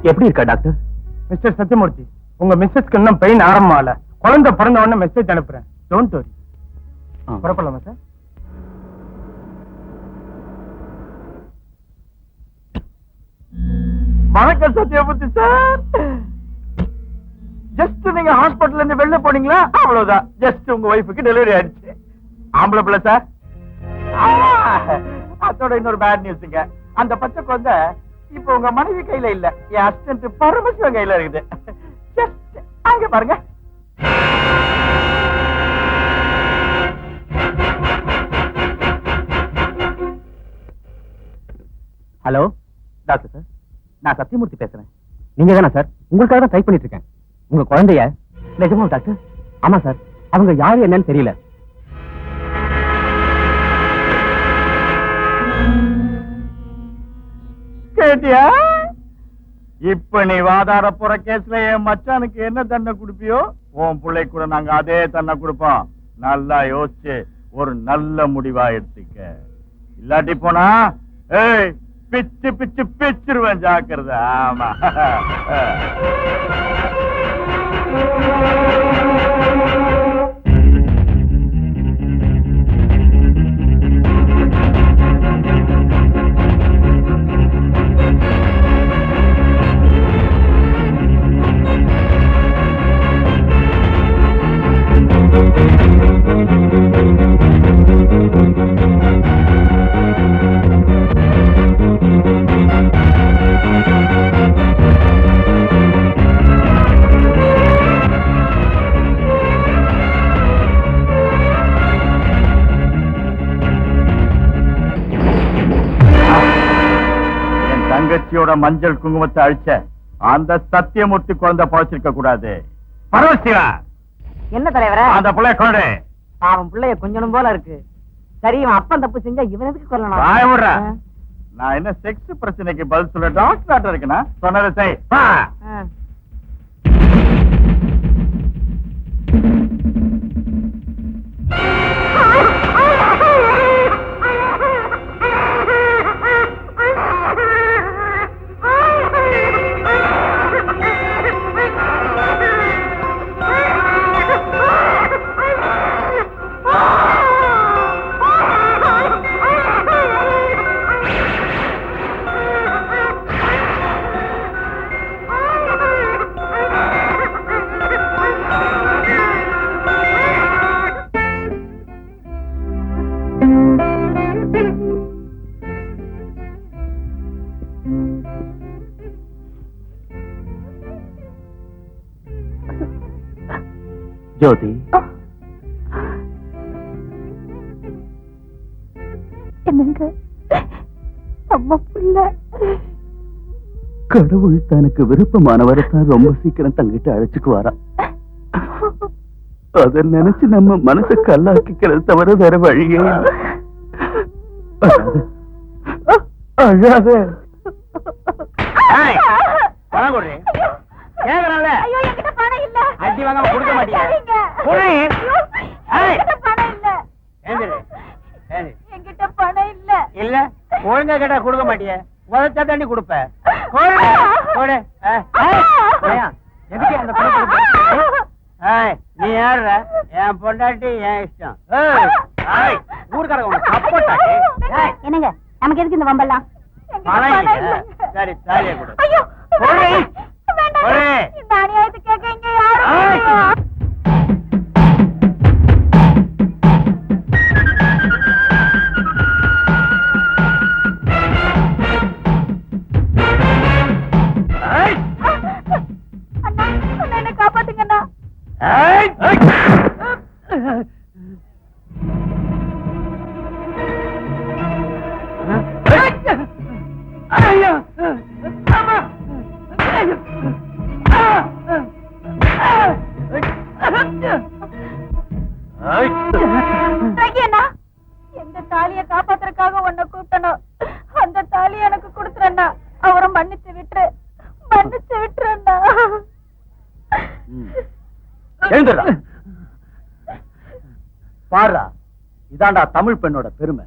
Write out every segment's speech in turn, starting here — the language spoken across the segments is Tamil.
எப்படி இருக்கா டாக்டர்? மிஸ்டர் சத்யமூர்த்தி, உங்க மிஸ்ஸஸ்க்கு இன்னும் பெயின் ஆரம்பமால. குழந்தை பிறந்த உடனே மெசேஜ் அனுப்புறேன். Don't worry. புறப்படலாமா சார்? வணக்கம் சத்யமூர்த்தி சார். ஜஸ்ட் நீங்க ஹாஸ்பிட்டல் இருந்து வெளில போனீங்களா? அவ்வளவுதான். ஜஸ்ட் உங்க ஒய்ஃபுக்கு டெலிவரி ஆயிடுச்சு. ஆம்பளை பிள்ளை சார். அதோட இன்னொரு பேட் நியூஸ்ங்க. அந்த பச்சை குழந்தை இப்ப உங்க மனைவி கையில இல்ல, என் அசிஸ்டன்ட் பரமசிவன் கையில இருக்குது. ஜஸ்ட் அங்க பாருங்க. ஹலோ டாக்டர் சார், நான் சத்யமூர்த்தி பேசுறேன். நீங்க தானே சார்? உங்களுக்காக தான் ட்ரை பண்ணிட்டு இருக்கேன். உங்க குழந்தைய நிஜமா டாக்டர்? ஆமா சார். அவங்க யாரு என்னன்னு தெரியல. கேட்டியா? இப்ப நீ வாதாட போற கேஸ்ல என் மச்சானுக்கு என்ன தண்டனை கொடுப்பியோ, உன் பிள்ளை கூட நாங்க அதே தண்டனை கொடுப்போம். நல்லா யோசிச்சு ஒரு நல்ல முடிவா எடுத்துக்க. இல்லாட்டி போனா ஏய் பிச்சு பிச்சு பிச்சிருவேன், ஜாக்கிரதை. ஆமா. தங்கச்சியோட மஞ்சள் குங்குமத்தை அழிச்ச அந்த சத்தியமூர்த்தி குழந்தை பழச்சிருக்க கூடாது. பரவசிவா, என்ன தலைவர? அந்த பிள்ளைய கொண்டு. அவன் பிள்ளைய கொஞ்சம் போல இருக்கு. சரி, இவன் அப்பன் தப்பு செஞ்சா இவன் எதுக்கு கொல்லணும்? நான் என்ன செக்ஸ் பிரச்சனைக்கு பதில் சொல்ல டாக்டர் இருக்குன்னா சொன்னதை செய். ஜோதி, என்னங்க அம்மா புள்ள? கடவுள் தனக்கு விருப்பமானவரை தான் ரொம்ப சீக்கிரம் தங்கிட்டு அழைச்சுக்குவாரா. அத நினைச்சு நம்ம மனசை கல்லாக்கிக்கிறது தவிர வேற வழியே இல்லை. அழாத. அடி வாங்க கொடுக்க மாட்டீங்க. என்கிட்ட பணம் இல்ல. இல்ல, ஒழுங்கா கேட்டா கொடுக்க மாட்டிய. உதச்சா தண்ணி கொடுப்ப. எதுக்கு அந்த நீ யாரு? என் பொண்டாட்டி என் இஷ்டம். ஊருக்காரங்க சப்போட்டா. என்னங்க நமக்கு எதுக்கு இந்த வம்பெல்லாம்? சரி, தாலியை கொடு. இந்த அநியாயத்தை கேட்க இங்க யாரும் என்ன காப்பாத்துங்கண்ணா. எந்த தாலிய காப்பாத்துறதுக்காக உன்னை கூப்பிட்டனும் அந்த தாலி எனக்கு கொடுத்துறேன்னா அவரை மன்னிச்சு விட்டுரு, மன்னிச்சு விட்டுறேன்னா. பாரா, இதாண்டா தமிழ் பெண்ணோட பெருமை.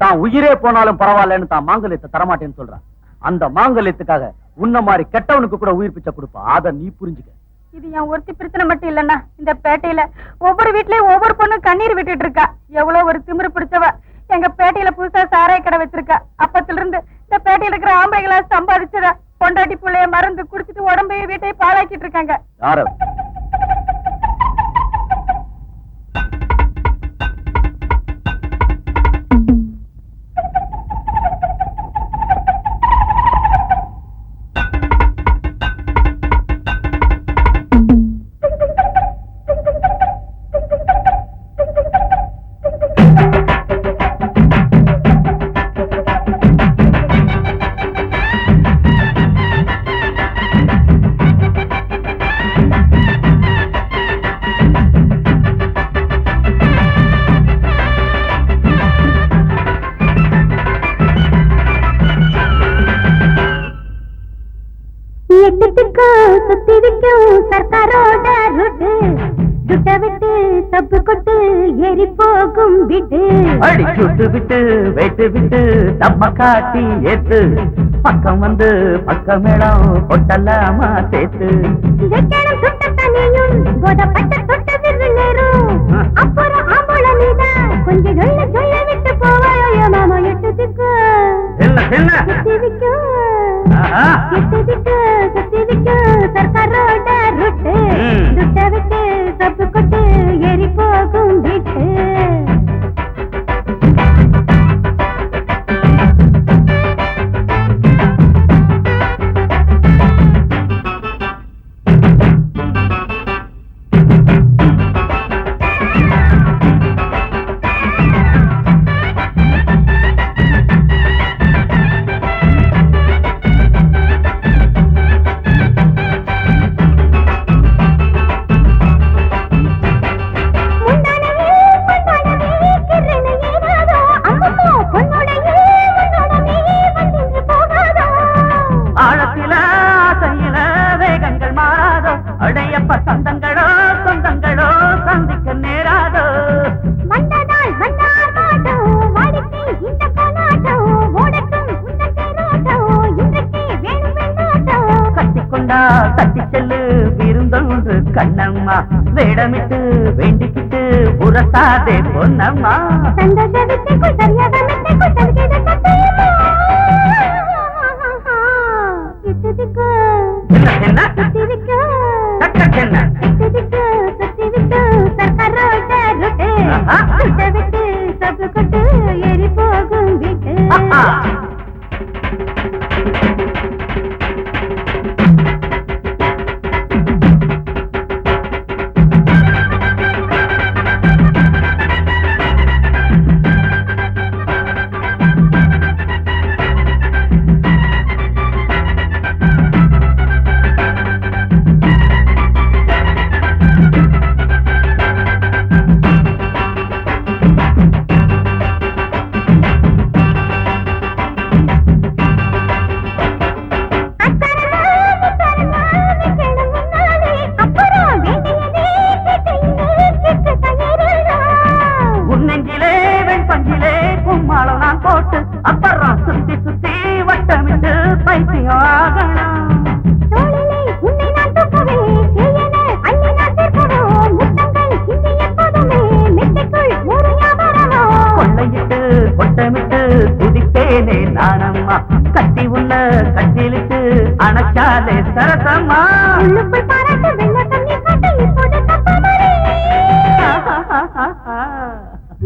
தான் உயிரே போனாலும் பரவாயில்லன்னு தான் மாங்கல்யத்தை தரமாட்டேன்னு சொல்றான். அந்த மாங்கல்யத்துக்காக உன்ன மாதிரி கெட்டவனுக்கு கூட உயிர் பிச்சை கொடுப்பா. அத நீ புரிஞ்சுக்க. இது என் ஒருத்தி பிரச்சனை மட்டும் இல்லன்னா, இந்த பேட்டையில ஒவ்வொரு வீட்லயும் ஒவ்வொரு பொண்ணும் கண்ணீர் விட்டுட்டு இருக்கா. எவ்வளவு ஒரு திமிரு பிடிச்சவ. எங்க பேட்டையில புதுசா சாராய கடை வச்சிருக்கா. அப்பத்துல இருந்து இந்த பேட்டையில இருக்கிற ஆம்பளைகளா சம்பாதிச்சதா பொண்டாட்டி புள்ளைய மறந்து குடிச்சிட்டு உடம்பையும் வீட்டையும் பாழாக்கிட்டு இருக்காங்க. யார சர்க்காரோட ருட்டு துட்ட விட்டு தப்பு கொட்டு ஏறி போகும் விட்டு அடி சுட்டு விட்டு வெட்டு விட்டு தம்ம காட்டி ஏத்து பக்கம் வந்து பக்கமேளம் கொட்டலாமா சேர்த்து ஜெக்கணும் சுட்ட தனியும் போதப்பட்ட தொட்ட விரு நேரும் அப்புறம் ஆம்பள நீதான் கொஞ்சம் சொல்ல விட்டு போவாயோ மாமா எட்டுதுக்கு சர்க்காரோட ருட்டு துட்ட விட்டு தப்பு கொட்டு ஏறி போகும் விட்டு சொந்தங்களோ சொந்தங்களோ சந்திக்க நேராதோ வந்ததால் வந்தார் மாட்டோ வாடிக்கை இந்த போனாட்டோ ஓடட்டும் உந்த தேரோட்டோ இன்றைக்கே வேணும் வேண்டாட்டோ கட்டிக்கொண்டா தட்டி செல்லு விருந்தொன்று கண்ணம்மா வேடமிட்டு வேண்டிக்கிட்டு புறத்தாதே பொன்னம்மா சந்தோஷ வித்தைக்குள் சரியாக மெத்தைக்குள் தருகிற சத்தியமா இட்டுதிக்கு என்ன சுத்திவிக்கு என்ன இட்டுதிக்கு சுத்திவிக்கு சர்க்காரோட ருட்டு துட்ட விட்டு சப்பு கொட்டு ஏறி போகும் வீட்டு அப்புறம் சுத்தி சுத்தி வட்டமிட்டு பைத்தியம் ஆகணும் உன்னை நான் தூக்கவே செய்யன அள்ளி நான் சேர்க்கவோ முத்தங்கள் இங்கு எப்போதுமே மெத்தைக்குள் ஒரு வியாபாரமோ கொள்ளையிட்டு கொட்டமிட்டு குதித்தேனே நானம்மா கட்டி உள்ள கட்டிலிட்டு அணைச்சாலே சரசம்மா உள்ளுக்குள் பாராட்டு வெள்ள தண்ணி காட்டு இப்போது தப்ப மாதிரி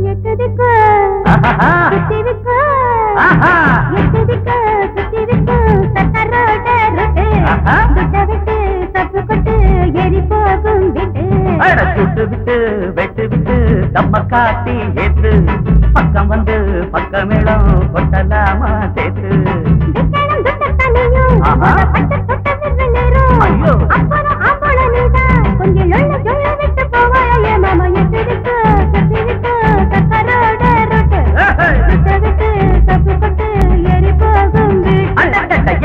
எட்டுதிக்கு சுத்திவிக்கு எட்டுதிக்கு சுத்திவிக்கு சர்க்காரோட ருட்டு துட்ட விட்டு தப்பு கொட்டு ஏறி போகும் விட்டு சுட்டு விட்டு வெட்டு விட்டு தம்ம காட்டி ஏத்து பக்கம் வந்து பக்கமேளம் கொட்டலாமா சேர்த்து வெக்கணும் துட்ட தனியும் பட்டு தொட்ட விரு நேரும் ஐயோ அப்புறம் ஆம்பள நீதான் கொஞ்சம் சொல்ல விட்டு போவாயே மாமா எட்டுதிக்கு சுத்திவிக்கு சர்க்காரோட ருட்டு துட்ட விட்டு தப்பு கொட்டு ஏறி போகும் வீட்டு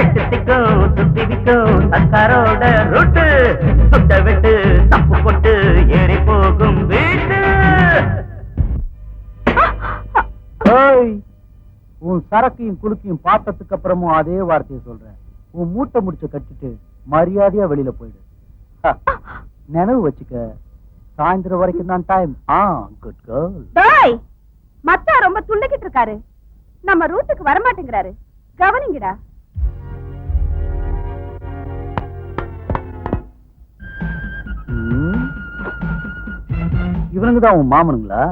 எட்டுத்திக்கும் சுத்திவிக்கும் சர்க்காரோட ரூட்டு சுட்ட விட்டு தப்பு கொட்டு ஏறி போகும் வீட்டு உன் சரக்கையும் குலுக்கையும் பார்த்ததுக்கு அப்புறமும் அதே வார்த்தையை சொல்றேன். உன் மூட்டை முடிச்ச கட்டிட்டு மரியாதையா வெளியில போயிடு. நினைவு வச்சுக்க, சாயந்தரம் வரைக்கும் தான் டைம். Good girl. டேய், மத்தா ரொம்ப துள்ளிக்கிட்டு இருக்காரு. நம்ம ரூட்டுக்கு வர மாட்டேங்கிறாரு. கவனிங்கடா. இவனுங்க தான் உன் மாமனுங்களா?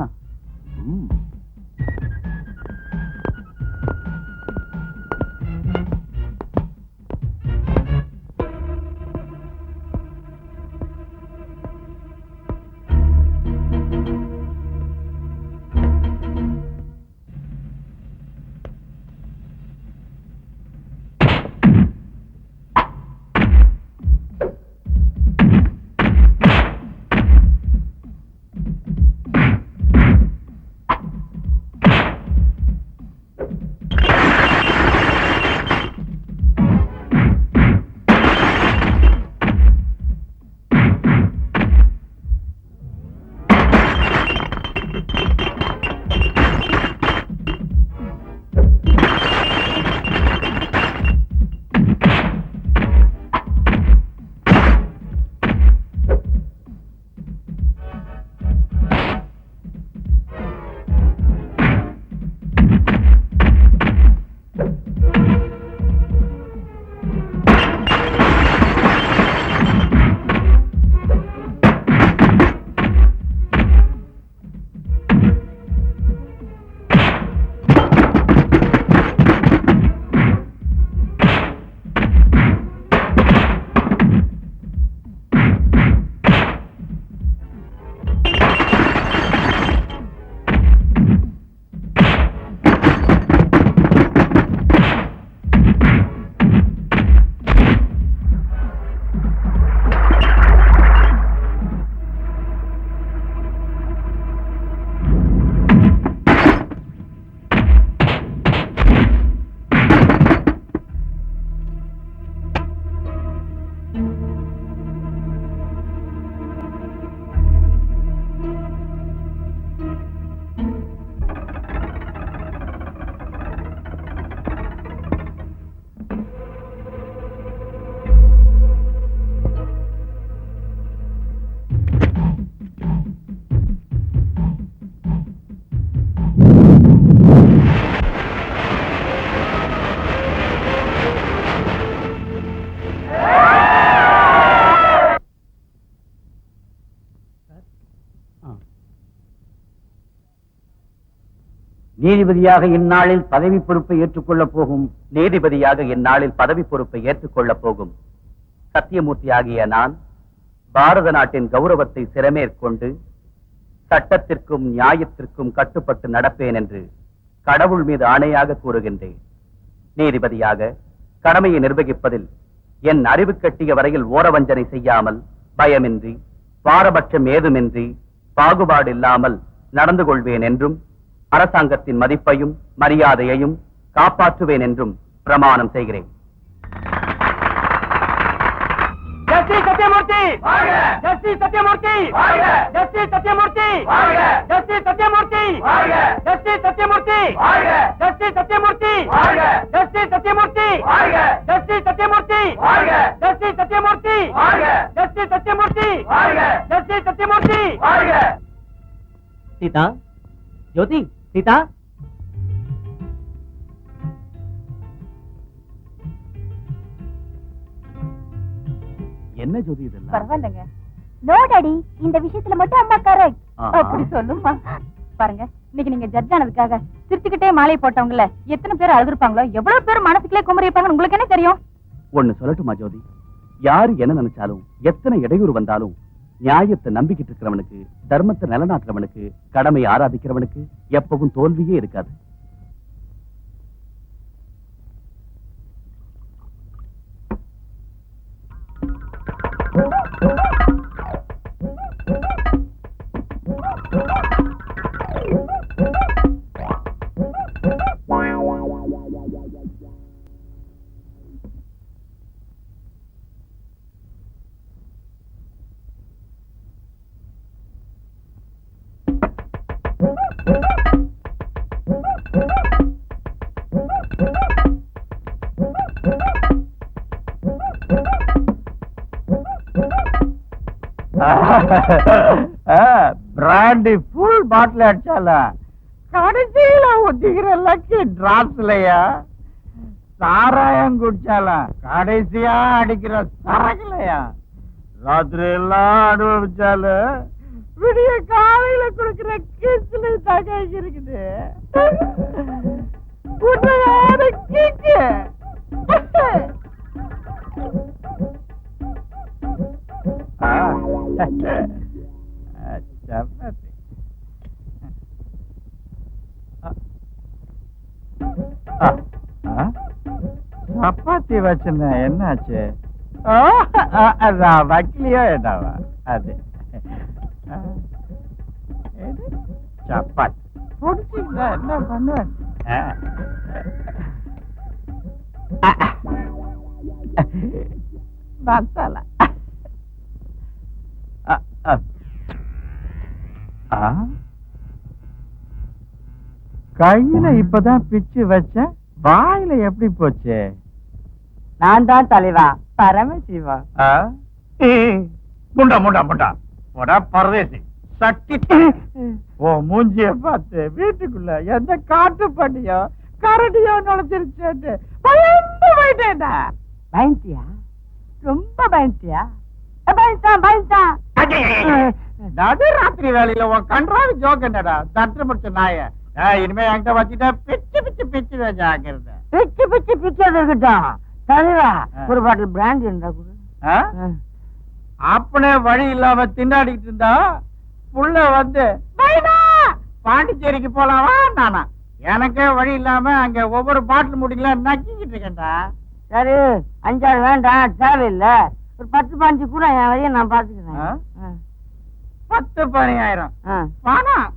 நீதிபதியாக இந்நாளில் பதவி பொறுப்பை ஏற்றுக்கொள்ளப் போகும் சத்தியமூர்த்தி ஆகிய நான் பாரத நாட்டின் கௌரவத்தை சிரமேற்கொண்டு சட்டத்திற்கும் நியாயத்திற்கும் கட்டுப்பட்டு நடப்பேன் என்று கடவுள் மீது ஆணையாக கூறுகின்றேன். நீதிபதியாக கடமையை நிர்வகிப்பதில் என் அறிவு கட்டிய வரையில் ஓரவஞ்சனை செய்யாமல் பயமின்றி பாரபட்சம் ஏதுமின்றி பாகுபாடு இல்லாமல் நடந்து கொள்வேன் என்றும் அரசாங்கத்தின் மதிப்பையும் மரியாதையையும் காப்பாற்றுவேன் என்றும் பிரமாணம் செய்கிறேன். Justice Sathyamoorthy! Justice Sathyamoorthy! Justice Sathyamoorthy! Justice Sathyamoorthy! Justice Sathyamoorthy! Justice Sathyamoorthy! Justice Sathyamoorthy! Justice Sathyamoorthy! Justice Sathyamoorthy! Justice Sathyamoorthy! Justice Sathyamoorthy! Seetha, Jothi, Seetha. என்ன ஜோதி இதெல்லாம்? பரவாயில்லைங்க. நோ டாடி, இந்த விஷயத்துல மட்டும் அம்மா கரெக்ட். அப்படி சொல்லுமா. பாருங்க, இன்னைக்கு நீங்க ஜட்ஜ் ஆனதுக்காக சிரிச்சுக்கிட்டே மாலை போட்டவங்கள எத்தனை பேர் அழுதுருப்பாங்களோ, எவ்வளவு பேர் மனசுக்குள்ளே குமரிப்பாங்கன்னு உங்களுக்கு என்ன தெரியும்? ஒண்ணு சொல்லட்டுமா ஜோதி, யாரு என்ன நினைச்சாலும் எத்தனை இடையூறு வந்தாலும் நியாயத்தை நம்பிக்கிட்டு இருக்கிறவனுக்கு, தர்மத்தை நிலநாட்டுறவனுக்கு, கடமையை ஆராதிக்கிறவனுக்கு எப்பவும் தோல்வியே இருக்காது. பிராண்டி ஃபுல் பாட்டில் அடிச்சால கடைசியில ஒத்திக்கிற லக்கி டிராப்ஸ்லயா சாராயம் குடிச்சாலாம் கடைசியா அடிக்கிற சரக்குலையா ராத்திரி எல்லாம் அனுபவிச்சால விடிய காலையில கொடுக்கிற கிஸ்ல தகை இருக்குது உண்மையான கிக்கு. சப்பாத்தி சப்பாத்தி வச்சிருந்தேன் என்னாச்சு அதான் வக்கலையோ என்னவா அது சப்பாத்தி பிடிச்சிங்களா என்ன பண்ணுவேன் மசாலா கையில இப்பதான் பிச்சு வச்சேன் வாயில எப்படி போச்சு? நான் தான் தலைவா பரமசிவா. முண்டா முண்டா முண்டா போடா பரதேசி சட்டி. ஓ மூஞ்சிய பார்த்து வீட்டுக்குள்ள எந்த காட்டு பண்ணியோ கரடியோ நுழைச்சிருச்சு பயந்து போயிட்டேன்டா. பயந்தியா? ரொம்ப பயந்தியா? பயந்தா நடு ராத்திரி வேலையில உன் கன்றாவி ஜோக் என்னடா தட்டு முடிச்ச நாய. இனிமே என்கிட்ட வச்சுட்டா பிச்சு பிச்சு பிச்சு வச்சாங்கிறத. பிச்சு பிச்சு பிச்சது இருக்கட்டும் தலைவா. ஒரு பாட்டில் பிராண்ட் இருந்தா கூட. அப்பனே வழி இல்லாம திண்டாடிட்டு இருந்தா புள்ள வந்து பாண்டிச்சேரிக்கு போலாமா நானா எனக்கே வழி இல்லாம அங்க ஒவ்வொரு பாட்டில் முடிக்கல நக்கிக்கிட்டு இருக்கேன்டா. சரி 5 வேண்டாம் தேவையில்ல. ஒரு 10-15 கூட என் வழியை நான் பாத்துக்கிறேன். 10-15 பணம்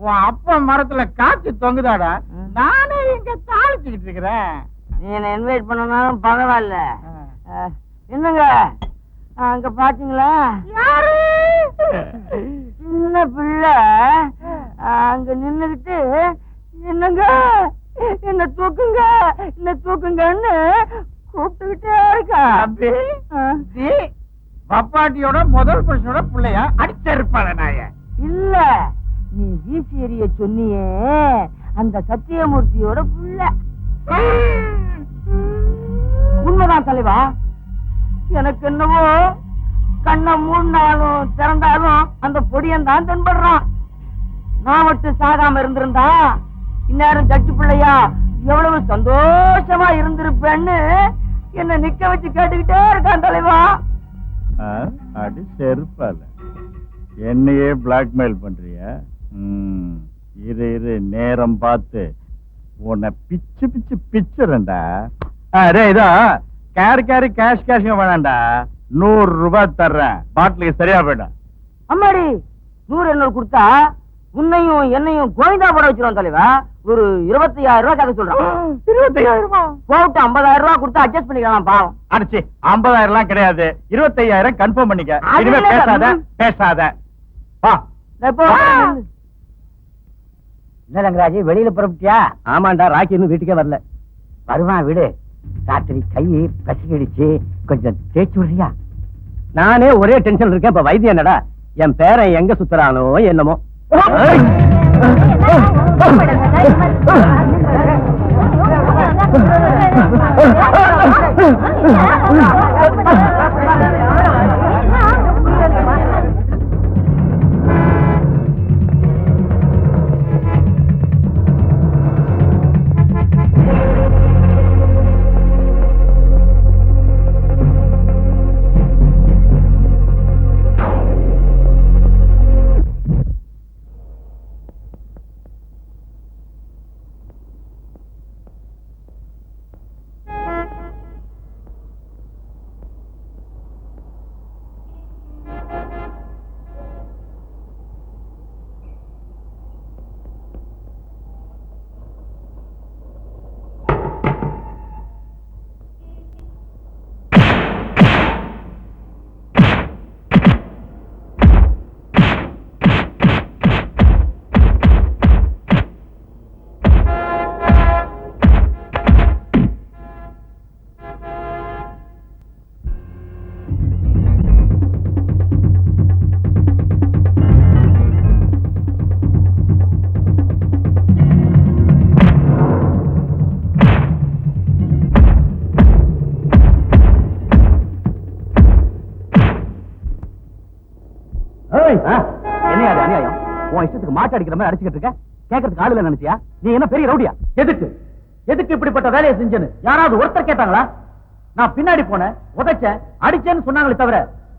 உன் அப்பா மரத்துல காய்ச்சி தொங்குதாடா. நானே இங்க தாளிச்சுக்கிட்டு இருக்கிறேன். நீ என்ன இன்வைட் பண்ணனாலும் பரவாயில்ல. என்னங்க அங்க பாத்தீங்களா யாரு சின்ன பிள்ளை அங்க நின்னுகிட்டு என்னங்க என்ன தூக்குங்க என்ன தூக்குங்கன்னு கூப்பிட்டுக்கிட்டே இருக்கா. பப்பாட்டியோட முதல் புருஷனோட பிள்ளையா அடிச்சிருப்பாள நாய. இல்ல நீ வீசி எறிய சொன்னியே அந்த சத்தியமூர்த்தியோட புள்ள. உண்மைதான் தலைவா. எனக்கு என்னவோ கண்ணை மூடினாலும் திறந்தாலும் அந்த பொடியன் தான் தென்படுறான். நான் மட்டும் சாகாம இருந்திருந்தா இந்நேரம் ஜட்ஜு பிள்ளையா எவ்வளவு சந்தோஷமா இருந்திருப்பேன்னு என்ன நிக்க வச்சு கேட்டுக்கிட்டே இருக்கான் தலைவா. அடி செருப்பால என்னையே பிளாக்மெயில் பண்றிய. இரு நேரம் பார்த்து உன்னை பிச்சு பிச்சு பிச்சுறேன்டா. இதோ கேரி கேஷ் வேணாண்டா. 100 ரூபாய் தர்றேன் பாட்டிலுக்கு சரியா போயிடும். அம்மாடி 100 கொடுத்தா உன்னையும் என்னையும் கோவிந்தா போட வச்சிருவோம் தலைவா. ஒரு 25,000 ரூபாய் கதை சொல்றான். 25,000 போட்டு 50,000 ரூபாய் கொடுத்து அட்ஜஸ்ட் பண்ணிக்கலாம் பாவம். அடிச்சு 50,000 எல்லாம் கிடையாது. 25,000 கன்ஃபார்ம் பண்ணிக்க. இனிமே பேசாத வா. என்ன ரங்கராஜ் வெளியில புறப்பட்டியா? ஆமாண்டா ராக்கி இன்னும் வீட்டுக்கே வரல. வருவான் விடு. ராத்திரி கையை பசிக்கிடுச்சு கொஞ்சம் தேய்ச்சி விடுறியா? நானே ஒரே டென்ஷன் இருக்கேன். இப்ப வைத்தியம் என்னடா என் பேரன் எங்க சுத்துறானோ என்னமோ. மாட்டு அடிக்கிற மாதிரி அடிச்சுக்கிட்டு இருக்க? கேட்கறதுக்கு ஆளு இல்ல நினைச்சியா? நீ என்ன பெரிய ரவுடியா? எதுக்கு எதுக்கு இப்படிப்பட்ட வேலையை செஞ்சேன்னு யாராவது ஒருத்தர் கேட்டாங்களா? நான் பின்னாடி போனேன், உதைச்சேன், அடிச்சேன்னு சொன்னாங்களே தவிர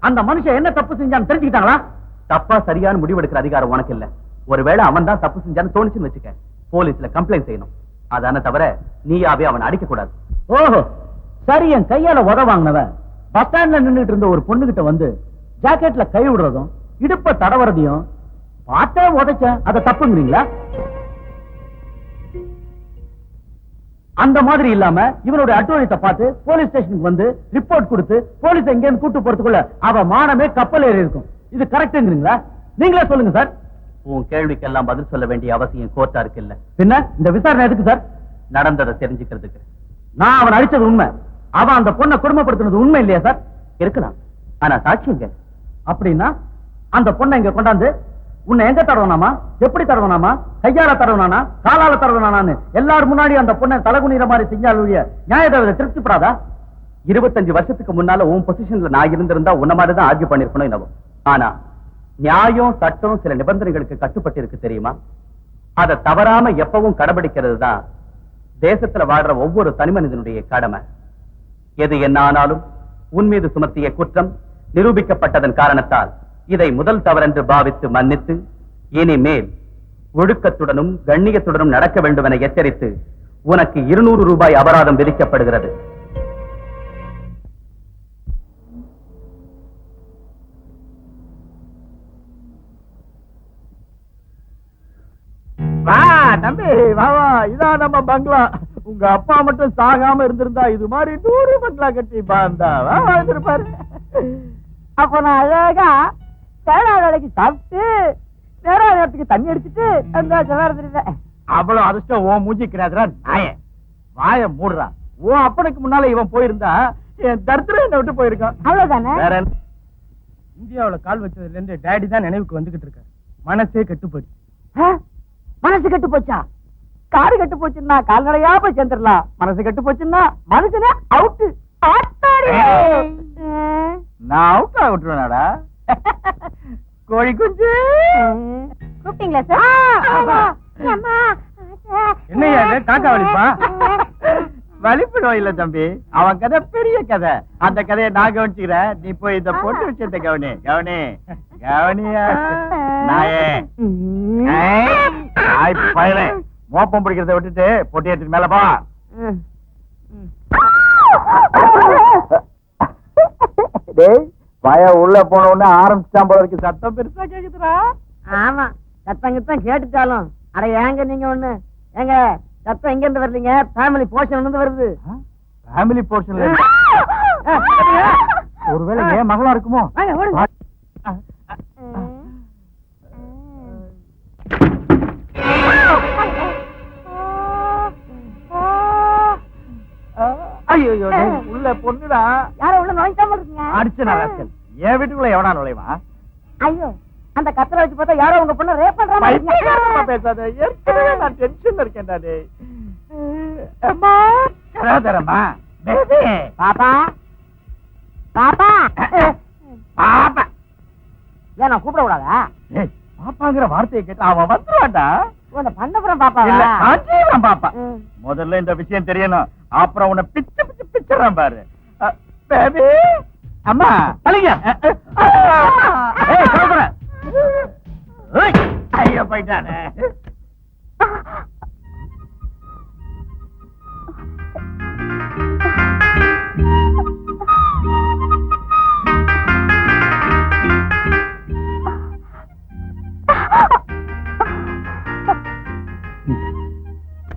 அந்த மனுஷன் என்ன தப்பு செஞ்சான்னு தெரிஞ்சுக்கிட்டாங்களா? தப்பா சரியான முடிவெடுக்கிற அதிகாரம் உனக்கு இல்ல. ஒருவேளை அவன் தான் தப்பு செஞ்சான்னு தோணுச்சுன்னு வச்சுக்க, போலீஸ்ல கம்ப்ளைண்ட் செய்யணும். அதான தவிர நீயாவே அவனை அடிக்க கூடாது. ஓஹோ சரி. என் கையால உத வாங்கினவன் பஸ் ஸ்டாண்ட்ல நின்றுட்டு இருந்த ஒரு பொண்ணுகிட்ட வந்து ஜாக்கெட்ல கை விடுறதும் இடுப்ப தடவறதையும் பார்த்தே உதைச்சேன், அதை தப்புங்கிறீங்களா? அந்த மாதிரி இல்லாம இவனுடைய அட்டூழியத்தை பார்த்து போலீஸ் ஸ்டேஷனுக்கு வந்து ரிப்போர்ட் கொடுத்து போலீஸ் எங்க இருந்து கூட்டு போறதுக்குள்ள அவ மானமே கப்பல் ஏறி இருக்கும். இது கரெக்ட்ங்கிறீங்களா? நீங்களே சொல்லுங்க சார். உன் கேள்விக்கெல்லாம் பதில் சொல்ல வேண்டிய அவசியம் கோர்ட்டா இருக்கு இல்ல? பின்ன இந்த விசாரணை எதுக்கு சார்? நடந்ததை தெரிஞ்சுக்கிறதுக்கு. நான் அவன் அடிச்சது உண்மை, அவன் அந்த பொண்ணை குடும்பப்படுத்தினது உண்மை இல்லையா சார்? இருக்கலாம், ஆனா சாட்சிங்க. அப்படின்னா அந்த பொண்ணை இங்க கொண்டாந்து உன்னை எங்க தடவனாமா, எப்படி தடவனாமா, கையால தடவனானா, காலால தடவனானு எல்லாரும் முன்னாடி அந்த பொண்ணை தலகுனிற மாதிரி செஞ்சாலுடைய நியாயத்தை திருப்திப்படாதா? 25 வருஷத்துக்கு முன்னால உன் பொசிஷன்ல நான் இருந்திருந்தா உன்ன மாதிரி தான் ஆர்கியூ பண்ணிருக்கணும் என்னவோ. ஆனா நியாயம் சட்டம் சில நிபந்தனைகளுக்கு கட்டுப்பட்டு இருக்கு தெரியுமா? அதை தவறாம எப்பவும் கடைபிடிக்கிறது தான் தேசத்துல வாழ்ற ஒவ்வொரு தனி மனிதனுடைய கடமை. எது என்ன ஆனாலும் உன் மீது சுமத்திய குற்றம் நிரூபிக்கப்பட்டதன் காரணத்தால் இதை முதல் தவறென்று பாவித்து மன்னித்து இனிமேல் ஒழுக்கத்துடனும் கண்ணியத்துடனும் நடக்க வேண்டும் என எச்சரித்து உனக்கு 200 ரூபாய் அபராதம் விதிக்கப்படுகிறது. வா தம்பி, வா வா, இதான் நம்ம பங்களா. உங்க அப்பா மட்டும் சாகாம இருந்திருந்தா இது மாதிரி 100 பங்களா கட்டி பாந்தா வாழ்ந்திருப்பாரு. அப்ப நான் அழகா சேலா வேலைக்கு சாப்பிட்டு நேரா நேரத்துக்கு தண்ணி அடிச்சுட்டு இருந்தேன். அவ்வளவு அதிர்ஷ்டம் ஓ மூஞ்சிக்கிறாதுரா நாய. வாய மூடுறா. ஓ அப்பனுக்கு முன்னால இவன் போயிருந்தா என் தரித்திரம் என்ன விட்டு போயிருக்கான். அவ்வளவுதானே? வேற என்ன? இந்தியாவுல கால் வச்சதுல இருந்து டேடி தான் நினைவுக்கு வந்துகிட்டு இருக்காரு. மனசே கட்டுப்படி. மனசு கட்டு போச்சா? காரு கட்டு போச்சுன்னா கால்நடையா போய் சேர்ந்துடலாம். மனசு கட்டு போச்சுன்னா மனுஷனே அவுட்டு. நான் அவுட் விட்டுருவேனாடா கோழி குஞ்சு. கூப்பிட்டீங்களா சார்? என்னையா இது, காக்கா வலிப்பா? வலிப்பிடும் இல்ல தம்பி, அவன் கதை பெரிய கதை. அந்த கதையை நான் கவனிச்சுக்கிறேன், நீ போய் இந்த பொண்ணு விஷயத்தை கவனி. கவனி கவனியா நாயே. மோப்பம் பிடிக்கிறத விட்டுட்டு பொட்டி எடுத்துட்டு மேல போ. பய உள்ள போன உடனே ஆரம்பிச்சான் போல இருக்கு. சத்தம் பெருசா கேக்குதுடா. ஆமா, சத்தம் கித்தம் கேட்டுட்டாலும் அட ஏங்க நீங்க ஒண்ணு ஏங்க சத்தம் எங்க இருந்து வரலீங்க? ஃபேமிலி போர்ஷன் இருந்து வருது. ஃபேமிலி போர்ஷன்ல ஒருவேளை ஏன் மகளா இருக்குமோ? ஐயோ உள்ள பொண்ணுடா. யாரும் உள்ள நுழைக்காம இருக்கீங்க? அடிச்சனா ராஸ்கல், என் வீட்டுக்குள்ள எவனா நுழைவா? ஐயோ, அந்த கத்தரை வச்சு பார்த்தா யாரோ உங்க பொண்ணு ரேப் பண்ற மாதிரி பைத்தியக்காரமா பேசாத. ஏற்கனவே நான் டென்ஷன்ல இருக்கேன்டா டேய். அம்மா கராதரமா பேபி. பாப்பா பாப்பா பாப்பா. ஏன் நான் கூப்பிட கூடாதா? ஏய், பாப்பாங்கிற வார்த்தையை கேட்டா அவன் வந்துருவான்டா. உன்னை பண்ணப்புறம் பாப்பா இல்ல, ஆஞ்சீவன் பாப்பா. முதல்ல இந்த விஷயம் தெரியணும், அப்புறம் உன்னை பிச்சு பிச்சு பிச்சுறான் பாரு. பேபி அம்மா தலைங்க. ஏய் சொல்ற. ஐயோ போயிட்டானே.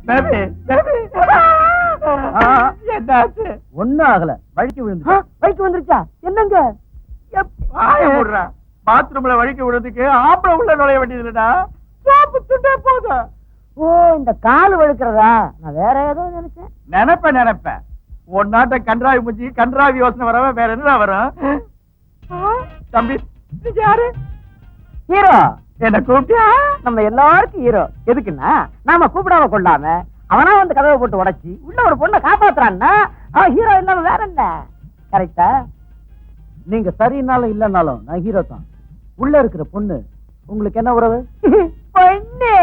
பேபி பேபி என்னாச்சு? ஒண்ணும் ஆகல, வழிக்கு விழுந்து. பைக்கு வந்துருச்சா? என்னங்க வாய மூடுறா. பாத்ரூம்ல வழிக்கு விடுறதுக்கு ஆம்பளை உள்ள நுழைய வேண்டியது இல்லடா. சாப்பு துண்டே போதும். ஓ, இந்த கால் வழுக்கிறதா? நான் வேற ஏதோ நினைச்சேன். நினைப்பேன். உன் நாட்டை கன்றாவி முஞ்சி கன்றாவி யோசனை வரவ வேற என்ன வரும்? தம்பி நீ யாரு? ஹீரோ. என்ன கூப்பிட்டியா? நம்ம எல்லாருக்கும் ஹீரோ. எதுக்குன்னா நாம கூப்பிடாம கொள்ளாம அவனா வந்து கதவை போட்டு உடைச்சி உள்ள ஒரு பொண்ணை காப்பாத்துறான்னா அவன் ஹீரோ இல்லாம வேற என்ன? கரெக்டா? நீங்க சரினாலும் இல்லனாலும் நான் ஹீரோ தான். உள்ள இருக்கிற பொண்ணு உங்களுக்கு என்ன உறவு? பொண்ணு.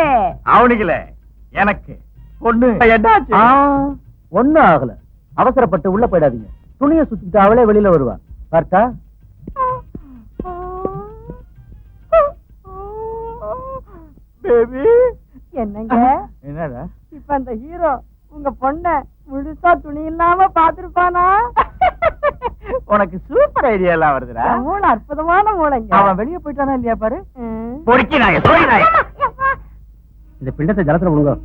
அவனுக்குல எனக்கு பொண்ணு என்னாச்சு? ஒண்ணும் ஆகல. அவசரப்பட்டு உள்ள போயிடாதீங்க. துணியை சுத்திட்டு அவளே வெளியில வருவா. பார்த்தா பேபி என்னங்க என்னடா? இப்ப அந்த ஹீரோ உங்க பொண்ண முழுசா துணி இல்லாம பாத்துருப்பானா? உனக்கு சூப்பர் ஐடியா எல்லாம் வருதுடா. மூளை அற்புதமான மூளைங்க. அவன் வெளியே போயிட்டானா இல்லையா பாரு. ம். பொறுக்கினாங்க பொறுக்கினாங்க. இந்த பிண்டத்தை ஜலத்துல விடுங்க.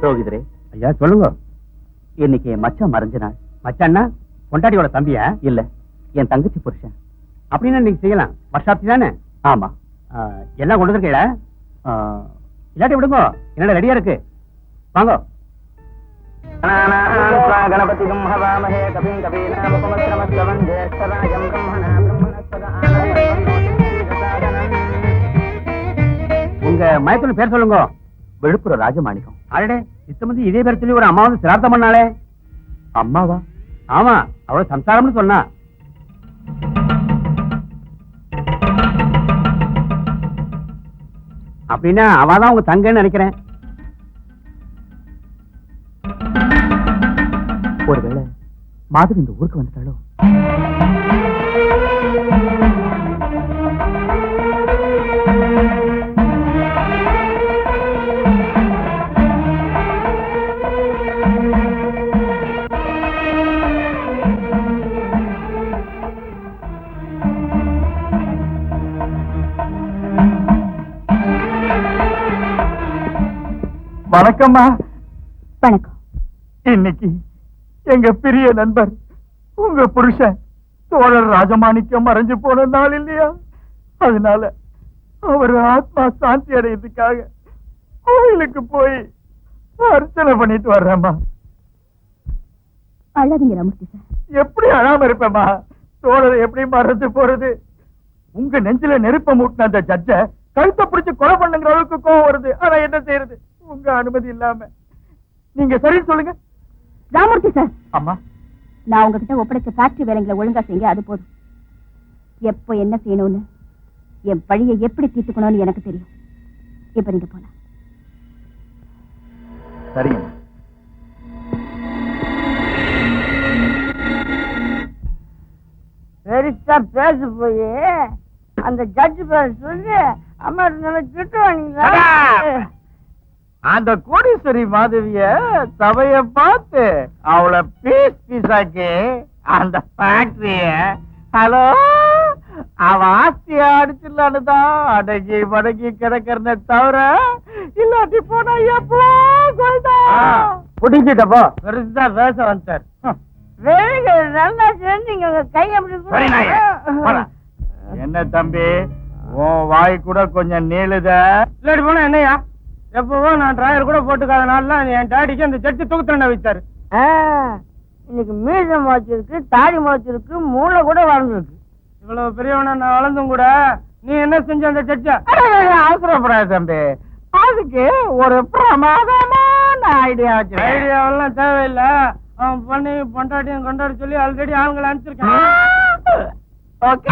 ரோகிதரே, ஐயா சொல்லுங்க. இன்னைக்கு என் மச்சான் மறைஞ்ச நாள். மச்சான்னா பொண்டாட்டியோட தம்பியா? இல்ல, என் தங்கச்சி புருஷன். அப்படின்னா நீங்க செய்யலாம். வருஷாப்தி தானே? ஆமா. எல்லாம் கொண்டு இருக்கீங்களா? இல்லாட்டி விடுங்க, என்னோட ரெடியா இருக்கு. வாங்க. கணபதிக்கும் ஹவாமஹே கபிம் கபீனாமுபமஸ்ரமஸ்ரவம் ஜேஷ்டராஜம் பிரம்மணா பிரம்மணஸ்பத உங்க மயத்துல பேர் சொல்லுங்க. விழுப்புரம் ராஜமாணிக்கம். அடடே, சித்தமதி இதே பேர் சொல்லி ஒரு அம்மா வந்து சிரார்த்தம் பண்ணாளே. அம்மாவா? ஆமா, அவள சம்சாரம்னு சொன்னா. அப்படின்னா அவதான் உங்க தங்கன்னு நினைக்கிறேன். ஒருவேளை மாதிரி இந்த ஊருக்கு வந்துட்டாலோ? வணக்கம்மா. வணக்கம். இன்னைக்கு எங்க பெரிய நண்பர் உங்க புருஷன் தோழர் ராஜமாணிக்கம் மறைஞ்சு போன நாள் இல்லையா? அதனால அவர் ஆத்மா சாந்தி அடையறதுக்காக கோயிலுக்கு போய் அர்ச்சனை பண்ணிட்டு வர்றேம்மா. அழாதீங்க ராமூர்த்தி சார். எப்படி அழாம இருப்பேம்மா? தோழர் எப்படி மறைஞ்சு போறது? உங்க நெஞ்சில நெருப்ப மூட்டின அந்த ஜட்ஜ கழுத்தை பிடிச்சு கொலை பண்ணுங்கிற அளவுக்கு கோவம் வருது. ஆனா என்ன செய்யறது? உங்க அனுமதி இல்லாம. நீங்க சரி சொல்லுங்க. ராமூர்த்தி சார், அம்மா, நான் உங்ககிட்ட ஒப்படைச்ச ஃபேக்டரி வேலைங்களை ஒழுங்கா செய்யுங்க, அது போதும். எப்போ என்ன செய்யணும்னு, என் பழியை எப்படி தீர்த்துக்கணும்னு எனக்கு தெரியும். இப்ப நீங்க போலாம். சரிங்க. பெருசா பேச போய் அந்த ஜட்ஜ் பேர் சொல்லி அம்மா நல்லா திட்டு வாங்கிங்களா? அந்த கோடீஸ்வரி மாதவிய சபைய பார்த்து அவளை பீஸ் பீஸாக்கி அந்த ஃபேக்டரிய ஹலோ அவ ஆஸ்திய அடிச்சிடலான்னு தான் அடங்கி மடங்கி கிடக்கிறத தவிர இல்லாட்டி போனா எப்போ புடிஞ்சிட்டப்போ பெருசா பேச வந்தார். வேலைங்க நல்லா செஞ்சீங்க. கை அப்படி என்ன தம்பி, உன் வாய் கூட கொஞ்சம் நீளுத. இல்லாட்டி போனா என்னையா? எப்பவோ நான் டிராயர் கூட போட்டுக்காத நாள்ல என் டாடிக்கு அந்த ஜட்ஜி தூக்கத்துல வச்சாரு. இன்னைக்கு மீசம் முளைச்சிருக்கு, தாடி முளைச்சிருக்கு, மூளை கூட வளர்ந்துருக்கு. இவ்வளவு பெரியவன நான் வளர்ந்தும் கூட நீ என்ன செஞ்ச அந்த ஜட்ஜ? அவசரப்படாத தம்பி, அதுக்கு ஒரு பிரமாதமான ஐடியா வச்சு. ஐடியாவெல்லாம் தேவையில்லை. அவன் பண்ணி பொண்டாட்டியும் கொண்டாடி சொல்லி ஆல்ரெடி ஆளுங்களை அனுப்பிச்சிருக்கேன். ஓகே.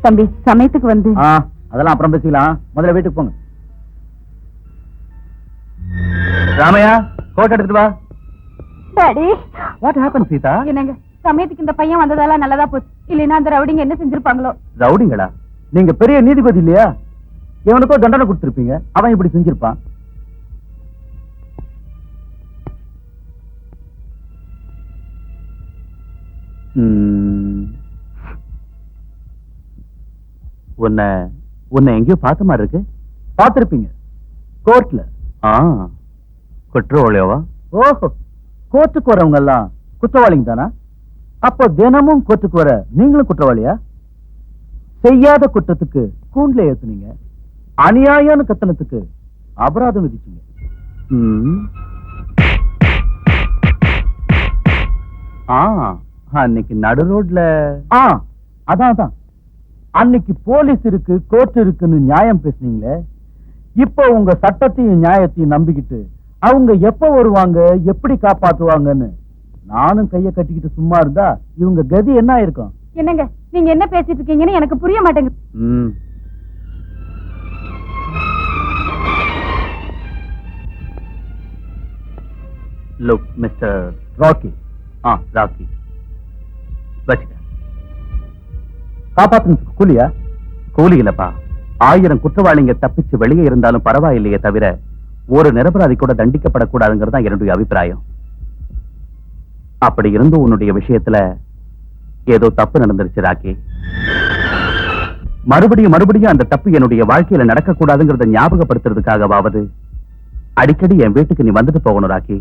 தம்பி சமயத்துக்கு வந்து அதெல்லாம் அப்புறம் பேசிக்கலாம், முதல்ல வீட்டுக்கு போங்க. ராமையா, கோட் எடுத்துட்டு வா. Daddy what happen Sita? என்னங்க சமயத்துக்கு இந்த பையன் வந்ததால நல்லதா போச்சு, இல்லைன்னா அந்த ரவுடிங்க என்ன செஞ்சிருப்பாங்களோ. ரவுடிங்களா? நீங்க பெரிய நீதிபதி இல்லையா? இவனுக்கோ தண்டனை கொடுத்திருப்பீங்க, அவன் இப்படி செஞ்சிருப்பான். உன்னை எங்கேயோ பார்த்த மாதிரி இருக்கு. பார்த்திருப்பீங்க, கோர்ட்ல. குற்றவாளியாவா? ஓஹோ, கோர்ட்டுக்கு வரவங்க எல்லாம் குற்றவாளிங்க தானா? அப்போ தினமும் கோர்ட்டுக்கு வர நீங்களும் குற்றவாளியா? செய்யாத குற்றத்துக்கு கூண்டுல ஏத்துனீங்க, அநியாயம்னு கத்தனத்துக்கு அபராதம் விதிச்சீங்க. அன்னைக்கு நடு ரோட்ல அதான் அன்னைக்கு போலீஸ் இருக்கு கோர்ட் இருக்குன்னு நியாயம் பேசுனீங்களே, இப்போ உங்க சட்டத்தையும் நியாயத்தையும் நம்பிக்கிட்டு அவங்க எப்ப வருவாங்க எப்படி காப்பாத்துவாங்கன்னு நானும் கைய கட்டிக்கிட்டு சும்மா இருந்தா இவங்க கதி என்ன ஆயிருக்கும்? என்னங்க நீங்க என்ன பேசிட்டு இருக்கீங்கன்னு எனக்கு புரிய மாட்டேங்குது. லுக் மிஸ்டர் ராக்கி, ராக்கி வச்சுக்க. காப்பாத்துறதுக்கு கூலியா? கூலி இல்லப்பா, 1000 குற்றவாளிங்க தப்பிச்சு வெளியே இருந்தாலும் பரவாயில்லையே தவிர ஒரு நிரபராதி கூட தண்டிக்கப்படக்கூடாதுங்கிறது தான் என்னுடைய அபிப்பிராயம். அப்படி இருந்து உன்னுடைய விஷயத்துல ஏதோ தப்பு நடந்துருச்சு ராக்கி. மறுபடியும் அந்த தப்பு என்னுடைய வாழ்க்கையில நடக்கக்கூடாதுங்கிறத ஞாபகப்படுத்துறதுக்காகவாவது அடிக்கடி என் வீட்டுக்கு நீ வந்துட்டு போகணும் ராக்கி.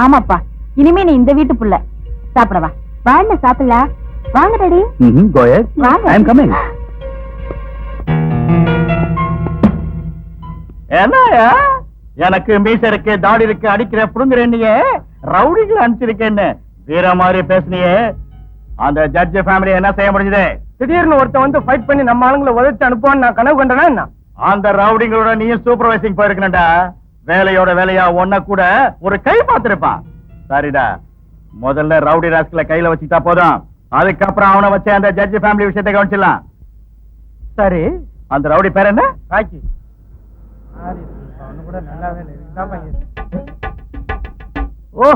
ஆமாப்பா, இனிமே நீ இந்த வீட்டு புள்ள. சாப்பிடவா? வாங்க சாப்பிடலாம். வாங்க daddy. Go ahead. I am coming. என்னயா எனக்கு மீச இருக்கு தாடி இருக்கு அடிக்கிற புடுங்குறேன்னியே ரவுடிகள் அனுப்பிச்சிருக்கேன்னு வீர மாதிரி பேசுனியே, அந்த ஜட்ஜ் ஃபேமிலி என்ன செய்ய முடிஞ்சது? திடீர்னு ஒருத்தன் வந்து ஃபைட் பண்ணி நம்ம ஆளுங்களை உதச்சு அனுப்புவான்னு நான் கனவு கண்டனா என்ன? அந்த ரவுடிங்களோட நீயும் சூப்பர்வைசிங் போயிருக்கணும்டா. வேலையோட வேலையா ஒன்ன கூட ஒரு கை பார்த்திருப்பான். சரிடா, முதல்ல ரவுடி ராஸ்கல கையில வச்சுட்டா போதும், அதுக்கப்புறம் அவனை வச்சு அந்த ஜட்ஜ் ஃபேமிலி விஷயத்தை கவனிச்சிடலாம். சரி, அந்த ரவுடி பேர் என்ன? ராக்கி. கூட நல்லாவே ஓ,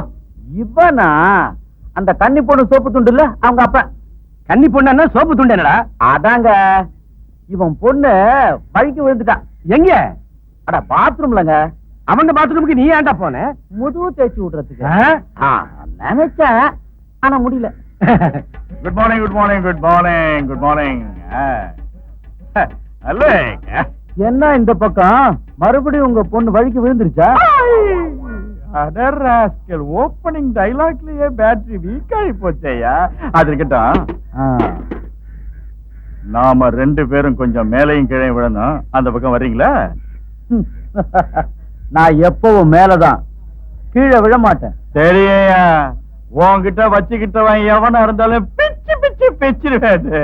இவனா? அந்த கன்னி பொண்ணு சோப்பு துண்டு இல்ல அவங்க அப்பா. கன்னி பொண்ணு சோப்பு துண்டு என்னடா? அதாங்க, இவன் பொண்ணு வழிக்கு விழுந்துட்டான். எங்க? அட பாத்ரூம்லங்க. அவங்க பாத்ரூமுக்கு நீ ஏன்டா போன? முதுகு தேய்ச்சி விடுறதுக்கு நினைச்சேன், ஆனா முடியல. Good morning good morning good morning good morning. என்ன இந்த பக்கம் மறுபடியும் உங்க பொண்ணு வழிக்கு விழுந்துருச்சா? ஓப்பனிங் டைலாக்லயே பேட்டரி வீக் ஆகி போச்சேயா. அது இருக்கட்டும், நாம 2 பேரும் கொஞ்சம் மேலையும் கீழே விழணும். அந்த பக்கம் வர்றீங்களா? நான் எப்பவும் மேலதான், கீழே விழ மாட்டேன். சரியா, உன்கிட்ட வச்சுக்கிட்டவன் எவனா இருந்தாலும் பிச்சு பிச்சு பிச்சிருவேது.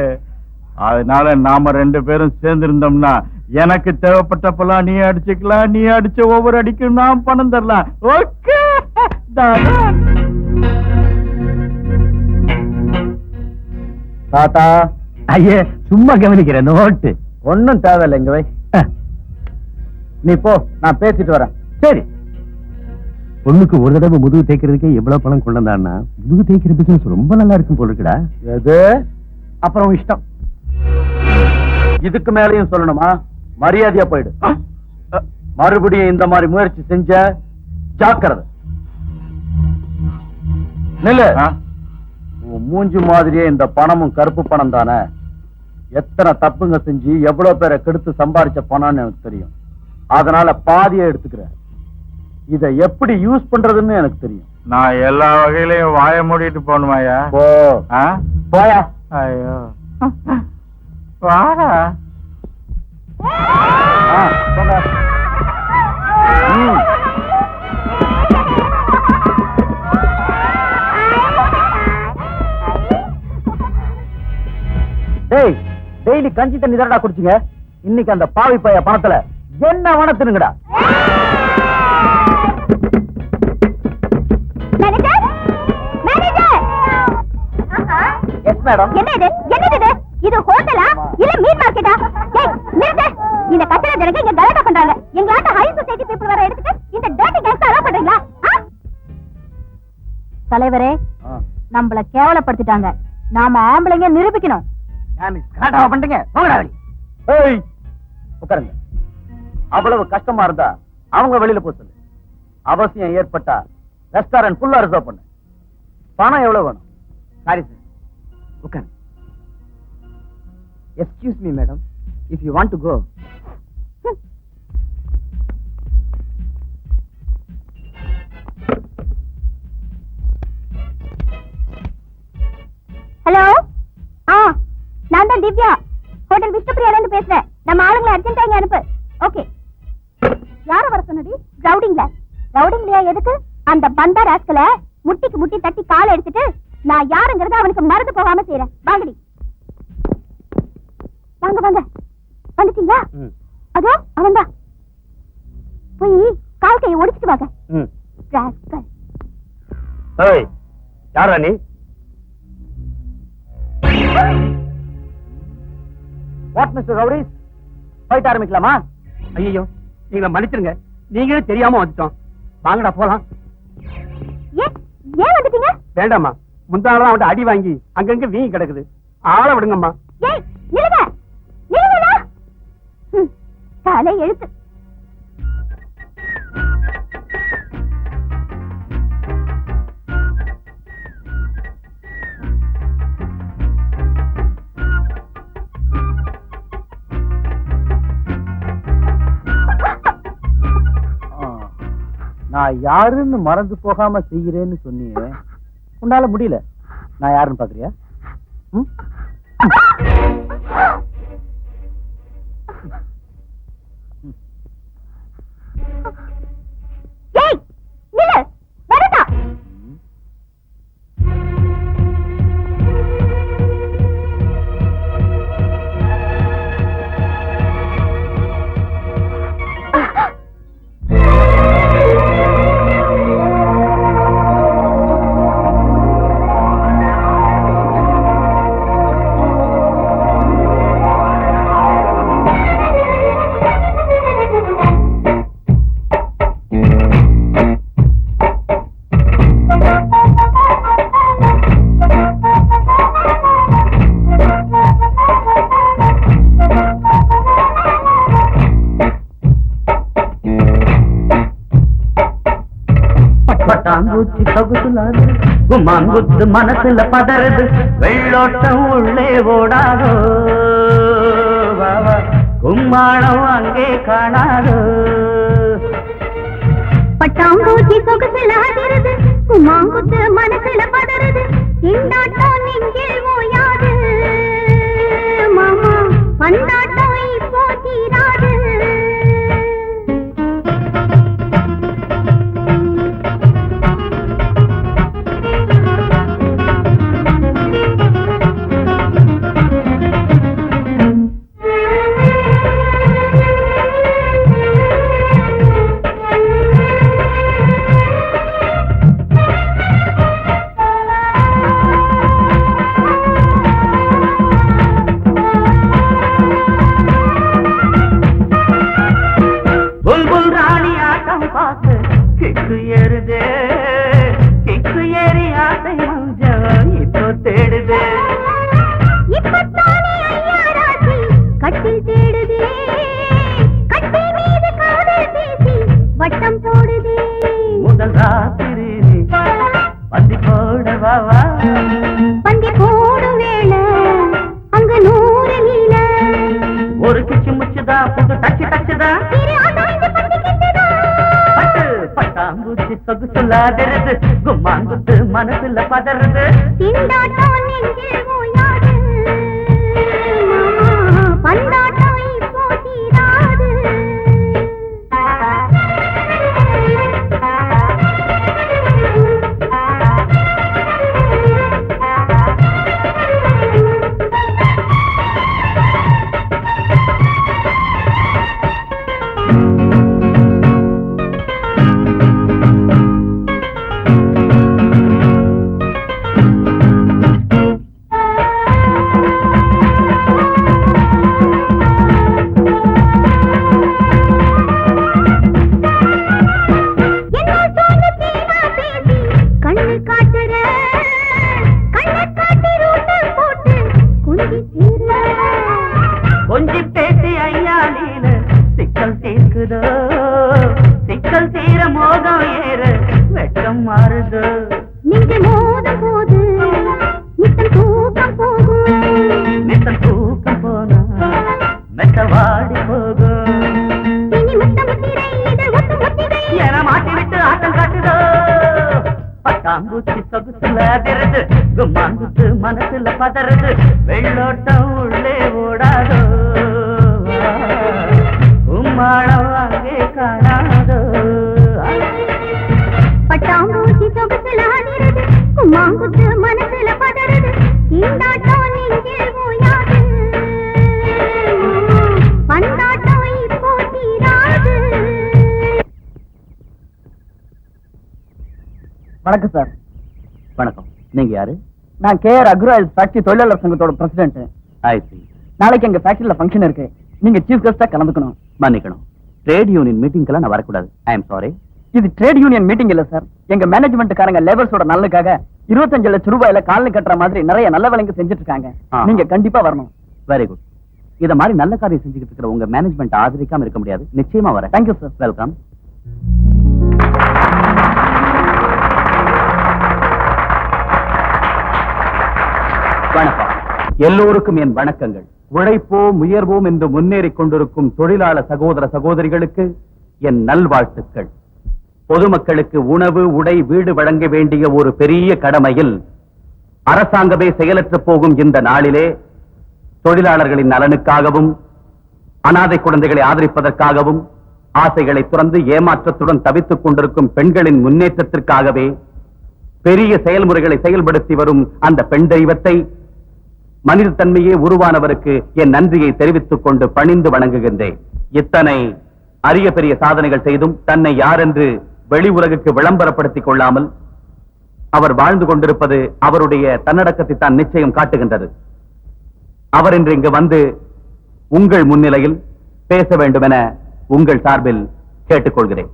அதனால நாம 2 பேரும் சேர்ந்து இருந்தோம்னா எனக்கு தேவைப்பட்டப்பெல்லாம் நீ அடிச்சுக்கலாம், நீ அடிச்ச ஒவ்வொரு அடிக்கும் நான் பணம் தரலாம். ஓகே? தாத்தா, ஐயே சும்மா கவனிக்கிற நோட்டு ஒன்னும் தேவையில்லை, இங்க வை. நீ போ, நான் பேசிட்டு வரேன். சரி. பொண்ணுக்கு ஒரு தடவை முதுகு தேய்க்கிறதுக்கே எவ்வளவு பணம் கொண்டு வந்தான்னா முதுகு தேய்க்கிற பிசினஸ் ரொம்ப நல்லா இருக்கும் போல இருக்குடா. எது? அப்புறம் இஷ்டம். இதுக்கு மேலையும் சொல்லணுமா? மரியாதையா போயிடு. மறுபடியும் இந்த மாதிரி முயற்சி செஞ்ச ஜாக்கிரதை. நில்லு. மூஞ்சி மாதிரியே இந்த பணமும் கருப்பு பணம் தானே. எத்தனை தப்புங்க செஞ்சு எவ்வளவு பேரை கெடுத்து சம்பாதிச்ச பணம்னு எனக்கு தெரியும். அதனால பாதியை எடுத்துக்கிறேன். இத எப்படி யூஸ் பண்றதுன்னு எனக்கு தெரியும். நான் எல்லா வகையிலையும் வாய மூடிட்டு போகணுமாயா? போ. போயா. ஐயோ வாடா. டெய்லி கஞ்சி தண்ணி தானடா குடிச்சுங்க. இன்னைக்கு அந்த பாவி பைய பணத்துல என்ன வனத்துனுங்கடா. Yes madam. என்ன இது? என்னது இது? இது ஹோட்டலா இல்ல மீட் மார்க்கெட்டா? ஏய் நிறுத்து. இந்த கச்சடா ஜனங்க இங்க கலாட்டா பண்றாங்க. எங்களாட்ட ஹை சொசைட்டி பீப்பிள் வர எடுத்துட்டு இந்த டர்ட்டி கேங்ஸ் அலோ பண்றீங்களா? தலைவரே, நம்மள கேவலப்படுத்திட்டாங்க. நாம ஆம்பளைங்க நிரூபிக்கணும். கலாட்டாவா பண்றீங்க? போங்கடா வெளிய. ஏய் உட்காருங்க. அவ்வளவு கஷ்டமா இருந்தா அவங்க வெளியில போக சொல்லு. அவசியம் ஏற்பட்டா ரெஸ்டாரண்ட் ஃபுல்லா ரிசர்வ் பண்ணு. பணம் எவ்வளவு வேணும்? சாரி சார், உட்காரு. Excuse me madam, if you want to go. Hello, நான் தான் திவ்யா, ஹோட்டல் விஷ்ணுபிரியால இருந்து பேசுறேன். நம்ம ஆளுங்களை அர்ஜென்ட்டா இங்க அனுப்பு. ஓகே. யார வர சொன்னடி? ரவுடிங்லயா? எதுக்கு? அந்த பந்தா ராஸ்கல முட்டிக்கு முட்டி தட்டி காலை எடுத்துட்டு நான் யாருங்கிறத அவனுக்கு மறந்து போகாம செய்யறேன். வாங்கடி. வாங்க வாங்க. வந்துட்டீங்களா? அதோ அவன்தான். போய் கால் கையை ஒடிச்சிட்டு வாங்க. ராஸ்கல். ஏய் யாரா நீ? வாட் மிஸ்டர் ரவுடிஸ், ஃபைட் ஆரம்பிக்கலாமா? ஐயோ, நீங்கள மன்னிச்சிருங்க, நீங்களே தெரியாம வந்துட்டோம். வாங்கடா போலாம். ஏன் வந்துட்டீங்க? வேண்டாமா, முந்தானதான் அவன் அடி வாங்கி அங்கங்க வீங்கி கிடக்குது. ஆள விடுங்கம்மா. ஏய் நில்லுங்க, நில்லுங்க. காலை எழுத்து. நான் யாருன்னு மறந்து போகாம செய்யறேன்னு சொன்னீங்க. உன்னால முடியல. நான் யாருன்னு பாக்குறியா? ஏய் நில்லு, வரடா. பட்டாம்பூச்சி பகுசுலாது, கும்மாங்குத்து மனசுல பதறது, வெள்ளோட்டம் உள்ளே ஓடாதோ, கும்மாளம் அங்கே காணாதோ. பட்டாம்பூச்சி சொகுசிலாகிறது, கும்மாங்குத்து மனசுல பதறது, திண்டாட்டம் நெஞ்சில் ஓயாது, மாமா பந்தாட்டம் இப்போ தீராது. கும்மாங்குத்து மனசுல பதறது, திண்டாட்டம் நெஞ்சில் ஓயாது, பந்தாட்டம் இப்போ தீராது. கண்ணு காட்டுற கண்ண காட்டி ரூட்ட போட்டு குந்தி தீர கொஞ்சி பேசி ஐயா நீல சிக்கல் தீர்க்குதோ சிக்கல் தீர மோகம் ஏற வெட்கம் மாறுதோ நெஞ்சு மோதும் போது நித்தம் தூக்கம் போகும் நித்தம் தூக்கம் போனா மெத்த வாடி போகும் இனி முத்தம் முத்திரை இதழ் ஒத்து முத்திரை என மாட்டி விட்டு ஆட்டம் காட்டுதோ பட்டாம்பூச்சி சொகுசுல அதிருது கும்மாங்குத்து மனசுல பதறுது வெள்ளோட்டம் உள்ளே ஓடாதோ உம்மாளம் அங்கே காணாதோ பட்டாம்பூச்சி சொகுசுல அதிருது கும்மாங்குத்து மனசுல பதறுது தீண்டாட்டம் நெஞ்சில் ஓயாது பந்தாட்டம் இப்போ தீராது. வணக்கம் சார். வணக்கம். நீங்க யாரு? நான் கேஆர் அக்ரோயில் ஃபேக்டரி தொழிலாளர் சங்கத்தோட பிரசிடென்ட். நாளைக்கு எங்க ஃபேக்டரியில ஃபங்க்ஷன் இருக்கு. நீங்க சீஃப் கெஸ்டா கலந்துக்கணும். மன்னிக்கணும், ட்ரேட் யூனியன் மீட்டிங்க்கெல்லாம் நான் வரக்கூடாது. I am sorry. இது ட்ரேட் யூனியன் மீட்டிங் இல்ல சார். எங்க மேனேஜ்மெண்ட்காரங்க லேபர்ஸோட நல்லுக்காக 25 லட்சம் ரூபாயில காலனி கட்டுற மாதிரி நிறைய நல்ல வேலைங்க செஞ்சுட்டு இருக்காங்க. நீங்க கண்டிப்பா வரணும். Very good. இத மாதிரி நல்ல காரியம் செஞ்சுக்கிட்டு இருக்கிற உங்க மேனேஜ்மெண்ட் ஆதரிக்காம இருக்க முடியாது. நிச்சயமா வரேன். Thank you sir. வெல்கம். வணக்கம். எல்லோருக்கும் என் வணக்கங்கள். உழைப்போம் உயர்வோம் என்று முன்னேறிக் கொண்டிருக்கும் தொழிலாளர் சகோதர சகோதரிகளுக்கு என் நல்வாழ்த்துக்கள். பொதுமக்களுக்கு உணவு உடை வீடு வழங்க வேண்டிய ஒரு பெரிய கடமையில் அரசாங்கமே செயலற்று போகும் இந்த நாளிலே தொழிலாளர்களின் நலனுக்காகவும் அனாதை குழந்தைகளை ஆதரிப்பதற்காகவும் ஆசைகளை துறந்து ஏமாற்றத்துடன் தவித்துக் கொண்டிருக்கும் பெண்களின் முன்னேற்றத்திற்காகவே பெரிய செயல்முறைகளை செயல்படுத்தி வரும் அந்த பெண் தெய்வத்தை, மனித தன்மையே உருவானவருக்கு என் நன்றியை தெரிவித்துக் கொண்டு பணிந்து வணங்குகின்றேன். இத்தனை அரிய பெரிய சாதனைகள் செய்தும் தன்னை யார் என்று வெளி உலகுக்கு விளம்பரப்படுத்திக் கொள்ளாமல் அவர் வாழ்ந்து கொண்டிருப்பது அவருடைய தன்னடக்கத்தை தான் நிச்சயம் காட்டுகின்றது. அவர் இன்று இங்கு வந்து உங்கள் முன்னிலையில் பேச வேண்டும் என உங்கள் சார்பில் கேட்டுக்கொள்கிறேன்.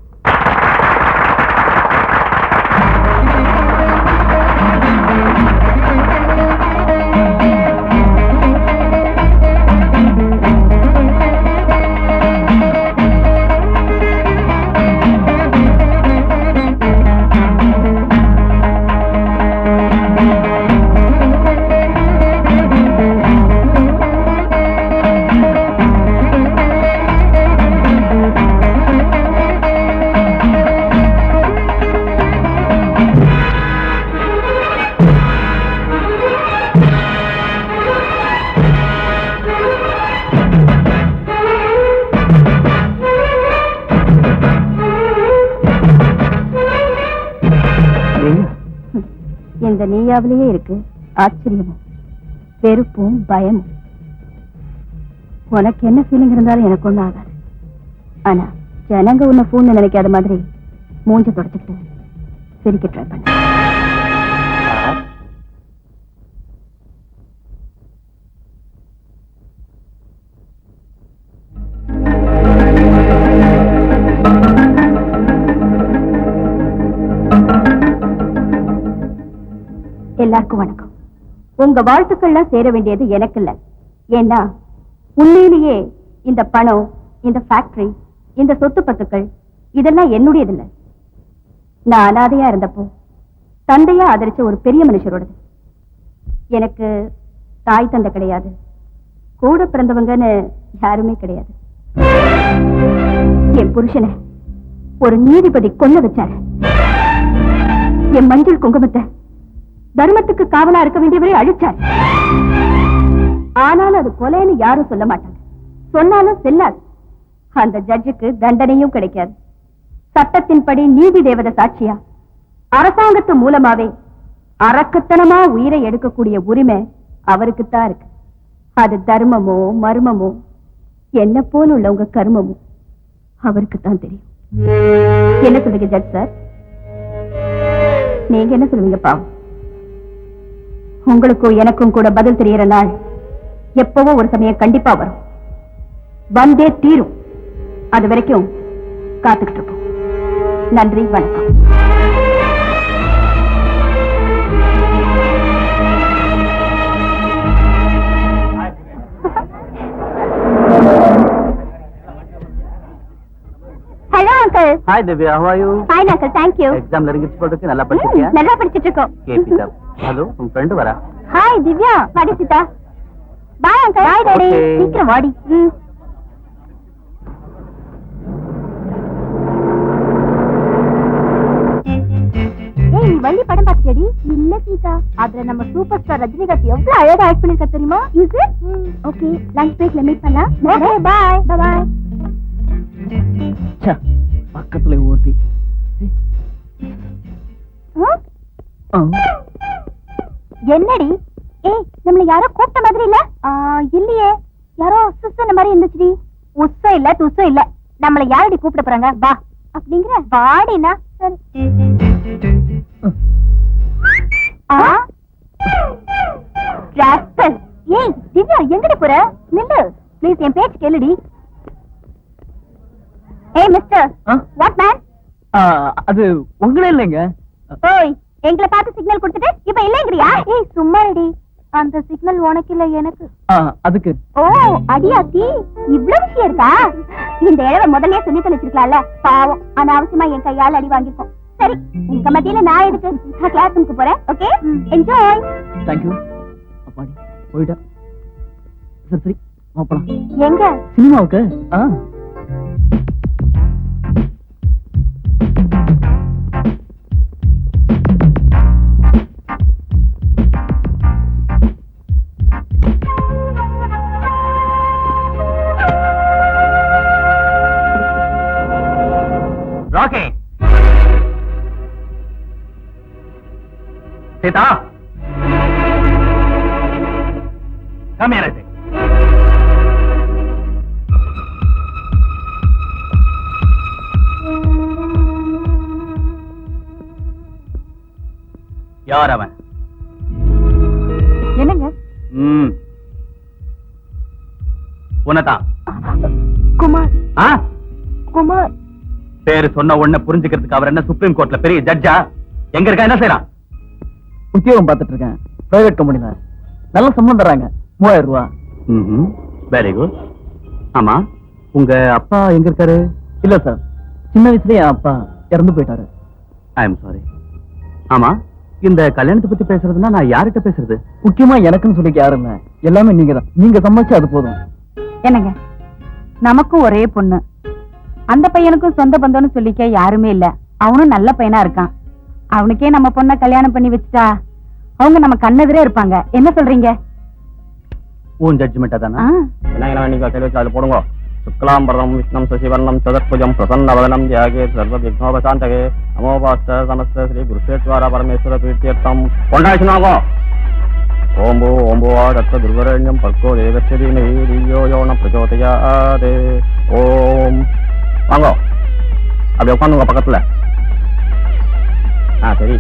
இந்த நீயாவிலேயே இருக்கு ஆச்சரியமும் வெறுப்பும் பயமும். உனக்கு என்ன ஃபீலிங் இருந்தாலும் எனக்கு ஒண்ணும் ஆகாது. ஆனா ஜனங்க உன்னை ஃபோன் நினைக்காத மாதிரி மூஞ்ச தொடச்சுக்கிட்டு சிரிக்க ட்ரை பண்ண. எல்லாருக்கும் வணக்கம். உங்க வாழ்த்துக்கள்லாம் சேர வேண்டியது எனக்கு இல்ல. ஏன்னா உண்மையிலேயே இந்த பணம், இந்த ஃபேக்டரி, இந்த சொத்து பத்துக்கள் இதெல்லாம் என்னுடையது இல்ல. நான் அனாதையா இருந்தப்போ தந்தையா ஆதரிச்ச ஒரு பெரிய மனுஷரோடது. எனக்கு தாய் தந்தை கிடையாது, கூட பிறந்தவங்கன்னு யாருமே கிடையாது. என் புருஷனை ஒரு நீதிபதி கொல்ல வச்சாரு. என் மஞ்சள் குங்குமத்தை தர்மத்துக்கு காவலா இருக்க வேண்டியவரை அழிச்சார். ஆனாலும் அது கொலைன்னு யாரும் சொல்ல மாட்டாங்க. சொன்னாலும் செல்லாது. அந்த ஜட்ஜுக்கு தண்டனையும் கிடைக்காது. சட்டத்தின்படி நீதி தேவதை சாட்சியா அரசாங்கத்து மூலமாவே அரக்கத்தனமா உயிரை எடுக்கக்கூடிய உரிமை அவருக்குத்தான் இருக்கு. அது தர்மமோ மர்மமோ என்ன போல உள்ள உங்க கர்மமோ அவருக்குத்தான் தெரியும். என்ன சொல்லுங்க ஜட்ஜ் சார்? நீங்க என்ன சொல்லுவீங்க? பாவம், உங்களுக்கும் எனக்கும் கூட பதில் தெரியற நாள் எப்பவோ ஒரு சமயம் கண்டிப்பா வரும். வந்தே தீரும். அது வரைக்கும் காத்துக்கிட்டு இருப்போம். நன்றி, வணக்கம். Hi Divya, how are you? Fine uncle, thank you. Exam நெருங்கிச்சு போறதுக்கு நல்லா படிச்சிருக்கியா? நல்லா படிச்சிட்டு இருக்கோம். Keep it up. ஹலோ, உன் ஃப்ரெண்ட் வரா? Hi திவ்யா, வாடி Seetha. Bye uncle. Bye daddy. Okay. சீக்கிரம் வாடி. ஏய், நீ வள்ளி படம் பார்த்தியாடி? இல்ல சீதா. அதுல நம்ம சூப்பர் ஸ்டார் ரஜினிகாந்த் எவ்வளவு அழகா ஆக்ட் பண்ணிருக்கா தெரியுமா? Is it? Okay, lunch breakல மீட் பண்ணலாம். Okay, bye. Bye bye. ச்சே, பக்கத்துல ஊர்த்தி. என்னடி? ஏய், நம்மள யாரோ கூப்பிட்ட மாதிரி இல்ல? இல்லையே. யாரோ சுசன மாதிரி இருந்துச்சுடி. உஸ்ஸ இல்ல, துஸ்ஸ இல்ல. நம்மள யாரடி கூப்பிட போறாங்க? வா. அப்படிங்கற வாடினா. சரி. ராஸ்கல். ஏய், திவ்யா எங்கடி போற? நில்லு. ப்ளீஸ் என் பேச்சு கேளுடி. ஏய் மிஸ்டர். What man? அது உங்களே இல்லைங்க. ஓய், எங்களை பார்த்து சிக்னல் கொடுத்துட்டு இப்ப இல்லங்கறியா? ஏய் சும்மா ரெடி. அந்த சிக்னல் உனக்கு இல்ல எனக்கு. அதுக்கு. ஓ, அடியாத்தி, இவ்வளவு விஷயம் இருக்கா? இந்த இழவை முதல்லயே சொல்லி தொலைச்சிருக்கலாம்ல. பாவம், அனாவசியமா என் கையால அடி வாங்கிருக்கோம். சரி, உங்க மத்தியில நான் எதுக்கு? நான் கிளாஸ் ரூமுக்கு போறேன். Okay, enjoy. Thank you. அப்பாடி போய்டா. சரி சரி, வா போலாம். எங்க? சினிமாவுக்கு. Rakhi, Sita, come here, I think. யார் அவன்? என்னங்க? உன்னதான். குமார். குமார். பேரு சொன்ன உடனே புரிஞ்சுக்கிறதுக்கு அவர் என்ன சுப்ரீம் கோர்ட்ல பெரிய ஜட்ஜா? எங்க இருக்கா, என்ன செய்யறான்? உத்தியோகம் பார்த்துட்டு இருக்கேன், பிரைவேட் கம்பெனில. நல்ல சம்பளம் தர்றாங்க, 3000 ரூபாய். Very good. ஆமா, உங்க அப்பா எங்க இருக்காரு? இல்ல சார், சின்ன வயசுலயே என் அப்பா இறந்து போயிட்டாரு. I am sorry. ஆமா, இந்த கல்யாணத்தை பத்தி பேசுறதுன்னா நான் யார்கிட்ட பேசுறது? முக்கியமா எனக்குன்னு சொல்லிக்க யாரும் இல்ல, எல்லாமே நீங்க தான். நீங்க சம்பாதிச்சு அது போதும். என்னங்க, நமக்கும் ஒரே பொண்ணு, அந்த பையனுக்கும் சொந்த பந்தம்னு சொல்லிக்க யாருமே இல்ல. அவனும் நல்ல பையனா இருக்கான். அவனுக்கே நம்ம பொண்ண கல்யாணம் பண்ணி வச்சுட்டா அவங்க நம்ம கண்ணெதிரே இருப்பாங்க. என்ன சொல்றீங்க? உன் ஜட்ஜ்மெண்ட் அதானா? என்ன நீங்க தெளிவிச்சு போடுங்க. சுக்லாம்பரம் விஷ்ணம் சசிவர்ணம் சதற்புஜம் பிரசன்னவதனம் தியாகே சர்வ விக்னோபசாந்தகே நமோபாஸ்த சமஸ்த ஸ்ரீ குருஷேஸ்வர பரமேஸ்வர பீர்த்தியர்த்தம் கொண்டாச்சுனாகோ. ஓம்போ ஓம்போவா தத்த துர்வரண்யம் பர்கோ தேவஸ்ரீமே தியோ யோன பிரச்சோதயாதே. ஓம். வாங்கோ, அப்படி உட்காந்துங்க பக்கத்துல. சரி,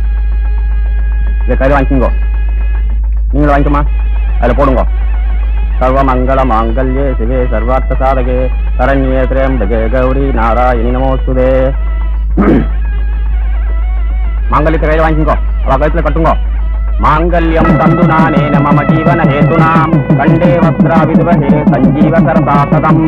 இதை கையில் வாங்கிக்கோங்க. நீங்களும் வாங்கிக்கோமா, அதில் போடுங்க. சர்வமங்கள மாங்கல்யே சிவே சர்வார்த்த சாதகே சரண்யே திரயம்பகே கௌரி நாராயணி நமோஸ்துதே. மாங்கல்யத்தை கையில் வாங்கிக்கோ, அவ கழுத்துல கட்டுங்க. மாங்கல்யம் தந்து நானே மம ஜீவன ஹேதுனாம் கண்டே வஸ்திரா விதுவஹே சஞ்சீவ சரதாசதம்.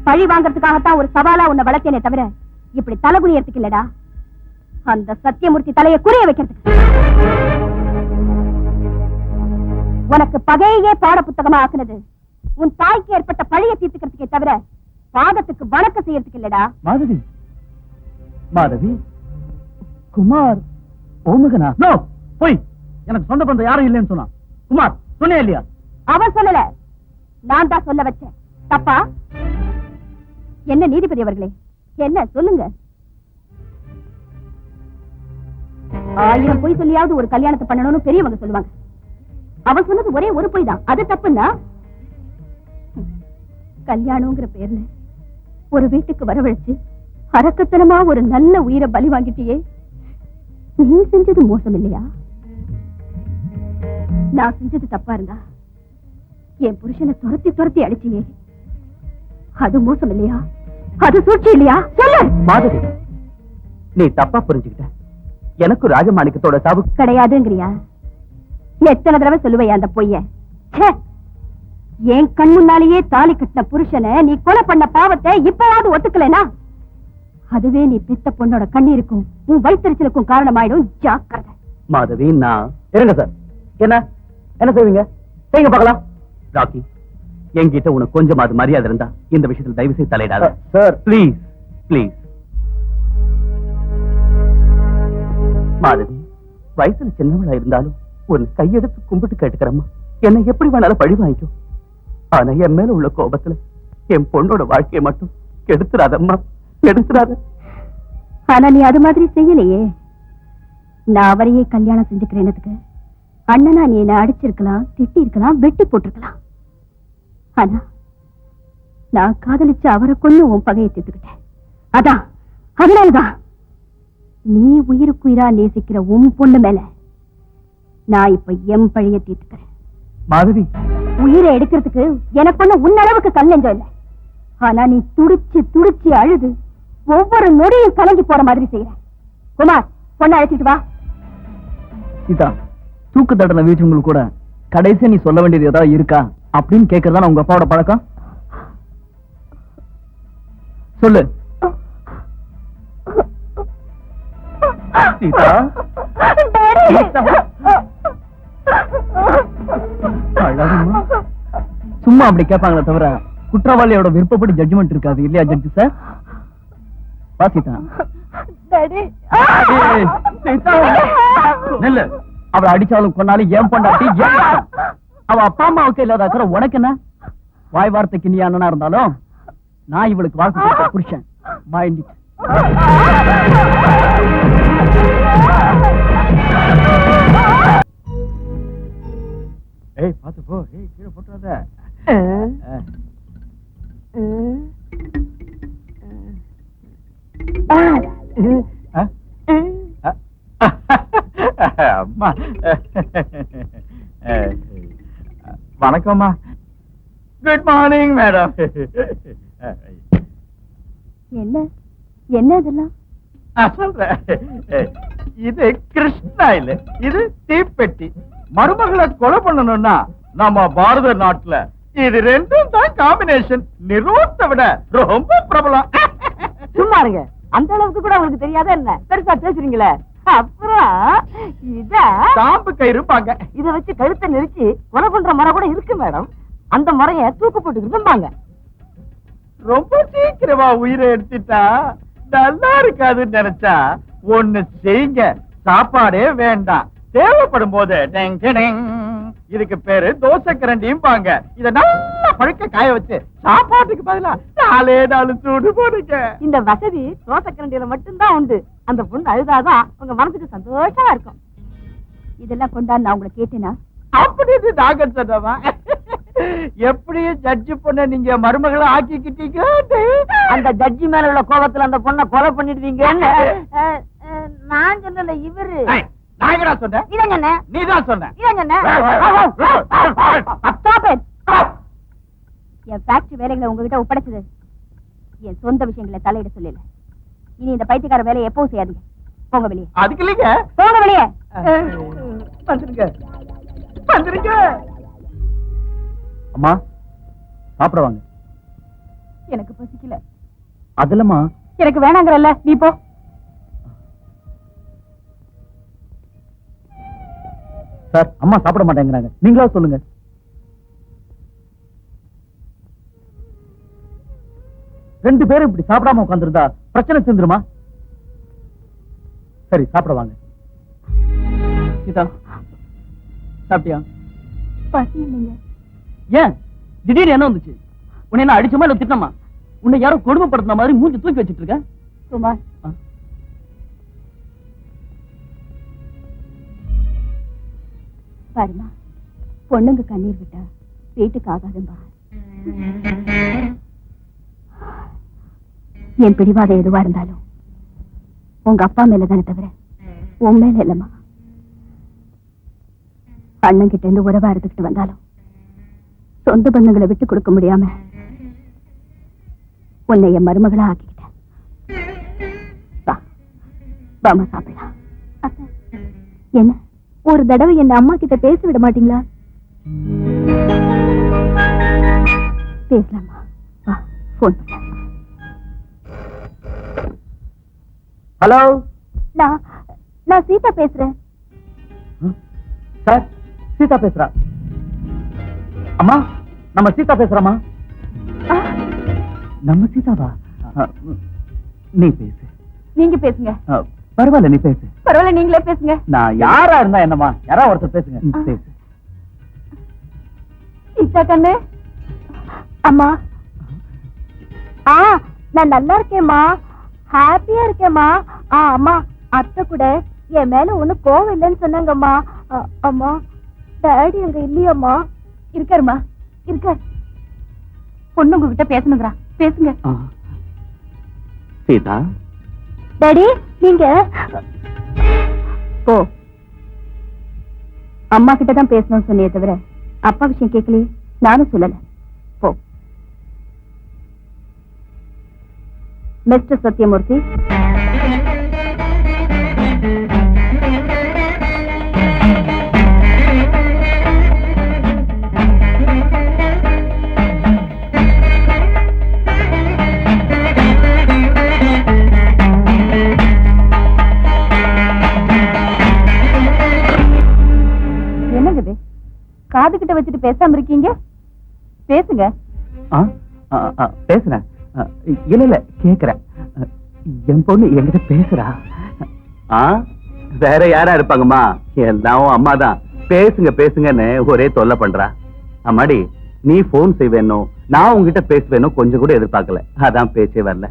பழி வாங்கறதுக்காகத்தான் ஒரு சவாலா உன்னை வளர்த்தேனே தவிர இப்படி தலைகுனியறதுக்கு இல்லடா. அந்த சத்தியமூர்த்தி தலையை குறிய வைக்கிறதுக்கு. உனக்கு பகையே பாட புத்தகமா ஆக்குனது உன் தாய்க்கு ஏற்பட்ட பழியை தீர்த்துக்கிறதுக்கே தவிர பாதத்துக்கு வணக்கம் செய்யறதுக்கு இல்லடா. மாதவி, மாதவி, குமார் ஓமகனா? நோ, போய். எனக்கு சொந்த பந்தம் யாரும் இல்லைன்னு சொன்னான். குமார் சொன்னே இல்லையா? அவன் சொல்லல, நான் தான் சொல்ல வச்சேன். தப்பா? என்ன நீதிபதி அவர்களே, என்ன சொல்லுங்க. 1000 பொய் சொல்லியாவது ஒரு கல்யாணத்தை பண்ணணும்னு பெரியவங்க சொல்லுவாங்க. அவன் சொன்னது ஒரே ஒரு பொய் தான், அது தப்புன்னா? கல்யாணம்ங்கிற பேர்ல ஒரு வீட்டுக்கு வரவழைச்சு அரக்கத்தனமா ஒரு நல்ல உயிரை பலி வாங்கிட்டியே, நீ செஞ்சது மோசம் இல்லையா? நான் செஞ்சது தப்பா இருந்தா என் புருஷனை துரத்தி துரத்தி அடிச்சியே, அது மோசம் இல்லையா? அது சூழ்ச்சி இல்லையா? சொல்லு. மாதவி, நீ தப்பா புரிஞ்சுக்கிட்ட. எனக்கு ராஜமாணிக்கத்தோட சாவு கிடையாதுங்கிறியா? எத்தனை தடவை சொல்லுவையா அந்த பொய்ய? என் கண் முன்னாலேயே தாலி கட்டின புருஷனை நீ கொலை பண்ண பாவத்தை இப்பவாவது ஒத்துக்கலனா அதுவே நீ பெத்த பொண்ணோட கண்ணீருக்கும் உன் வயிற்றுச்சலுக்கும் காரணமாயிடும். ஜாக்கிரதை. மாதவி, நான் இருங்க சார். என்ன என்ன செய்வீங்க? செய்யுங்க பார்க்கலாம். ராக்கி, என்கிட்ட உனக்கு கொஞ்சமாவது மரியாதை இருந்தா இந்த விஷயத்தில் தயவு செய்து தலையிடாத சார். Please please. மாதவி, வயசுல சின்னவளா இருந்தாலும் ஒரு கையெடுத்து கும்பிட்டு கேட்டுக்கிறம்மா, என்னை எப்படி வேணாலும் பழி வாங்கிக்கும். ஆனா என் மேல உள்ள கோபத்துல என் பொண்ணோட வாழ்க்கையை மட்டும் கெடுத்துறாதம்மா, கெடுத்துறாத. ஆனா நீ அது மாதிரி செய்யலையே. நான் அவரையே கல்யாணம் செஞ்சுக்கிறேன்னதுக்கு அண்ணனா நீ என்ன அடிச்சிருக்கலாம், திட்டி இருக்கலாம், வெட்டி போட்டிருக்கலாம். ஆனா நான் காதலிச்சு அவரை கொண்டு உன் பகையை தீர்த்துக்கிட்டேன். அதான் அதனாலதான் நீ உயிருக்கு உயிரா நேசிக்கிற உன் பொண்ணு மேல நான் இப்ப எம் பழைய தீர்த்துக்கிறேன். மாதவி, உயிரை எடுக்கிறதுக்கு எனக்கு ஒண்ணு உன்னளவுக்கு கல்லெஞ்சம் இல்லை. ஆனா நீ துடிச்சு துடிச்சு அழுது ஒவ்வொரு நொடியும் கலங்கி போற மாதிரி செய்யற. குமார், பொண்ணை அழைச்சிட்டு வா. சீதா, தூக்கு தண்டனை வீட்டுங்களுக்கு கூட கடைசியா நீ சொல்ல வேண்டியது ஏதாவது இருக்கா அப்படின்னு கேட்கறதா உங்க அப்பாவோட பழக்கம்? சொல்லு சீதா. அழகம்மா. சும்மா அப்படி கேட்பாங்களே தவிர குற்றவாளியோட விருப்பப்படி ஜட்ஜ்மெண்ட் இருக்காது இல்லையா ஜட்ஜி சார்? வாசிதா, நெல்லு. அவளை அடிச்சாலும் கொண்டாலும் ஏன் பொண்டாட்டி அவ அப்பா அம்மாவுக்கு இல்லாத அக்கறை உனக்கு என்ன? வாய் வார்த்தைக்கு நீ அண்ணனா இருந்தாலும் நான் இவளுக்கு வாழ்க்கை கொடுத்த புருஷன். Mind it. ஏய், பாத்து போ. ஏய், கீழே போட்டுறாத. அம்மா, வணக்கம்மா. Good morning madam. என்ன என்ன இதெல்லாம்? சொல்றேன். இது கிருஷ்ணா இல்ல, இது தீப்பெட்டி. மருமகளை கொலை பண்ணணும்னா நம்ம பாரத நாட்டுல இது ரெண்டும் தான் காம்பினேஷன். நிரோத்தை விட ரொம்ப பிரபலம். சும்மா இருங்க. அந்த அளவுக்கு கூட உங்களுக்கு தெரியாத என்ன பெருசா பேசுறீங்களே. அப்புறம் இத காம்பு கயிறுப்பாங்க. இத வச்சு கழுத்தை நெரிச்சு கொலை பண்ற முறை கூட இருக்கு மேடம். அந்த முறைய தூக்கு போட்டு இருந்தாங்க. ரொம்ப சீக்கிரமா உயிரை எடுத்துட்டா நல்லா இருக்காதுன்னு நினைச்சா ஒண்ணு செய்யுங்க. சாப்பாடே வேண்டாம். தேவைப்படும் போது இதுக்கு பேரு தோசை கரண்டியும் பாங்க. இத நல்லா பழுக்க காய வச்சு சாப்பாட்டுக்கு பதிலா 4 சூடு போடுங்க. இந்த வசதி தோசை கரண்டியில மட்டும்தான் உண்டு. அந்த பொண்ணு அழுதாதான் உங்க மனசுக்கு சந்தோஷமா இருக்கும். இதெல்லாம் கொண்டாந்து நான் உங்களை கேட்டேனா? அப்படின்னு நாங்க சொன்னவா? எப்படியும் ஜட்ஜி பொண்ண நீங்க மருமகளை ஆக்கிக்கிட்டீங்க. அந்த ஜட்ஜி மேல உள்ள கோபத்துல அந்த பொண்ணை கொலை பண்ணிடுவீங்கன்னு நான் சொன்னல. இவரு நாயகடா சொன்ன. இதான் சொன்ன. நீதான் சொன்ன. இதான் சொன்ன. என் ஃபேக்டரி வேலைகளை உங்ககிட்ட ஒப்படைச்சது என் சொந்த விஷயங்களை தலையிட சொல்லல. இனி இந்த பைத்தியக்கார வேலையை எப்பவும் செய்யாதீங்க. போங்க வெளியே. அதுக்கு இல்லைங்க. போங்க வெளியே. வந்துருங்க, வந்துருங்க. அம்மா, சாப்பிடுவாங்க. எனக்கு பசிக்கல. அதுலமா எனக்கு வேணாங்கறல்ல, நீ போ. சார், அம்மா சாப்பிட மாட்டேங்கிறாங்க. நீங்களா சொல்லுங்க. ரெண்டு பேரும் இப்படி சாப்பிடாம உட்கார்ந்திருந்தா பிரச்சனை தீந்துருமா? சரி, சாப்பிடுவாங்க. சீதா, சாப்பிட்டியா? பசி இல்லைங்க. ஏன் திடீர்னு என்ன வந்துச்சு? உன்னை என்ன அடிச்சமா இல்ல திட்டமா? உன்னை யாரோ கொடுமைப்படுத்தின மாதிரி மூஞ்சி தூக்கி வச்சிட்டு இருக்க. குமார், பாருமா, பொண்ணுங்க கண்ணீர் விட்டா வீட்டுக்கு ஆகாதும்பா. என் பிடிவாதம் எதுவா இருந்தாலும் உங்க அப்பா மேலதானே தவிர உன் மேல இல்லம்மா. அண்ணன் கிட்ட இருந்து உறவா இருந்துகிட்டு வந்தாலும் சொந்த பந்தங்களை விட்டு கொடுக்க முடியாம உன்னை என் மருமகளா ஆக்கிக்கிட்டேன். வாமா சாப்பிடலாம். என்ன ஒரு தடவை என் அம்மா கிட்ட பேச விட மாட்டீங்களா? பேசலாமா? வா, போன் பண்ண. ஹலோ, நான் சீதா பேசுறேன். சார், சீதா பேசுறா. அம்மா, நம்ம சீதா பேசுறோமா? நம்ம சீதாவா? நீ பேசு. நீங்க பேசுங்க. பரவாயில்ல, நீ பேசு. பரவாயில்ல, நீங்களே பேசுங்க. நான் யாரா இருந்தா என்னமா? யாரா ஒருத்தர் பேசுங்க. பேசு. சீதா கண்ணு. அம்மா. நான் நல்லா இருக்கேம்மா, ஹாப்பியா இருக்கேம்மா. அம்மா, அத்தை கூட என் மேல ஒண்ணு கோவம் இல்லைன்னு சொன்னாங்கம்மா. அம்மா, டாடி அங்க இல்லையம்மா? இருக்காருமா, இருக்காரு. பொண்ணு உங்ககிட்ட பேசணுங்கிறா, பேசுங்க. சீதா. டாடி, நீங்க போ. அம்மா கிட்ட தான் பேசணும்னு சொன்னியே தவிர அப்பா விஷயம் கேட்கலையே. நானும் சொல்லல. போ. மிஸ்டர் சத்யமூர்த்தி, என்னங்க காது கிட்ட வச்சுட்டு பேசாம இருக்கீங்க? பேசுங்க. பேசுறேன். இல்ல கேக்குறேன். என் பொண்ணு என்கிட்ட பேசுறா. வேற யாரா இருப்பாங்கம்மா? எல்லாம் அம்மா தான். பேசுங்க பேசுங்கன்னு ஒரே தொல்லை பண்றா. அம்மாடி, நீ போன் செய்வேணும், நான் உங்ககிட்ட பேசுவேணும் கொஞ்சம் கூட எதிர்பார்க்கல. அதான் பேச்சே வரல.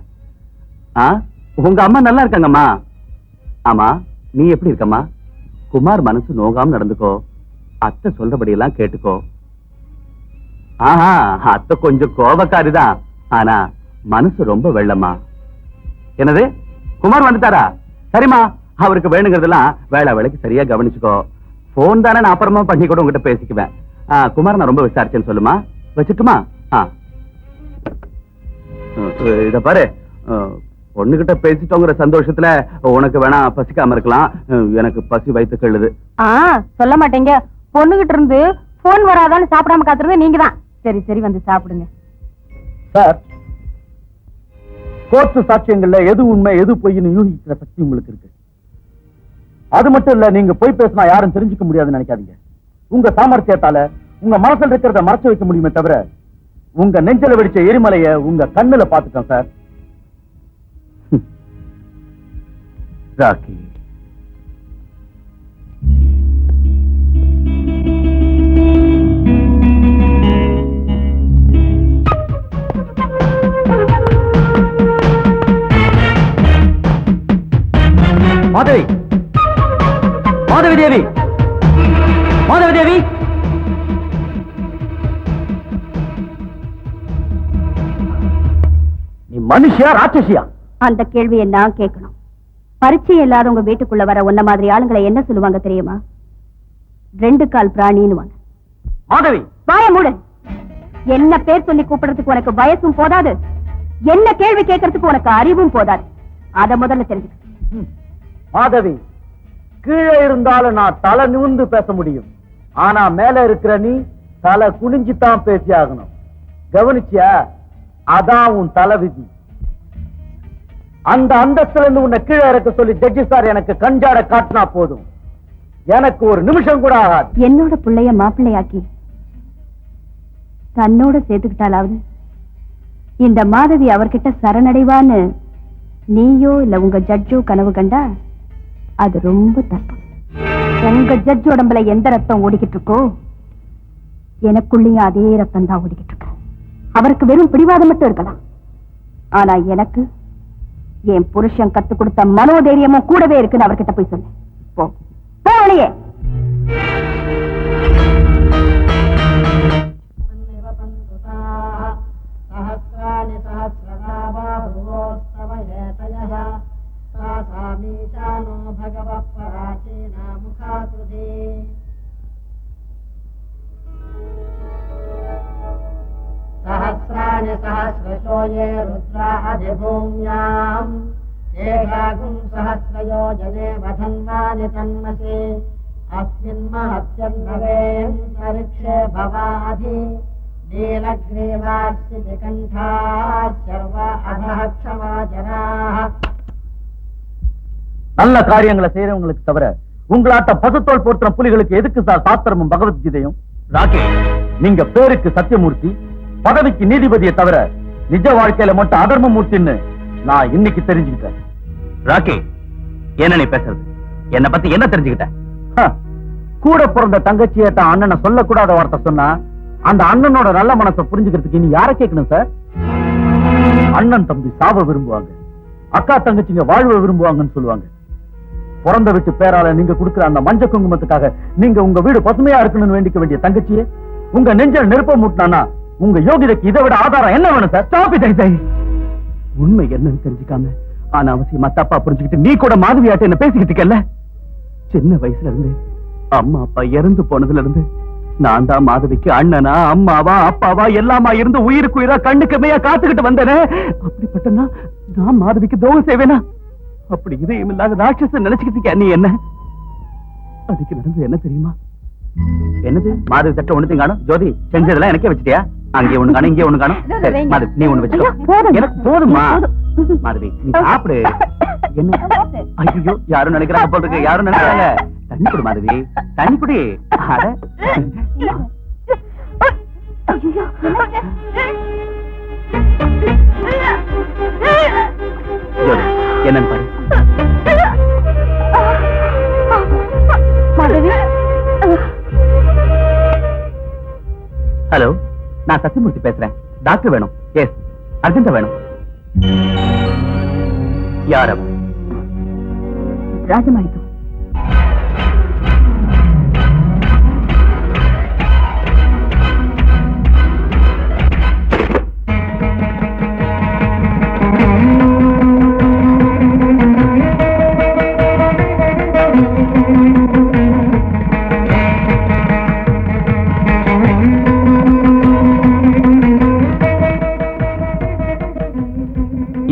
உங்க அம்மா நல்லா இருக்காங்கம்மா. ஆமா, நீ எப்படி இருக்கம்மா? குமார் மனசு நோகாம நடந்துக்கோ. அத்தை சொல்றபடி எல்லாம் கேட்டுக்கோ. அத்தை கொஞ்சம் கோபக்காரிதான், ஆனா மனசு ரொம்ப வெள்ளமா. என்னது, குமார் வந்துட்டாரா? சரிம்மா, அவருக்கு வேணுங்கிறதெல்லாம் வேலை வேலைக்கு சரியா கவனிச்சுக்கோ. போன் தானே, நான் அப்புறமா பண்ணி கூட உங்ககிட்ட பேசிக்குவேன். குமார் நான் ரொம்ப விசாரிச்சேன்னு சொல்லுமா. வச்சுட்டுமா? இத பாரு, பொண்ணுகிட்ட பேசிட்டோங்கிற சந்தோஷத்துல உனக்கு வேணா பசிக்காம இருக்கலாம், எனக்கு பசி வயித்து கழுது. சொல்ல மாட்டேங்க. பொண்ணுகிட்ட இருந்து போன் வராதான்னு சாப்பிடாம காத்துறது நீங்க தான். சரி சரி, வந்து சாப்பிடுங்க. சார், கோர்ட்டு சாட்சியங்கள்ல எது உண்மை எது பொய்ன்னு யூகிக்கிற சக்தி உங்களுக்கு இருக்கு. அது மட்டும் இல்ல, நீங்க போய் பேசினா யாரும் தெரிஞ்சுக்க முடியாதுன்னு நினைக்காதீங்க. உங்க சாமர்த்தியத்தால உங்க மனசுல இருக்கிறத மறைச்சு வைக்க முடியுமே தவிர உங்க நெஞ்சில வெடிச்ச எரிமலைய உங்க கண்ணுல பாத்துட்டேன் சார். ராக்கி, மாதவி, மாதவி தேவி, மாதவி தேவி, நீ மனுஷியா ராட்சசியா? அந்த கேள்வியை நான் கேட்கணும். பரிச்சயம் இல்லாத உங்க வீட்டுக்குள்ள வர உன்ன மாதிரி ஆளுங்களை என்ன சொல்லுவாங்க தெரியுமா? 2 கால் பிராணின்னு. மாதவி, வாய மூடு. என்ன பேர் சொல்லி கூப்பிடுறதுக்கு உனக்கு வயசும் போதாது, என்ன கேள்வி கேட்கறதுக்கு உனக்கு அறிவும் போதாது. அத முதல்ல தெரிஞ்சுக்க. மாதவி, கீழே இருந்தாலும் நான் தலை நிமிர்ந்து பேச முடியும், ஆனா மேல இருக்கிற நீ தலை குனிஞ்சுதான் பேசி ஆகணும். கவனிச்சியா? அதான் உன் தலை விதி. அந்த அந்தஸ்துல இருந்து உன்னை கீழே இறக்க சொல்லி ஜட்ஜி சார் எனக்கு கஞ்சாட காட்டினா போதும், எனக்கு ஒரு நிமிஷம் கூட ஆகாது. என்னோட பிள்ளைய மாப்பிள்ளையாக்கி தன்னோட சேர்த்துக்கிட்டாலாவது இந்த மாதவி அவர்கிட்ட சரணடைவான்னு நீயோ இல்ல உங்க ஜட்ஜோ கனவு கண்டா அது ரொம்ப தப்பு. உங்க ஜட்ஜ் உடம்புல எந்த ரத்தம் ஓடிக்கிட்டு இருக்கோ எனக்குள்ளேயும் அதே ரத்தம் தான் ஓடிக்கிட்டு இருக்கு. அவருக்கு வெறும் பிடிவாதம் மட்டும் இருக்கலாம், ஆனா எனக்கு என் புருஷன் கத்து கொடுத்த மனோதைரியமும் கூடவே இருக்குன்னு அவர்கிட்ட போய் சொன்னேன். போ வெளியே. ये रुद्रादिभूम्याम् केशाकुं सहस्रयोजने वधन्वानि तन्मसे अस्मिन् महत्यन्तरेऽन्तरिक्षे भवाधि नीलग्रीवास्तिकण्ठाः सर्व अधः क्षमा जनाः. நல்ல காரியங்களை செய்யறவங்களுக்கு தவிர உங்களாட்ட பசுத்தோல் போற்ற புலிகளுக்கு எதுக்கு சார் சாஸ்திரமும் பகவத்கீதையும்? ராக்கே, நீங்க பேருக்கு சத்தியமூர்த்தி, பதவிக்கு நீதிபதியை தவிர நிஜ வாழ்க்கையில மட்டும் அதர்மமூர்த்தின்னு நான் இன்னைக்கு தெரிஞ்சுக்கிட்டேன். ராக்கே, என்ன நீ பேசுறது? என்ன பத்தி என்ன தெரிஞ்சுக்கிட்ட? கூட பிறந்த தங்கச்சியட்ட அண்ணனை சொல்லக்கூடாத வார்த்தை சொன்னா அந்த அண்ணனோட நல்ல மனசை புரிஞ்சுக்கிறதுக்கு நீ யாரை கேட்கணும் சார்? அண்ணன் தம்பி சாவ விரும்புவாங்க, அக்கா தங்கச்சிங்க வாழ்வ விரும்புவாங்கன்னு சொல்லுவாங்க. பிறந்த வீட்டு பேரால நீங்க கொடுக்கிற அந்த மஞ்ச குங்குமத்துக்காக நீங்க உங்க வீடு பசுமையா இருக்கணும்னு வேண்டிக்க வேண்டிய தங்கச்சியே உங்க நெஞ்சில் நெருப்ப மூட்டினா உங்க யோகிதைக்கு இதை விட ஆதாரம் என்ன வேணும் சார்? உண்மை என்னன்னு தெரிஞ்சுக்காம ஆனா அவசியமா தப்பா புரிஞ்சுக்கிட்டு நீ கூட மாதவியாட்ட என்ன பேசிக்கிட்டு இருக்கல. சின்ன வயசுல இருந்து அம்மா அப்பா இறந்து போனதுல இருந்து நான் தான் மாதவிக்கு அண்ணனா அம்மாவா அப்பாவா எல்லாமா இருந்து உயிருக்கு உயிரா கண்ணுக்குமையா காத்துக்கிட்டு வந்தேனே. அப்படிப்பட்டனா நான் மாதவிக்கு துரோகம் செய்வேனா? அப்படி இதயம் இல்லாத ராட்சசன் நினைச்சுக்கிட்டு நீ என்ன? அதுக்கு நடந்தது என்ன தெரியுமா? என்னது மாதவி தட்ட ஒண்ணு காணும்? ஜோதி செஞ்சதெல்லாம் எனக்கே வச்சுட்டியா? அங்கே ஒண்ணு காணும் இங்கே ஒண்ணு காணும். மாதவி நீ ஒண்ணு வச்சுக்கோ, எனக்கு போதுமா? மாதவி நீ சாப்பிடு. என்ன ஐயோ யாரும் நினைக்கிறாங்க போல இருக்கு, யாரும் நினைக்கிறாங்க. தண்ணி குடி மாதவி, தண்ணி குடி. ஜோதி என்னன்னு பாரு. ஹலோ, நான் சத்தியமூர்த்தி பேசுறேன். டாக்டர் வேணும். எஸ், அர்ஜென்டா வேணும். யார் அவர்? ராஜமாணிக்கம்.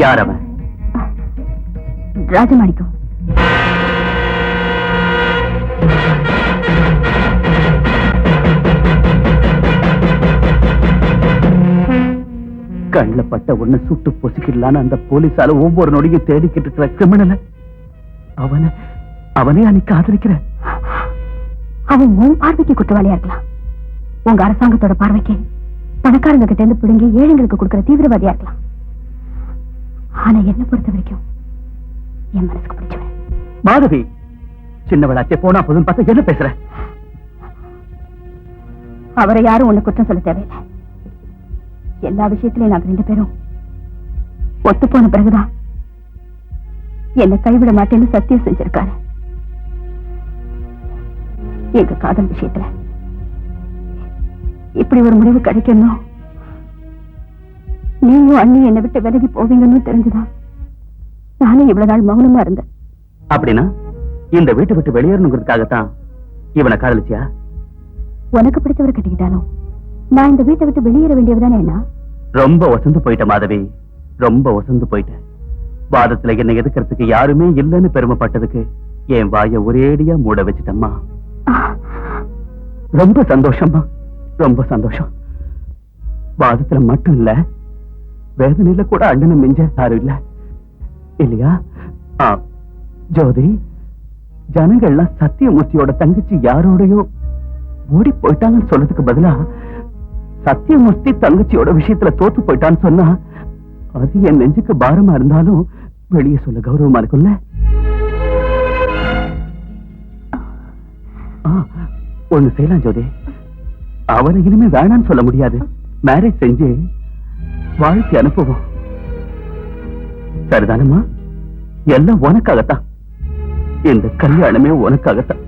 யார் அவன்? ராஜமாணிக்கம். கண்ல பட்ட ஒண்ணு சுட்டு பொசிக்கலான்னு அந்த போலீஸால ஒவ்வொரு நொடியும் தேடிக்கிட்டு இருக்கிற கிரிமினல அவனே அன்னைக்கு ஆதரிக்கிற. அவன் உன் பார்வைக்கு குற்றவாளியா இருக்கலாம், உங்க அரசாங்கத்தோட பார்வைக்கு பணக்காரங்க கிட்ட இருந்து பிடுங்கி ஏழைங்களுக்கு கொடுக்கிற தீவிரவாதியா இருக்கலாம். ஆனா என்ன பொறுத்த வரைக்கும் என் மனசுக்கு பிடிச்சவன். மாதவி சின்னவளாச்சே போனா போதும் பார்த்தா என்ன பேசுற? அவரை யாரும் ஒண்ணு குற்றம் சொல்ல தேவையில்லை. எல்லா விஷயத்திலையும் நாங்க 2 பேரும் ஒத்து போன பிறகுதான் என்ன கைவிட மாட்டேன்னு சத்தியம் செஞ்சிருக்காரு. எங்க காதல் விஷயத்துல இப்படி ஒரு முடிவு கிடைக்கணும், நீயும் அண்ணி என்னை விட்டு விலகி போவீங்கன்னு தெரிஞ்சுதான் நானே இவ்வளவு நாள் மௌனமா இருந்தேன். அப்படின்னா இந்த வீட்டை விட்டு வெளியேறணுங்கிறதுக்காகத்தான் இவனை காதலிச்சியா? உனக்கு பிடிச்சவரை கட்டிக்கிட்டாலும் நான் இந்த வீட்டை விட்டு வெளியேற வேண்டியதுதானே. என்ன ரொம்ப வசந்து போயிட்ட மாதவி, ரொம்ப வசந்து போயிட்ட. வாதத்துல என்னை எதுக்கிறதுக்கு யாருமே இல்லைன்னு பெருமைப்பட்டதுக்கு என் வாய ஒரேடியா மூட வச்சுட்டம்மா. ரொம்ப சந்தோஷம்மா, ரொம்ப சந்தோஷம். வாதத்துல மட்டும் இல்ல, வேதனையில கூட அண்ணனை மிஞ்ச யாரும் இல்ல இல்லையா? ஜோதி, ஜனங்கள்லாம் சத்தியமூர்த்தியோட தங்கச்சி யாரோடையோ ஓடி போயிட்டாங்கன்னு சொல்றதுக்கு பதிலா சத்தியமூர்த்தி தங்கச்சியோட விஷயத்துல தோத்து போயிட்டான்னு சொன்னா அது என் நெஞ்சுக்கு பாரமா இருந்தாலும் வெளியே சொல்ல கௌரவமா இருக்கும்ல. ஒண்ணு செய்யலாம் ஜோதி, அவனை இனிமே வேணான்னு சொல்ல முடியாது. மேரேஜ் செஞ்சு வாழ்க்கை அனுப்புவோம். சரிதானம்மா? எல்லாம் உனக்காகத்தான், இந்த கல்யாணமே உனக்காகத்தான்.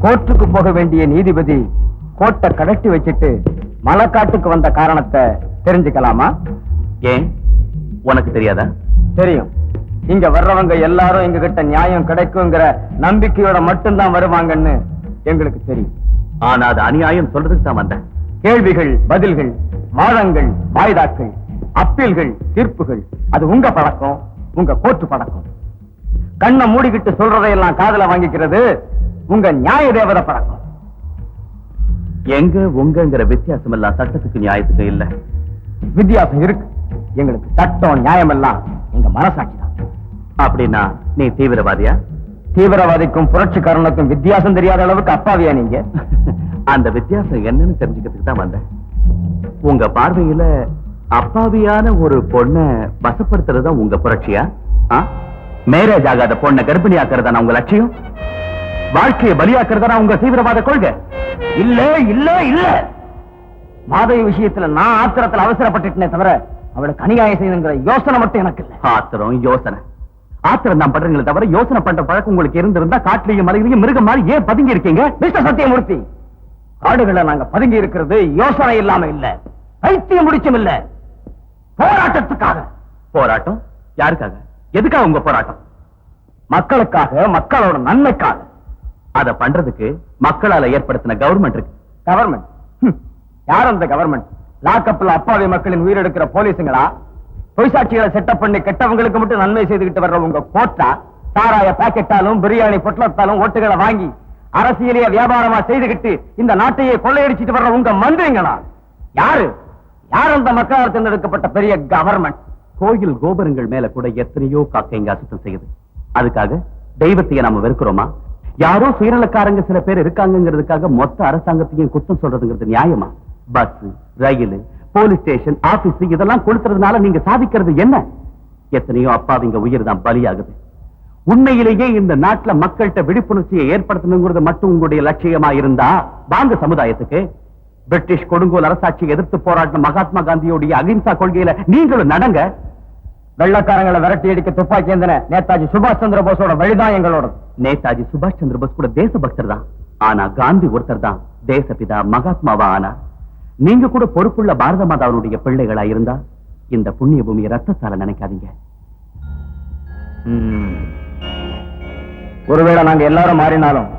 கோர்ட்டுக்கு போக வேண்டிய நீதிபதி கோர்ட்டை கடட்டி வச்சிட்டு மலைக்காட்டுக்கு வந்த காரணத்தை தெரிஞ்சுக்கலாமா? ஏன் உனக்கு தெரியாதா? தெரியும். இங்க வர்றவங்க எல்லாரும் எங்க கிட்ட நியாயம் கிடைக்குங்கிற நம்பிக்கையோட மட்டும்தான் வருவாங்கன்னு எங்களுக்கு தெரியும். ஆனா அது அநியாயம் சொல்றதுக்கு தான் வந்தேன். கேள்விகள், பதில்கள், வாதங்கள், வாய்தாக்கள், அப்பீல்கள், தீர்ப்புகள், அது உங்க பழக்கம், உங்க கோர்ட்டு பழக்கம். கண்ணை மூடிக்கிட்டு சொல்றதையெல்லாம் காதுல வாங்கிக்கிறது உங்க நியாய தேவதை பழக்கம். எங்க உங்கங்கிற வித்தியாசம் எல்லாம் சட்டத்துக்கு நியாயத்துக்கு இல்ல. வித்தியாசம் இருக்கு. எங்களுக்கு சட்டம் நியாயம் எல்லாம் எங்க மனசாட்சி தான். அப்படின்னா நீ தீவிரவாதியா? தீவிரவாதிக்கும் புரட்சிக்காரனுக்கும் வித்தியாசம் தெரியாத அளவுக்கு அப்பாவியா நீங்க? அந்த வித்தியாசம் என்னன்னு தெரிஞ்சுக்கிறதுக்கு தான் வந்தேன். உங்க பார்வையில அப்பாவியான ஒரு பொண்ணை வசப்படுத்துறதா உங்க புரட்சியா? மேரேஜ் ஆகாத பொண்ணை கர்ப்பிணியாக்குறதா உங்க லட்சியம்? வாழ்க்கையை பலியாக்குறதா உங்க தீவிரவாத கொள்கை? இல்ல இல்ல இல்ல. மாதவி விஷயத்துல நான் ஆத்திரத்துல அவசரப்பட்டுட்டே தவிர அவளுக்கு அநியாயம் செய்யுங்கிற யோசனை மட்டும் எனக்கு இல்ல. ஆத்திரம் யோசனை ஆத்திரம் தான் பண்றீங்களே தவிர யோசனை பண்ற பழக்கம் உங்களுக்கு இருந்திருந்தா காட்டிலையும் மலையிலையும் மிருகம் மாதிரி ஏன் பதுங்கி இருக்கீங்க? மிஸ்டர் சத்தியமூர்த்தி, காடுகளை நாங்க பதுங்கி இருக்கிறது யோசனை இல்லாம இல்ல, பைத்தியம் முடிச்சும் இல்ல, போராட்டத்துக்காக. போராட்டம் யாருக்காக? எதுக்காக உங்க போராட்டம்? மக்களுக்காக, மக்களோட நன்மைக்காக. அத பண்றதுக்கு மக்களால ஏற்படுத்தின கவர்மெண்ட் இருக்கு. கவர்மெண்ட்? யார் அந்த கவர்மெண்ட்? லாக்கப்ல அப்பாவி மக்களின் உயிரெடுக்கிற போலீஸுங்களா? பொய்சாட்சிகளை செட்டப் பண்ணி கெட்டவங்களுக்கு மட்டும் நன்மை செய்துகிட்டு வர்ற உங்க கோட்டா? சாராய பாக்கெட்டாலும் பிரியாணி பொட்டலத்தாலும் ஓட்டுகளை வாங்கி அரசியலைய வியாபாரமா செய்துகிட்டு இந்த நாட்டையே கொள்ளையடிச்சிட்டு வர்ற உங்க மந்திரிங்களா? யாரு யார் அந்த மக்களால் தேர்ந்தெடுக்கப்பட்ட பெரிய கவர்மெண்ட்? கோயில் கோபுரங்கள் மேல கூட எத்தனையோ காக்கைங்க அசுத்தம் செய்யுது. அதுக்காக தெய்வத்தையே நாம வெறுக்கிறோமா? யாரோ சுயநலக்காரங்க சில பேர் இருக்காங்கிறதுக்காக மொத்த அரசாங்கத்தையும் குத்தம் சொல்றதுங்கிறது நியாயமா? பஸ், ரயில், போலீஸ் ஸ்டேஷன், ஆபீஸ் இதெல்லாம் கொடுத்துறதுனால நீங்க சாதிக்கிறது என்ன? எத்தனையோ அப்பாவிங்க உயிர் தான் பலியாகுது. உண்மையிலேயே இந்த நாட்டுல மக்கள்கிட்ட விழிப்புணர்ச்சியை ஏற்படுத்தணுங்கிறது மட்டும் உங்களுடைய லட்சியமா இருந்தா வாங்க சமுதாயத்துக்கு. பிரிட்டிஷ் கொடுங்கோல் அரசாட்சியை எதிர்த்து போராடின மகாத்மா காந்தியோடைய அகிம்சா கொள்கையில நீங்களும் நடங்க. வெள்ளக்காரங்களை விரட்டி அடிக்க துப்பாக்கி ஏந்தின நேதாஜி சுபாஷ் சந்திர போஸோட வழிதான் எங்களோட. நேதாஜி சுபாஷ் சந்திர போஸ் கூட தேசபக்தர் தான். ஆனா காந்தி ஒருத்தர் தான் தேசபிதா மகாத்மாவா ஆனா. நீங்க கூட பொறுப்புள்ள பாரத மாதாவுடைய பிள்ளைகளா இருந்தா இந்த புண்ணிய பூமியை ரத்தத்தால நினைக்காதீங்க. ஒருவேளை நாங்க எல்லாரும் மாறினாலும்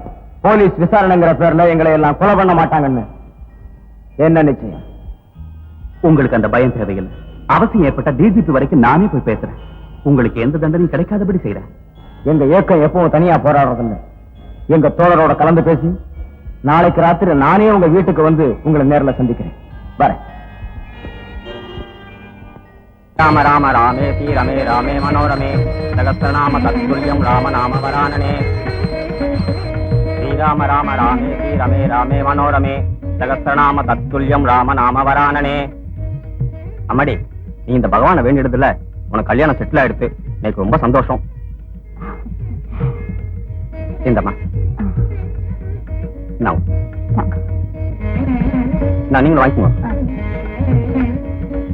போலீஸ் விசாரணைங்கிற பேர்ல எங்களை எல்லாம் கொலை பண்ண மாட்டாங்கன்னு என்ன நிச்சயம்? உங்களுக்கு அந்த பயம் தேவையில்லை. அவசியம் ஏற்பட்ட டிஜிபி வரைக்கும் நானே போய் பேசுறேன். உங்களுக்கு எந்த தண்டனையும் கிடைக்காதபடி செய்யறேன். எங்க இயக்கம் எப்பவும் தனியா போராடுறதில்லை. எங்க தோழரோட கலந்து பேசி நாளைக்கு ராத்திரி நானே உங்க வீட்டுக்கு வந்து உங்களை நேரில் சந்திக்கிறேன். வரேன். ராம ராம ராமே ரமே ராமே மனோரமே சகஸ்ரநாம தத்துல்யம் ராம நாம வரானனே. ஸ்ரீராம ராம ராமே ரமே ராமே மனோரமே சகஸ்ரநாம தத்துல்யம் ராம நாம வரானனே. அம்மாடி, நீ இந்த பகவானை வேண்டியதுல உனக்கு கல்யாணம் செட்டில் ஆயிடுத்து. எனக்கு ரொம்ப சந்தோஷம். இந்தம்மா நான் நீங்களும் வாங்கிக்கோங்க.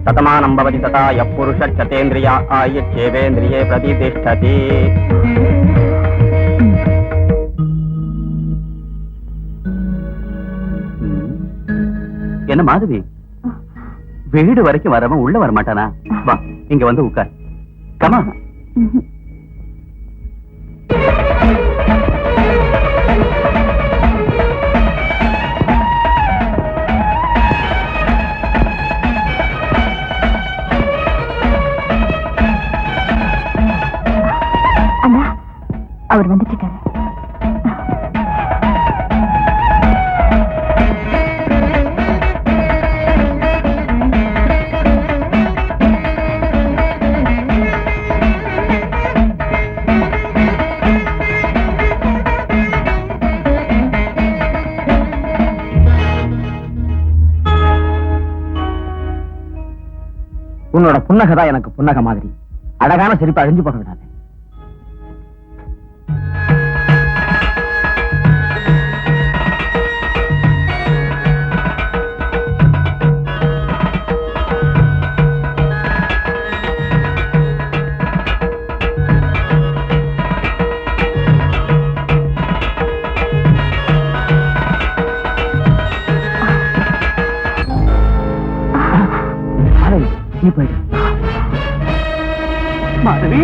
சதமானம் பவதி ததா யப்புருஷ சதேந்திரியா ஆயுச்சேவேந்திரியே பிரதிதிஷ்டதி. என்ன மாதவி, வீடு வரைக்கும் வரவன் உள்ள வர மாட்டானா? வா, இங்க வந்து உட்கார். கமா. அண்ணா, அவர் வந்துட்டு இருக்காரு. உன்னோட புன்னகதான் எனக்கு புன்னக மாதிரி. அழகான சிரிப்பு அழிஞ்சு போக விடாது. போயிடு. மாதவி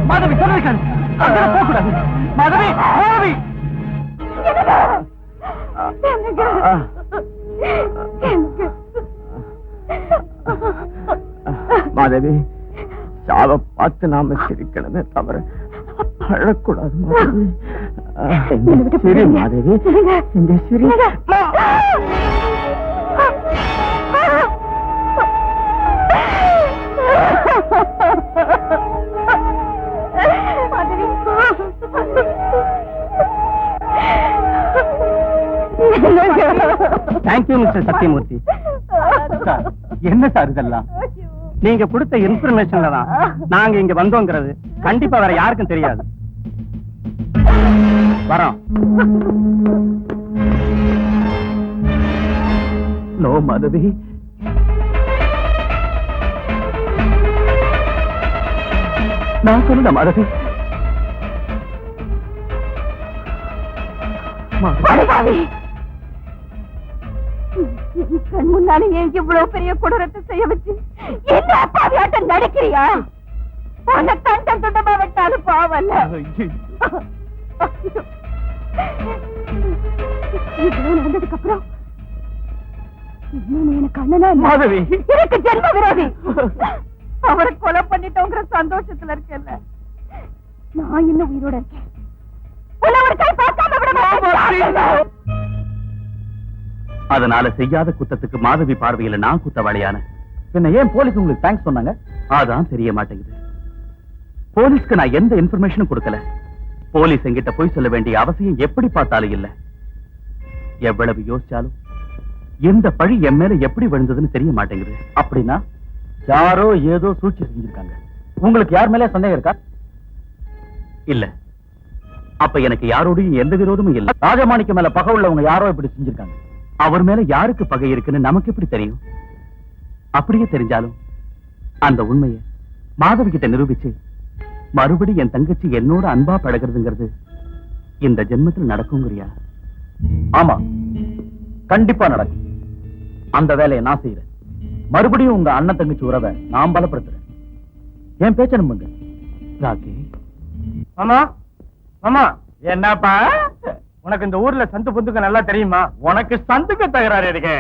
மாதவி சொல்லுங்கள், போகக்கூடாது. மாதவி மாதவி மாதவி, சாவை பார்த்து நாம சிரிக்கணுமே தவிர அழக்கூடாது மாதவி. சரி மாதவி, இங்க சரி. Thank you mister Sathyamurthy. சார், என்ன சார் இதெல்லாம்? நீங்க கொடுத்த இன்ஃபர்மேஷன்ல தான் நாங்க இங்க வந்தோங்கிறது கண்டிப்பா வேற யாருக்கும் தெரியாது. வரோம். நோ மாதவி, நான் சொல்லல மாதவி. கண் முன்னாலே இவ்வளவு பெரிய கொடூரத்தை செய்ய வச்சு என்ன பாவியாட்டம் நடக்கிறியா? உன்னை தண்டம் துண்டமா விட்டாலும் பாவல்ல. இவ்வளவு நடந்ததுக்கு அப்புறம் இன்னும் எனக்கு அண்ணனா மாதவி, எனக்கு ஜென்ம விரோதி. அவரை கொலை பண்ணிட்டோங்கிற சந்தோஷத்துல இருக்கேன்ல, நான் இன்னும் உயிரோட இருக்கேன். உன்னை ஒரு கை பார்க்காம விட மாட்டேன். அதனால செய்யாத குத்தத்துக்கு மாதவி பார்வையில நான் குத்தவாளியான என்ன ஏன் போலீஸ் உங்களுக்கு தேங்க்ஸ் சொன்னாங்க? அதான் தெரிய மாட்டேங்குது. போலீஸ்க்கு நான் எந்த இன்ஃபர்மேஷனும் கொடுக்கல. போலீஸ் என்கிட்ட போய் சொல்ல வேண்டிய அவசியம் எப்படி பார்த்தாலும் இல்ல. எவ்வளவு யோசிச்சாலும் எந்த பழி என் மேல எப்படி விழுந்ததுன்னு தெரிய மாட்டேங்குது. அப்படின்னா யாரோ ஏதோ சூழ்ச்சி செஞ்சிருக்காங்க. உங்களுக்கு யார் மேல சந்தேகம் இருக்கா? இல்ல. அப்ப எனக்கு யாரோடையும் எந்த விரோதமும் இல்ல. ராஜமாணிக்க மேல பகை உள்ளவங்க யாரோ இப்படி செஞ்சிருக்காங்க. அவர் மேல யாருக்கு பகை இருக்குன்னு நமக்கு எப்படி தெரியும்? அப்படியே தெரிஞ்சாலும் அந்த உண்மையை மாதவி கிட்ட நிரூபிச்சு மறுபடி என் தங்கச்சி என்னோட அன்பா பழகிறதுங்கிறது இந்த ஜென்மத்தில் நடக்குங்கிறியா? ஆமா, கண்டிப்பா நடக்கும். அந்த வேலையை நான் செய்யறேன். மறுபடியும் உங்க அண்ணன் தங்கச்சி உறவை நான் பலப்படுத்துறேன். என் பேச்ச நம்புங்க. ராக்கி மாமா, மாமா என்னப்பா, உனக்கு இந்த ஊர்ல சந்து பொந்துக்கு நல்லா தெரியுமா? உனக்கு சந்துக்கு தகராறு இருக்கு.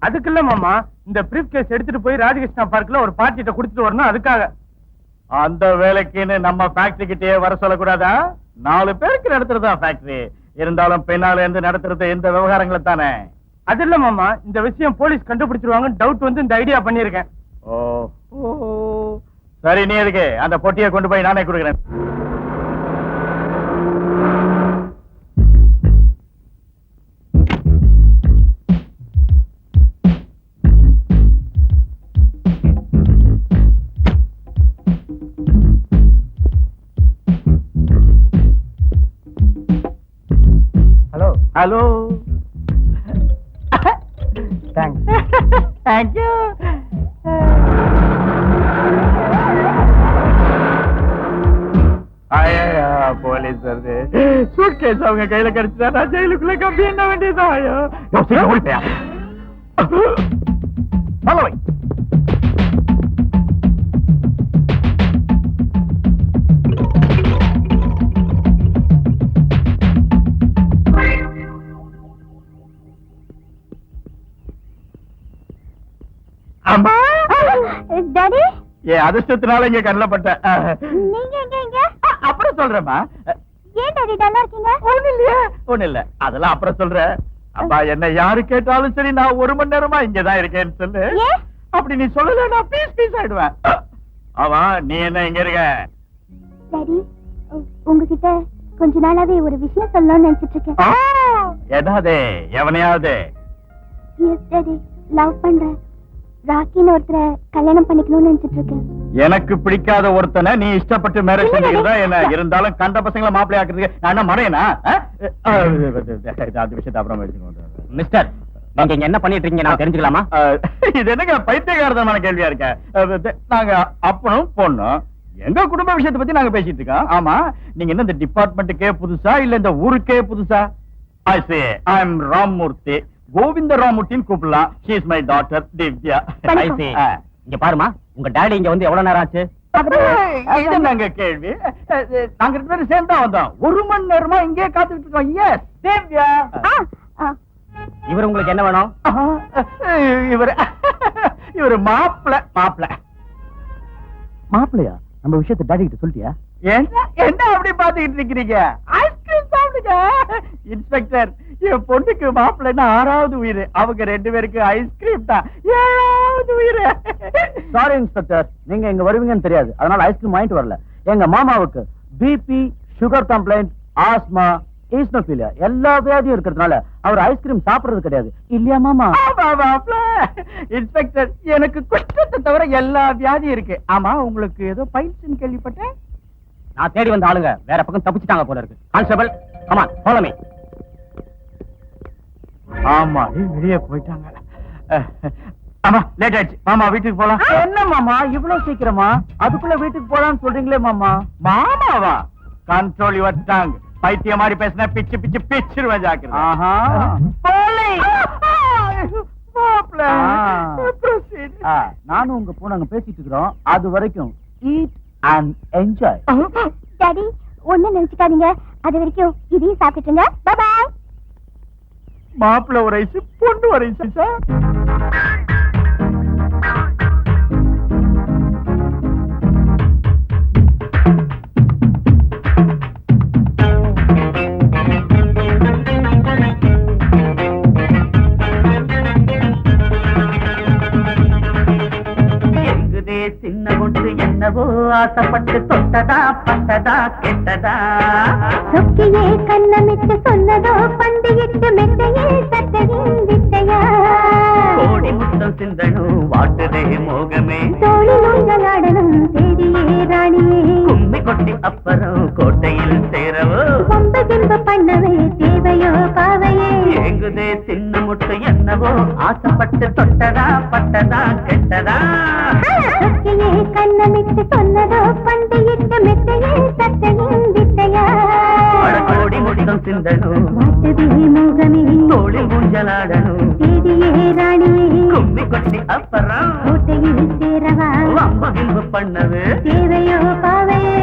அதுக்கு இல்ல மாமா, இந்த பிரீஃப் கேஸ் எடுத்துட்டு போய் ராஜகிருஷ்ணா பார்க்ல ஒரு பார்ட்டிட்ட குடுத்துட்டு வரணும். அதுக்காக அந்த வேலைக்குன்னு நம்ம ஃபேக்டரி கிட்டே வர சொல்லக்கூடாதா? 4 பேருக்கு நடத்துறதா ஃபேக்டரி. இருந்தாலும் பின்னால இருந்து நடத்துறது இந்த விவகாரங்களை தானே. அது இல்ல மாமா, இந்த விஷயம் போலீஸ் கண்டுபிடிச்சிருவாங்க டவுட் வந்து இந்த ஐடியா பண்ணிருக்கேன். ஓ சரி, நீ எதுக்கு அந்த பொட்டியை கொண்டு போய் நானே கொடுக்குறேன். Hello hello, thanks. Thank you. Police வருது. சூட்கேஸ் அவங்க கையில கிடைச்சதா நான் ஜெயிலுக்குள்ள கம்பி என்ன வேண்டியதா? அம்மா, டாடி, ஏன் அதிர்ஷ்டத்தினால இங்க கண்ணப்பட்ட. நீங்க எங்க இங்க? அப்புறம் சொல்றேம்மா. ஏன் டாடி டல்லா இருக்கீங்க? ஒண்ணு இல்லையா? ஒண்ணு இல்ல, அதெல்லாம் அப்புறம் சொல்றேன். அப்பா, என்ன யாரு கேட்டாலும் சரி நான் 1 மணி நேரமா இங்கதான் இருக்கேன்னு சொல்லு. அப்படி நீ சொல்லல நான் பீஸ் ஆயிடுவேன். ஆமா, நீ என்ன இங்க இருக்க? டாடி, உங்ககிட்ட கொஞ்ச நாளாவே ஒரு விஷயம் சொல்லணும்னு நினைச்சிட்டு இருக்கேன். என்னது? எவனையாவது? எஸ் டாடி, லவ் பண்றேன். ராக்கின்னு ஒருத்தரை கல்யாணம் பண்ணிக்கணும்னு நினைச்சிட்டு இருக்கேன். எனக்கு பிடிக்காத ஒருத்தனை நீ இஷ்டப்பட்டு மேரேஜ் பண்ணிக்கிறதா என்ன? இருந்தாலும் கண்ட பசங்களை மாப்பிள்ளை ஆக்குறதுக்கு நான் என்ன மறையனா? அந்த விஷயத்தை அப்புறம் மிஸ்டர், நீங்க இங்க என்ன பண்ணிட்டு இருக்கீங்க நான் தெரிஞ்சுக்கலாமா? இது என்னங்க பைத்தியகாரதமான கேள்வியா இருக்க? நாங்க அப்பனும் பொண்ணும் எங்க குடும்ப விஷயத்தை பத்தி நாங்க பேசிட்டு இருக்கோம். ஆமா, நீங்க என்ன இந்த டிபார்ட்மெண்ட்டுக்கே புதுசா இல்ல இந்த ஊருக்கே புதுசா? I say I am Ramurthy, Govind ராமூர்த்தின்னு கூப்பிடலாம். she is my daughter Divya. I see. இங்க பாருமா, உங்க டாடி இங்க வந்து எவ்வளவு நேரம் ஆச்சு? இது நாங்க கேள்வி. நாங்க ரெண்டு பேரும் சேர்ந்து தான் வந்தோம். 1 மணி நேரமா இங்கே காத்துக்கிட்டு இருக்கோம். எஸ் திவ்யா. இவர் உங்களுக்கு என்ன வேணும்? இவரு மாப்பிள்ள. மாப்பிள்ளையா? நம்ம விஷயத்தை டாடி கிட்ட சொல்லிட்டியா? என்ன அப்படி பாத்துக்கிட்டு இருக்கிறீங்க? ஐஸ்கிரீம் சாப்பிடுங்க. இன்ஸ்பெக்டர், என் பொண்ணுக்கு மாப்பிள்ளைன்னா 6வது உயிர். அவங்க 2 பேருக்கு ஐஸ்கிரீம் தான் 7வது உயிர். சாரி இன்ஸ்பெக்டர், நீங்க இங்க வருவீங்கன்னு தெரியாது, அதனால ஐஸ்கிரீம் வாங்கிட்டு வரல. எங்க மாமாவுக்கு பிபி, சுகர் கம்ப்ளைண்ட், ஆஸ்மா, ஈஸ்னோபீலியா எல்லா வியாதியும் இருக்கிறதுனால அவர் ஐஸ்கிரீம் சாப்பிடுறது கிடையாது. இல்லையா மாமா? இன்ஸ்பெக்டர், எனக்கு குஷ்டத்தை தவிர எல்லா வியாதியும் இருக்கு. ஆமா, உங்களுக்கு ஏதோ பைல்ஸ்னு கேள்விப்பட்டேன். நான் தேடி வந்த ஆளுங்க வேற பக்கம் தப்பிச்சிட்டாங்க போல இருக்கு. Constable, come on, follow me. ஆமா, வெளியே போயிட்டாங்க. ஆமா, லேட் ஆயிடுச்சு. மாமா வீட்டுக்கு போலாம். என்ன மாமா இவ்வளவு சீக்கிரமா? அதுக்குள்ள வீட்டுக்கு போலான்னு சொல்றீங்களே மாமா. மாமாவா? Control your tongue. பைத்தியம் மாதிரி பேசினா பிச்சு பிச்சு பிச்சிருவேன். ஜாக்கிரதை. ஆஹா. நானும் உங்க பூனை பேசிட்டு இருக்கிறோம். அது வரைக்கும் ஈட் அண்ட் என்ஜாய். டாடி ஒண்ணு நினைச்சுக்காதீங்க, அது வரைக்கும் இதையும் சாப்பிட்டுங்க. By by. மாப்பிள்ள ஒரு ஐஸ், பொண்ணு ஒரு ஐஸ். சார் சின்ன ஒன்று என்னவோ ஆசைப்பட்டு தொட்டதா பட்டதா கெட்டதா? சொக்கியே கண்ணமிட்டு சொன்னதோ பண்டிகிட்டு மெத்தையில் சட்டையின் வித்தையா? கோடி முத்தம் சிந்தனும் வாட்டுதே மோகமே, தோளில் ஊஞ்சலாடணும் தேடியே ராணியே, கும்மி கொட்டி அப்புறம் கோட்டையில் சேரவோ, பொம்ப பிம்ப பண்ணவே தேவையோ பாவையே? எங்குதே சின்ன முட்டு என்னவோ ஆசைப்பட்டு தொட்டதா பட்டதா கெட்டதா? சொக்கியே கண்ணமிட்டு சொன்னதோ பண்டிகிட்டு மெத்தையில் சட்டையின் வித்தையா? கோடி முத்தம் சிந்தனும் வாட்டுதே மோகமே, தோளில் ஊஞ்சலாடணும் தேடியே ராணியே, கும்மி கொட்டி அப்புறம் கோட்டையில் சேரவா, வம்பு கிம்பு பண்ணது தேவையோ பாவையே?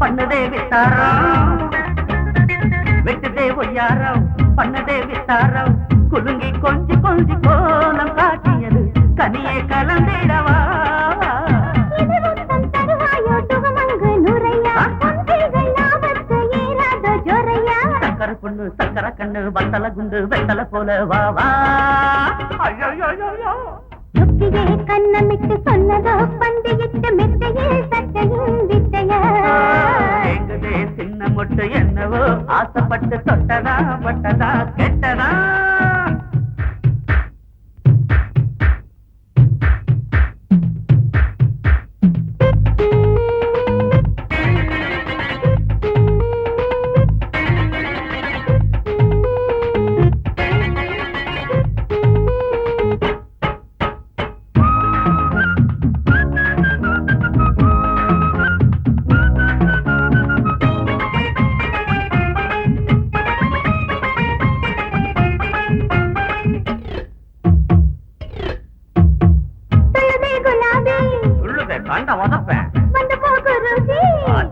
பண்ணதே வித்தாரம், வெட்டுதே ஒய்யாரம், பண்ணதே வித்தாரம், குலுங்கி கொஞ்சி கொஞ்சி கோலம் காட்டியது கனியே கலந்திடவா? சக்கர பொண்ணு சக்கர கண்ணு வத்தல குண்டு வெத்தல போல வா வா. சொக்கியே கண்ணமிட்டு சொன்னதோ பண்டிகிட்டு மெத்தையில் சட்டையின் வித்தையா? எங்குதே சின்ன முட்டு என்னவோ ஆசைப்பட்டு தொட்டதா பட்டதா கெட்டதா?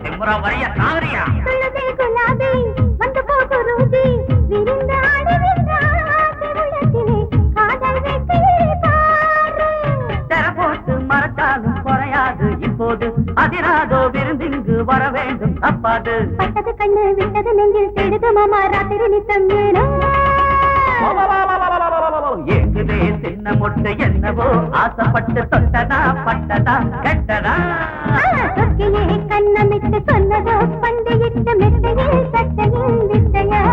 திமுறா வரை பாடு பட்டது கண்ணு விட்டது நெஞ்சில் தேடுது மாமா ராத்திரி நித்தம் ஏனோ ஏங்குதே சின்ன மொட்டை என்னவோ ஆசைப்பட்டு தொட்டதா பட்டதா கெட்டதா சொற்கிலே கண்ணமிட்டு சொன்னதோ பண்டையிட்டு மெத்தையில் சட்டையில் விட்டையா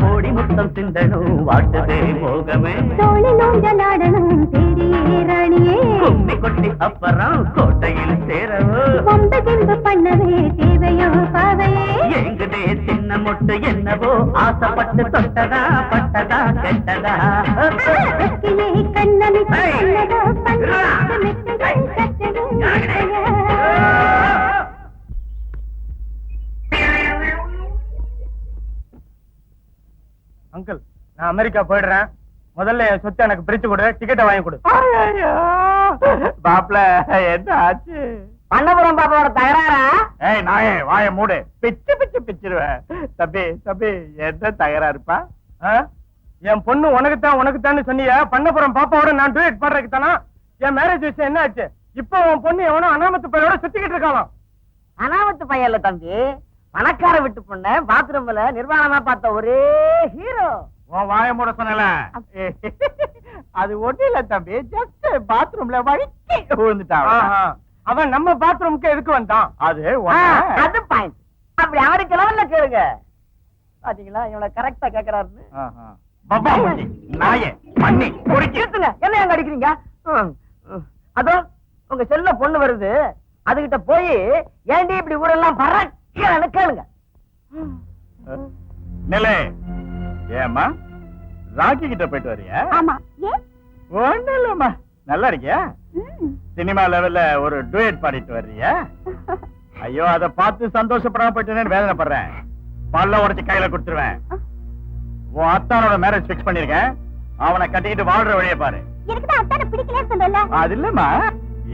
கோடி முத்தம் சிந்தனும் வாட்டுதே மோகமே தோழி நோஞ்சலாடணும் தேடியே ராணியே கும்மி கொட்டி அப்புறம் கோட்டையில் சேரவோ பொம்ப கிம்பு பண்ணவே தேவையோ பாவையே எங்குதே சின்ன மொட்டு என்னவோ ஆசைப்பட்டு தொட்டதா பட்டதா கெட்டதா சொற்கிலே கண்ணமிட்டு சொன்னதோ பண்டையிட்டு மெத்தையில் சட்டையில் விட்டையா அங்கிள் நான் அமெரிக்கா போயிடுறேன். முதல்ல என் சொத்தை எனக்கு பிரிச்சு கொடு, டிக்கெட்டை வாங்கி கொடு. பாப்ல என்ன ஆச்சு? பண்ணபுரம் பாப்பாவோட தகராறா? ஏய் நாயே வாய மூடு, பிச்சு பிச்சு பிச்சிருவேன். தம்பி தம்பி என்ன தகராறுப்பா? என் பொண்ணு உனக்குத்தான் சொன்னிய, பண்ணபுரம் பாப்பாவோட நான் டூயட் பாடுறதுக்கு தானா? என் மேரேஜ் விஷயம் என்ன ஆச்சு? இப்போ உன் பொண்ணு எவனோ அனாமத்து பையோட சுத்திக்கிட்டு இருக்காளாம். அனாமத்து பையன் இல்ல தம்பி, பணக்கார விட்டு பொண்ண பாத்ரூம்ல நிர்வாணமா பார்த்த ஒரே ஹீரோ. உன் வாய மூட சொன்னல. அது ஒண்ணு இல்ல தம்பி, ஜஸ்ட் பாத்ரூம்ல வழுக்கி விழுந்துட்டான். அவன் நம்ம பாத்ரூமுக்கு எதுக்கு வந்தான்? அது அது பாயிண்ட். அப்படி அவருக்கு லெவல்ல கேளுங்க. பாத்தீங்களா இவள கரெக்டா கேக்குறாருன்னு. நாயே பண்ணி கேட்டுங்க, என்ன எங்க அடிக்கிறீங்க? அதோ உங்க செல்ல பொண்ணு வருது, அதுகிட்ட போய் ஏண்டி இப்படி ஊரெல்லாம் பறக்கன்னு கேளுங்க. நிலை ஏமா ராக்கி கிட்ட போயிட்டு வரியா? ஆமா ஏன் ஒண்ணு இல்லம்மா, நல்லா இருக்கியா? சினிமா லெவல்ல ஒரு டூயட் பாடிட்டு வர்றியா? ஐயோ அத பார்த்து சந்தோஷப்படாம போயிட்டேன்னு வேதனைப்படுறேன். பல்ல உடைச்சு கையில கொடுத்துருவேன். உன் அத்தானோட மேரேஜ் பிக்ஸ் பண்ணிருக்கேன், அவனை கட்டிக்கிட்டு வாழ்ற வழியை பாரு. எனக்கு தான் அத்தானை பிடிக்கலன்னு சொல்லல. அது இல்லம்மா,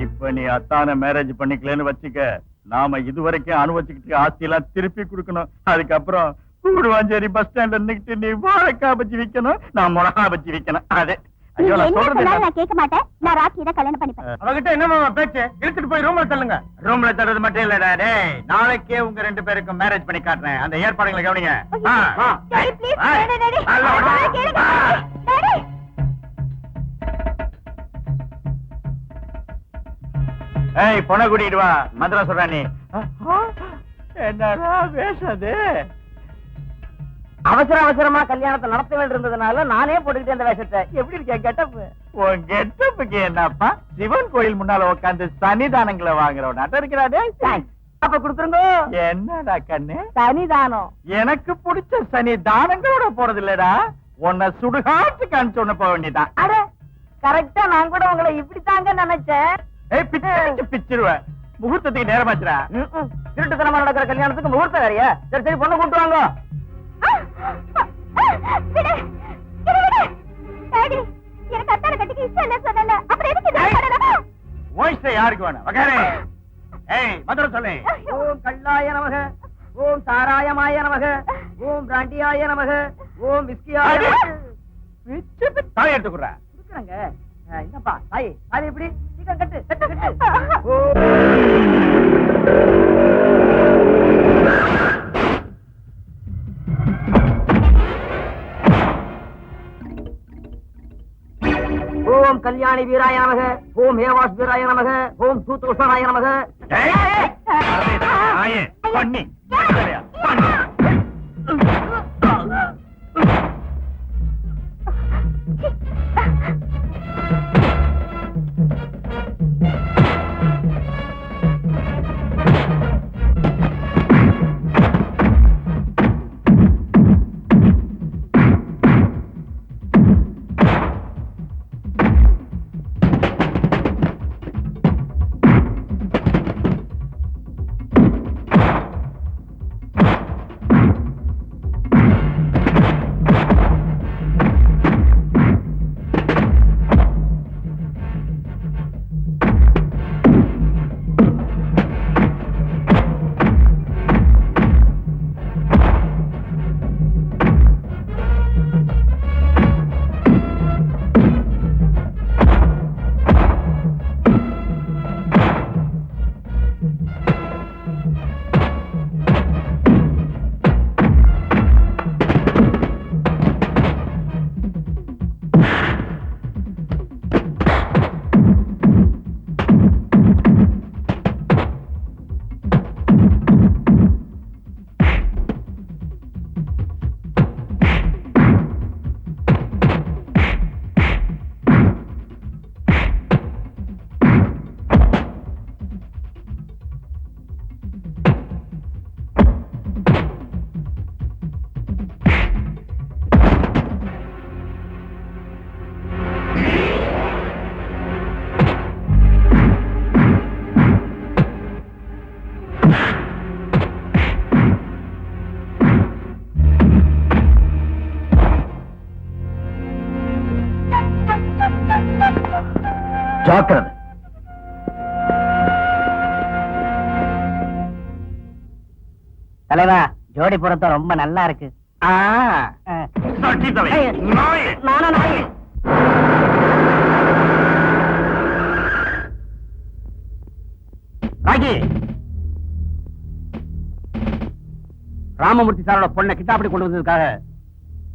இப்ப நீ அத்தான மேரேஜ் பண்ணிக்கலன்னு வச்சுக்க, நாம இதுவரைக்கும் அனுபவிச்சுக்கிட்டு ஆஸ்தி எல்லாம் திருப்பி கொடுக்கணும். அதுக்கப்புறம் கூடுவாஞ்சேரி பஸ் ஸ்டாண்ட்ல நின்னுட்டு நீ வாழைக்காய் பஜ்ஜி விக்கணும், நான் மிளகா பஜ்ஜி விக்கணும். அது ஐயோ நான் சொல்றது நான் கேட்க மாட்டேன். நான் ராக்கி தான் கல்யாணம் பண்ணிப்பேன். அவகிட்ட என்ன பேச்சு? இழுத்துட்டு போய் ரூம்ல தள்ளுங்க. ரூம்ல தர்றது மட்டும் இல்லடா டேய், நாளைக்கே உங்க ரெண்டு பேருக்கும் மேரேஜ் பண்ணி காட்டுறேன். அந்த ஏற்பாடுகளை கவனிங்க. டாடி ப்ளீஸ் டாடி கேளுங்க டாடி. ஏய் பொண்ண கூட்டிட்டு வா, மந்திரம் சொல்ற நீ. என்னடா பேசாது? அவசரமா கல்யாணத்தை நடத்த வேண்டியிருந்ததுனால நானே போட்டுக்கிட்டே அந்த வேஷத்தை. எப்படி இருக்கேன் கெட்டப்? உன் கெட்டப்புக்கு என்னப்பா, சிவன் கோயில் முன்னால உட்காந்து சன்னிதானங்களை வாங்குறவன் நட்ட இருக்கிறாடே. அப்ப கொடுத்துருங்க. என்னடா கண்ணு? சனிதானம். எனக்கு பிடிச்ச சன்னிதானங்களோட போறது இல்லடா, உன்னை சுடுகாட்டுக்கு அனுப்பிச்சு ஒண்ணு போக வேண்டியதான். அட கரெக்டா நான் கூட உங்களை இப்படித்தாங்க நினைச்சேன். ஏய் பிச்சு பிச்சிருவேன். முகூர்த்தத்துக்கு நேரமாச்சுடா. திருட்டுத்தனமா நடக்கிற கல்யாணத்துக்கு முகூர்த்தம் வேறையா? சரி சரி பொண்ணு கூட்டு வாங்க. விடு விடு டாடி, எனக்கு அத்தானை கட்டிக்க இஷ்டம் இல்ல சொன்னல. அப்புறம் எதுக்கு இது பண்ணணும்? வாய்ஸ் யாருக்கு வேணும்? வகாரே. ஏய் மந்திரம் சொல்லு. ஓம் கல்லாய நமக, ஓம் சாராயமாய நமக, ஓம் பிராண்டியாய நமக, ஓம் விஸ்கியாய நமக. பிச்சு பிச்சு தாய் எடுத்துக்குறா. குடுக்குறாங்க. என்னப்பா தாய், அது எப்படி? சீக்கிரம் கட்டு கட்டு கட்டு. ஓம் கல்யாணி வீராய நமக, ஓம் ஹேவாஸ் வீராய நமக, ஓம் தூதோஷனாய நமக. நாயே பண்ணி பண்ணி. ஜாக்கிரதை. தலைவா, ஜோடி பொருத்தம் ரொம்ப நல்லா இருக்கு. நானா நாய்? ராகி, ராமமூர்த்தி சாரோட பொண்ணை கிட்டாப்படி கொண்டு வந்ததுக்காக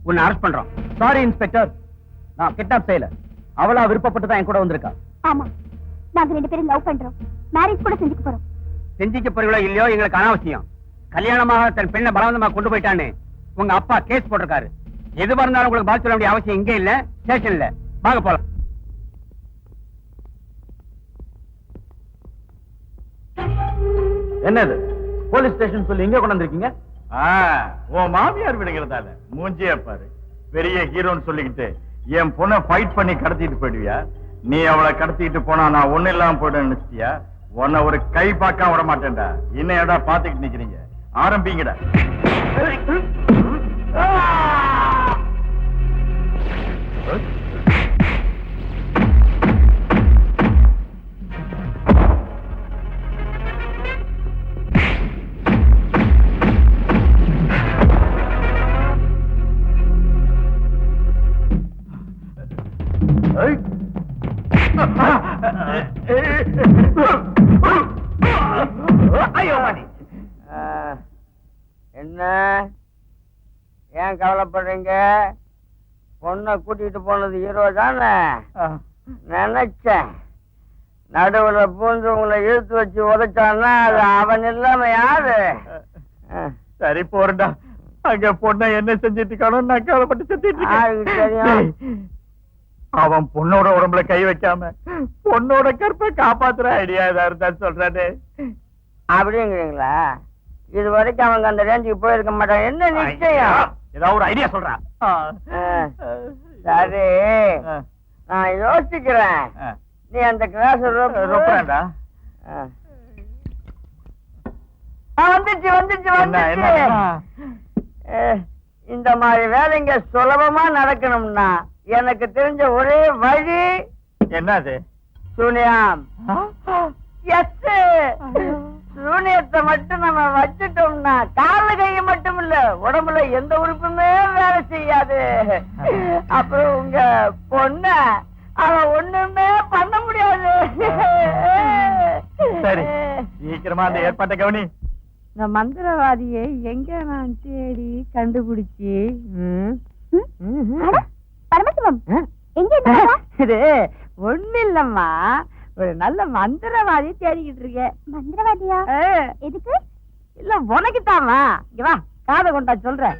உன்னை அரெஸ்ட் பண்றோம். சாரி இன்ஸ்பெக்டர், நான் கிட்னாப் செய்யல. அவளா விருப்பப்பட்டு தான் என் கூட வந்திருக்கா. ஆமா, நாங்க 2 பேரும் லவ் பண்றோம். மேரேஜ் கூட செஞ்சுக்க போறோம். செஞ்சிக்க போறீங்களோ இல்லையோ எங்களுக்கு அனாவசியம். கல்யாணமாக தன் பெண்ணை பலவந்தமா கொண்டு போயிட்டான்னு உங்க அப்பா கேஸ் போட்டிருக்காரு. எது இருந்தாலும் உங்களுக்கு பால் சொல்ல வேண்டிய அவசியம் இங்க இல்ல, ஸ்டேஷன்ல. வாங்க போலாம். என்னது போலீஸ் ஸ்டேஷன் சொல்லி இங்க கொண்டு வந்திருக்கீங்க? உன் மாமியார் விடுகிறதால மூஞ்சியே பாரு. பெரிய ஹீரோன்னு சொல்லிக்கிட்டு என் பொண்ணை ஃபைட் பண்ணி கடத்திட்டு போயிடுவியா? நீ அவளை கடத்திட்டு போனா நான் ஒண்ணு இல்லாம போயிட நினைச்சிட்டியா? உன்னை ஒரு கை பார்க்க விட மாட்டேன்டா. இன்னும் ஏடா பாத்துக்கிட்டு நிக்கிறீங்க? ஆரம்பிங்கடா. என்ன ஏன் கவலைப்படுறீங்க? பொண்ணை கூட்டிட்டு போனது ஹீரோ தானே நினைச்சேன். நடுவுல பூந்து உங்களை இழுத்து வச்சு உதைச்சான்னா அது அவன் இல்லாம யாரு? சரி போறடா. அங்க பொண்ணை என்ன செஞ்சிட்டு இருக்கானோ நான் கவலைப்பட்டு செஞ்சிட்டு இருக்கேன். அவன் பொண்ணோட உடம்புல கை வைக்காம பொண்ணோட கற்பை காப்பாத்துற ஐடியா ஏதா இருந்தா சொல்றானே. அப்படிங்கிறீங்களா? இது வரைக்கும் அவங்க அந்த ரேஞ்சுக்கு போயிருக்க மாட்டான். என்ன நிச்சயம்? ஏதாவது ஒரு ஐடியா சொல்றான். சரி, நான் யோசிக்கிறேன். நீ அந்த கிளாஸ் ரொப்படா. வந்துச்சு வந்துச்சு வந்துச்சு. இந்த மாதிரி வேலைங்க சுலபமா நடக்கணும்னா எனக்கு தெரிஞ்ச ஒரே வழி என்னது? சூனியம். எஸ், சூனியத்தை மட்டும் நம்ம வச்சுட்டோம்னா கால கைய மட்டும் இல்ல, உடம்புல எந்த உறுப்புமே வேலை செய்யாது. அப்புறம் உங்க பொண்ண அவன் ஒண்ணுமே பண்ண முடியாது. சரி, சீக்கிரமா அந்த ஏற்பாட்டை கவனி. இந்த மந்திரவாதியை எங்க நான் தேடி கண்டுபிடிச்சி பரமசிவம் எங்க இது ஒண்ணு இல்லம்மா, ஒரு நல்ல மந்திரவாதி தேடிக்கிட்டு இருக்கேன். மந்திரவாதியா? எதுக்கு? இல்ல உனக்குத்தாமா. இங்க வா, காதை கொண்டா சொல்றேன்.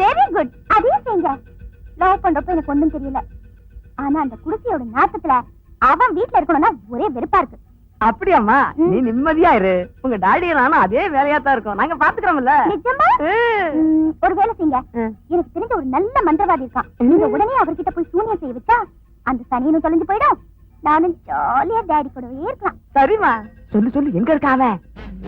Very good. அதே செய்யுங்க. லவ் பண்றப்ப எனக்கு ஒண்ணும் தெரியல. ஆனா அந்த குடிசையோட நாட்டத்துல அவன் வீட்டுல இருக்கணும்னா ஒரே வெறுப்பா இருக்கு. அப்படியாம்மா? நீ நிம்மதியா இரு. உங்க டாடி நானும் அதே வேலையா தான் இருக்கோம். நாங்க பாத்துக்கிறோம்ல. நிஜமா? ஒரு வேலை செய்யுங்க. எனக்கு தெரிஞ்ச ஒரு நல்ல மந்திரவாதி இருக்கான். நீங்க உடனே அவர்கிட்ட போய் சூனியம் செய்ய வச்சா அந்த சனியனும் தொலைஞ்சு போயிடும். நானும் ஜாலியா டாடி கூடவே இருக்கலாம். சரிம்மா, சொல்லு சொல்லு, எங்க இருக்காவ?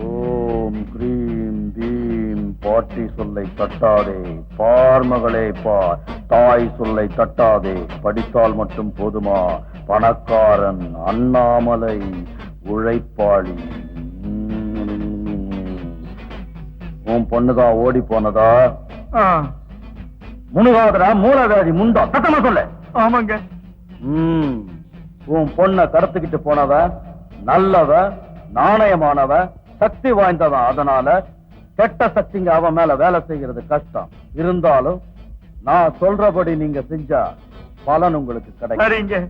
ஓம் கிரீம் பீம் பாட்டி சொல்லை தட்டாதே, பார்மகளே பார், தாய் சொல்லை தட்டாதே, படித்தால் மட்டும் போதுமா, பணக்காரன், அண்ணாமலை, உழைப்பாளி. உன் பொண்ணுதான் ஓடி போனதா? முனுகாதரா மூலகாதி முண்டா, சத்தமா சொல்ல. ஆமாங்க. உன் பொண்ண கடத்திக்கிட்டு போனவ நல்லவ, நாணயமானவ, சக்தி வாய்ந்தவன். அதனால கெட்ட சக்திங்க அவன் மேல வேலை செய்கிறது கஷ்டம். இருந்தாலும் நான் சொல்றபடி நீங்க செஞ்சா பலன் உங்களுக்கு கிடைக்கும்.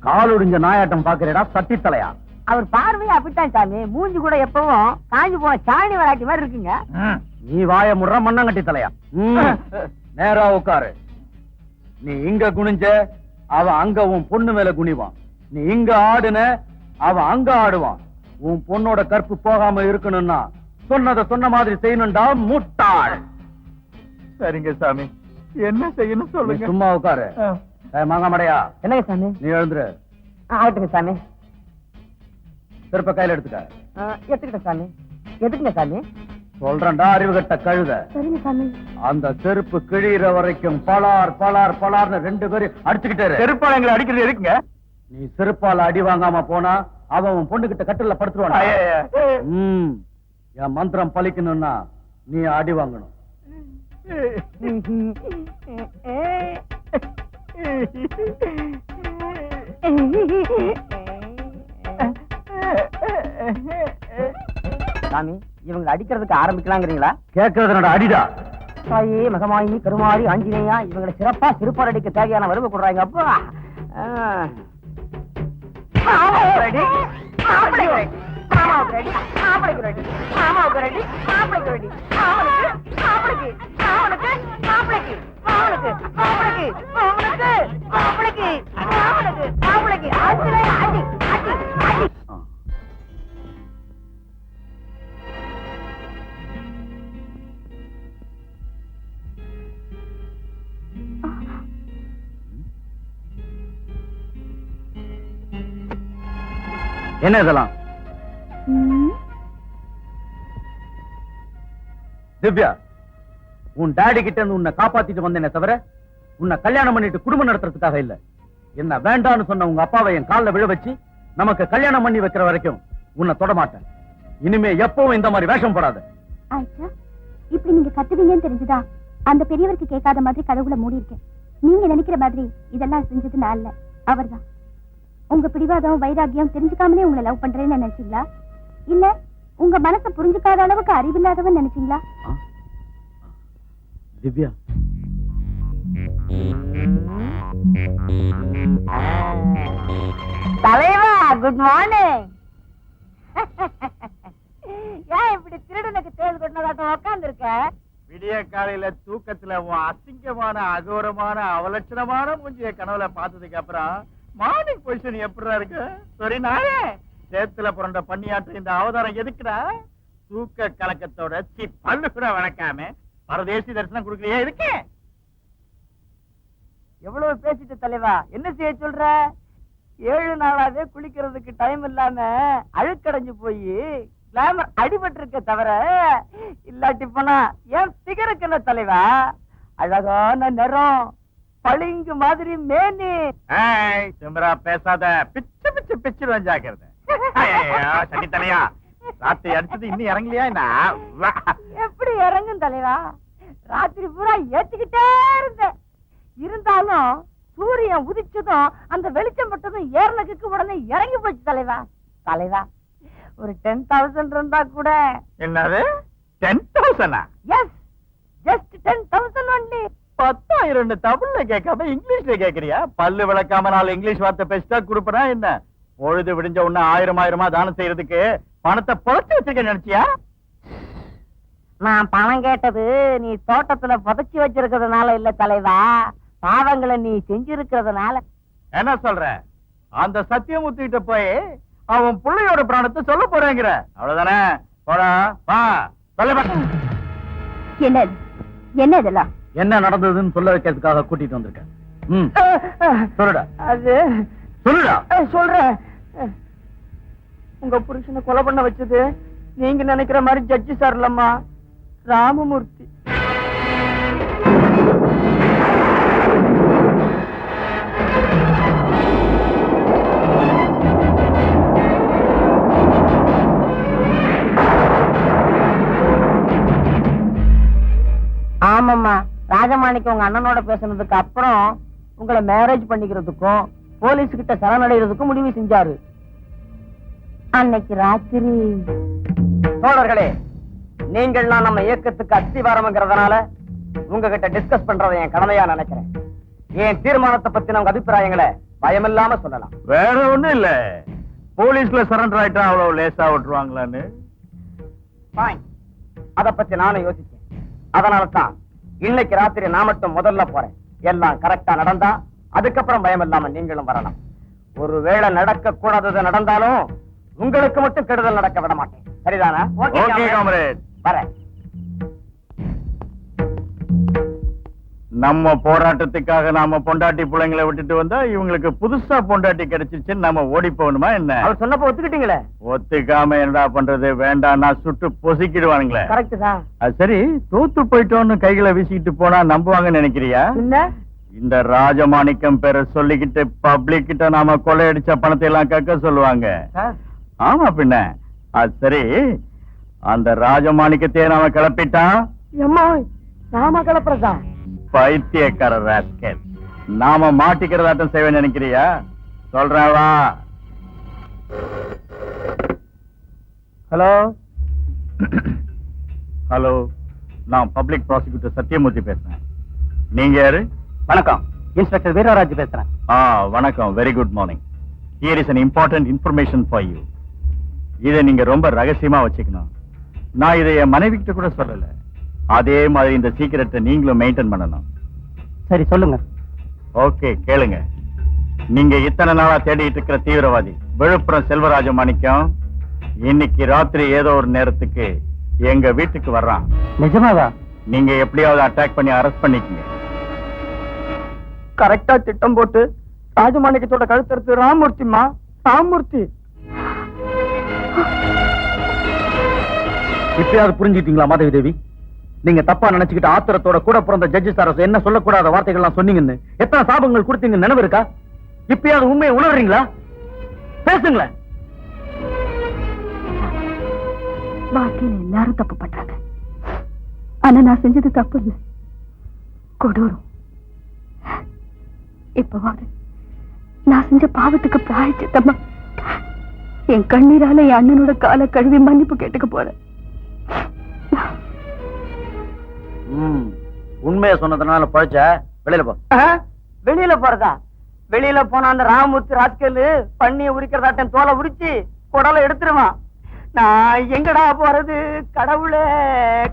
காலுடிஞ்ச நாயாட்டம் பாக்குறடா சட்டி தலையா? அவர் பார்வையா அப்படித்தான் சாமி. மூஞ்சி கூட எப்பவும் காஞ்சி போன சாணி வராட்டி மாதிரி இருக்குங்க. நீ வாய முடுற மண்ணாங்கட்டி தலையா? நேரா உட்காரு. நீ இங்க குனிஞ்ச அவன் அங்க உன் பொண்ணு மேல குனிவான். நீ இங்க ஆடுன அவன் அங்க ஆடுவான். உன் பொண்ணோட கற்பு போகாம இருக்கணும்னா சொன்னதை சொன்ன மாதிரி செய்யணும்டா முட்டாள். சரிங்க சாமி, என்ன செய்யணும் சொல்லுங்க. சும்மா உட்காரு. மாங்காமடையா, என்னங்க சாமி? நீ எழுந்துரு. ஆகட்டுங்க சாமி. திருப்ப கையில எடுத்துக்க. எடுத்துக்கிட்டேன் சாமி. எதுக்குங்க சாமி? சொல்றேன்டா அறிவுகட்ட கழுத. சரிங்க சாமி. அந்த செருப்பு கிழிகிற வரைக்கும் பலார் பலார் பலார்னு 2 பேரும் அடிச்சுக்கிட்டே. செருப்பால எங்களை அடிக்கிறது இருக்குங்க. நீ செருப்பால அடி வாங்காம போனா அவன் பொண்ணுகிட்ட கட்டில படுத்துருவான். என் மந்திரம் பலிக்கணும்னா நீ அடி வாங்கணும். சாமி, இவங்க அடிக்கிறதுக்கு ஆரம்பிக்கலாங்கிறீங்களா? கேட்கறது அடிடா. தாயே மகமாயி கருமாரி ஆஞ்சநேயா, இவங்களை சிறப்பா சிறுபார் அடிக்க தேவையான வருவ கொடுறாங்க. அப்பா என்ன இதெல்லாம்? திவ்யா, உன் டாடி கிட்ட இருந்து உன்னை காப்பாத்திட்டு வந்தேனே தவிர உன்னை கல்யாணம் பண்ணிட்டு குடும்பம் நடத்துறதுக்காக இல்ல. என்ன வேண்டான்னு சொன்ன உங்க அப்பாவை என் காலில் விழ வச்சு நமக்கு கல்யாணம் பண்ணி வைக்கிற வரைக்கும் உன்னை தொட மாட்டேன். இனிமே எப்பவும் இந்த மாதிரி வேஷம் போடாத. ஆயிஷா, இப்படி நீங்க கத்துவீங்கன்னு தெரிஞ்சுதா அந்த பெரியவருக்கு கேட்காத மாதிரி கதவுல மூடி இருக்கேன். நீங்க நினைக்கிற மாதிரி இதெல்லாம் செஞ்சது நான் இல்ல, அவர்தான். உங்க பிடிவாதம் வைராகியம் தெரிஞ்சுக்காமலே உங்களை லவ் பண்றேன்னு நினைச்சீங்களா? இல்ல உங்க மனசை புரிஞ்சுக்காத அளவுக்கு அறிவில்லாதவன் நினைச்சீங்களா? திவ்யா, தலைவா, குட் மார்னிங். ஏன் இப்படி திருடனுக்கு தேல் கொண்டதாட்டம் உட்கார்ந்து இருக்க? விடிய காலையில தூக்கத்துல உன் அசிங்கமான அகோரமான அவலட்சணமான மூஞ்சிய கனவுல பார்த்ததுக்கு அப்புறம் மார்னிங் பொசிஷன் எப்படிடா இருக்கு? சரி, நானே சேத்துல புரண்ட பண்ணியாற்ற இந்த அவதாரம் எதுக்குடா? தூக்க கலக்கத்தோட பல்லு கூட வளர்க்காம பரதேசி தரிசனம் கொடுக்கலையே இருக்கு. எவ்வளவு பேசிட்டு தலைவா, என்ன செய்ய சொல்ற? 7 நாளாவே குளிக்கிறதுக்கு டைம் இல்லாம அழுக்கடைஞ்சு போய் கிளாமர் அடிபட்டு இருக்க தவிர இல்லாட்டி போனா என் பிகருக்கு என்ன தலைவா? அழகான நிறம், பளிங்கு மாதிரி மேனி. சிம்ரா பேசாத, பிச்சு பிச்சு பிச்சு வஞ்சாக்கிறது. சனி தலையா, ராத்திரி அடிச்சது இன்னும் இறங்கலையா? எப்படி இறங்கும் தலைவா? ராத்திரி பூரா ஏத்துக்கிட்டே இருந்தேன். இருந்தாலும் சூரியன் உதிச்சதும் அந்த வெளிச்சம் பட்டதும் ஏர்னக்கு உடனே இறங்கி போச்சு தலைவா. தலைவா, ஒரு 10,000 இருந்தா கூட. என்னது 10,000? S, just 10,000 only. 10,000 தமிழ்ல கேட்காம இங்கிலீஷ்ல கேக்குறியா? பல்லு விளக்காம 4 இங்கிலீஷ் வார்த்தை பேசிட்டா கொடுப்பனா என்ன? பொழுது விடிஞ்ச உடனே 1000 தானம் செய்யறதுக்கு பணத்தை புதைச்சு வச்சிருக்க நினைச்சியா? நான் பணம் கேட்டது நீ தோட்டத்துல புதைச்சு வச்சிருக்கிறதுனால இல்ல தலைவா, பாவங்களை நீ செஞ்சிருக்கிறதுனால. என்ன சொல்ற? அந்த சத்தியமூர்த்திகிட்ட போய் அவன் பிள்ளையோட பிராணத்தை சொல்ல போறேங்கிற, அவ்வளவுதானே? போடா, வா, சொல்ல. என்ன என்ன இதெல்லாம்? என்ன நடந்ததுன்னு சொல்ல வைக்கிறதுக்காக கூட்டிட்டு வந்திருக்கேன். சொல்லுடா. அது சொல்லுடா. சொல்றேன். உங்க புருஷனை கொலை பண்ண வச்சது நீங்க நினைக்கிற மாதிரி ஜட்ஜி சார் இல்லம்மா, ராமமூர்த்தி. ஆமாம்மா, ராஜமாணிக்கு உங்க அண்ணனோட பேசுனதுக்கு அப்புறம் உங்களை மேரேஜ் பண்ணிக்கிறதுக்கும் போலீஸ் கிட்ட சரணடைகிறதுக்கும் முடிவு செஞ்சாரு. அன்னைக்கு ராத்திரி. தோழர்களே, நீங்கள்லாம் நம்ம இயக்கத்துக்கு அஸ்திவாரம்ங்கிறதுனால உங்ககிட்ட டிஸ்கஸ் பண்றதை என் கடமையா நினைக்கிறேன். என் தீர்மானத்தை பத்தி நம்ம அபிப்பிராயங்களை பயமில்லாம சொல்லலாம். வேற ஒண்ணும் இல்ல, போலீஸ்ல சரண்டர் ஆயிட்டா அவ்வளவு லேசா விட்டுருவாங்களான்னு. அத பத்தி நானும் யோசிச்சேன். அதனாலதான் இன்னைக்கு ராத்திரி நான் மட்டும் முதல்ல போறேன். எல்லாம் கரெக்டா நடந்தா அதுக்கப்புறம் பயம் இல்லாம நீங்களும் வரலாம். ஒருவேளை நடக்க கூடாதது நடந்தாலும் உங்களுக்கு மட்டும் கெடுதல் நடக்க விட மாட்டேன். சரிதானா? Okay comrade. வரேன். நம்ம போராட்டத்துக்காக நாம பொண்டாட்டி பிள்ளைங்களை விட்டுட்டு வந்தா இவங்களுக்கு புதுசா பொண்டாட்டி கிடைச்சிருச்சுன்னு நம்ம ஓடி போகணுமா என்ன? அவர் சொன்னப்ப ஒத்துக்கிட்டீங்களே. ஒத்துக்காம என்னடா பண்றது? வேண்டாம், நான் சுட்டு பொசிக்கிடுவானுங்களே. கரெக்ட் தான். அது சரி, தோத்து போயிட்டோன்னு கைகளை வீசிக்கிட்டு போனா நம்புவாங்கன்னு நினைக்கிறியா? இந்த ராஜமாணிக்கம் பேரை சொல்லிக்கிட்டு பப்ளிக் கிட்ட நாம கொள்ளையடிச்ச பணத்தை எல்லாம் கக்க சொல்லுவாங்க. ஆமா பின்ன. அது சரி, அந்த ராஜமாணிக்கத்தையே நாம கிளப்பிட்டான். நாம கிளப்புறதா? பைத்தியக்கார ராஸ்கல், நாம மாட்டிக்கிறதாட்டம் செய்வேன்னு நினைக்கிறியா? சொல்றேன் வா. ஹலோ ஹலோ, நான் பப்ளிக் ப்ராசிக்யூட்டர் சத்யமூர்த்தி பேசுறேன். நீங்க யாரு? வணக்கம், இன்ஸ்பெக்டர் வீரராஜ் பேசுறேன். வணக்கம். Very good morning. Here is an important information for you. இதை நீங்க ரொம்ப ரகசியமா வச்சுக்கணும். நான் இதை என் மனைவி கிட்ட கூட சொல்லல. அதே மாதிரி இந்த சீக்கிரட்டை நீங்களும் மெயின்டைன் பண்ணணும். சரி சொல்லுங்க. ஓகே, கேளுங்க. நீங்க இத்தனை நாளா தேடிட்டு இருக்கிற தீவிரவாதி விழுப்புரம் செல்வராஜ மாணிக்கம் இன்னைக்கு ராத்திரி ஏதோ ஒரு நேரத்துக்கு எங்க வீட்டுக்கு வர்றான். நிஜமாவா? நீங்க எப்படியாவது அட்டாக் பண்ணி அரெஸ்ட் பண்ணிக்கங்க. கரெக்டா திட்டம் போட்டு ராஜமாணிக்கத்தோட கழுத்தறுத்து ராமூர்த்திமா, ராமூர்த்தி. இப்பயாவது புரிஞ்சுட்டீங்களா மாதவி தேவி? நீங்க தப்பா நினைச்சுக்கிட்டு ஆத்திரத்தோட கூட பிறந்த ஜட்ஜி சார் என்ன சொல்லக்கூடாத வார்த்தைகள்லாம் சொன்னீங்கன்னு எத்தனை சாபங்கள் கொடுத்தீங்க நினைவு இருக்கா? இப்பயாவது உண்மையை உணர்றீங்களா? பேசுங்களேன். வாழ்க்கையில எல்லாரும் தப்பு பண்றாங்க. ஆனா நான் செஞ்சது தப்பு இல்லை, கொடூரம். இப்பவாது நான் செஞ்ச பாவத்துக்கு பிராயச்சித்தமா என் கண்ணீரால என் அண்ணனோட காலை கழுவி மன்னிப்பு கேட்டுக்க போறேன். உண்மையை சொன்னதுனால பழச்ச வெளியில போ. வெளியில போறதா? வெளியில போனா அந்த ராமூர்த்தி ராஸ்கல் பண்ணிய உரிக்கிறதாட்டம் தோலை உரிச்சு குடலை எடுத்துருவான். நான் எங்கடா போறது? கடவுளே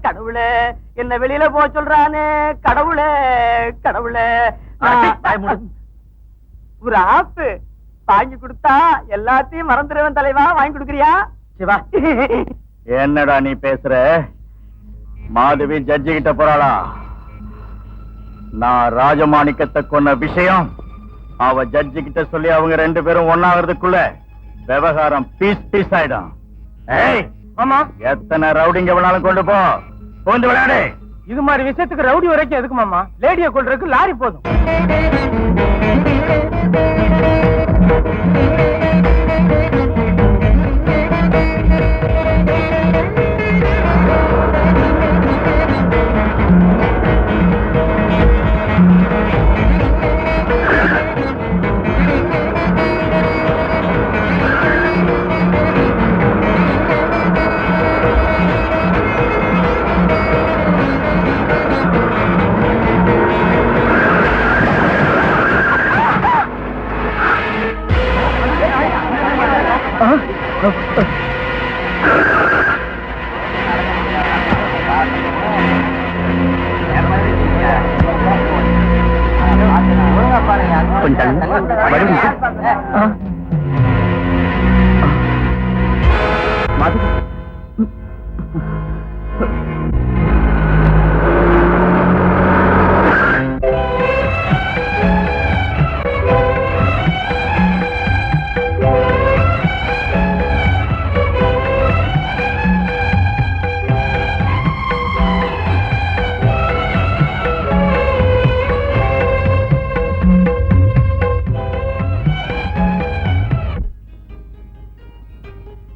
கடவுளே, என்ன வெளியில போக சொல்றானே. கடவுளே கடவுளே. ஒரு ஆப்பு வாங்கி கொடுத்தா எல்லாத்தையும் மறந்துடுவேன் தலைவா. வாங்கி கொடுக்குறியா? சிவா, என்னடா நீ பேசுற? மாதவி ஜட்ஜி கிட்ட போறாளா? நான் ராஜமாணிக்கத்தை கொன்ன விஷயம் அவ ஜட்ஜி கிட்ட சொல்லி அவங்க ரெண்டு பேரும் ஒன்னாகிறதுக்குள்ள விவகாரம் பீஸ் பீஸ் ஆயிடும். ஏய் ஆமா, எத்தனை ரவுடிங்க வேணாலும் கொண்டு போ, போந்து விளையாடு. இது மாதிரி விஷயத்துக்கு ரவுடி வரைக்கும் எதுக்கு மாமா? லேடியை கொள்றதுக்கு லாரி போதும்.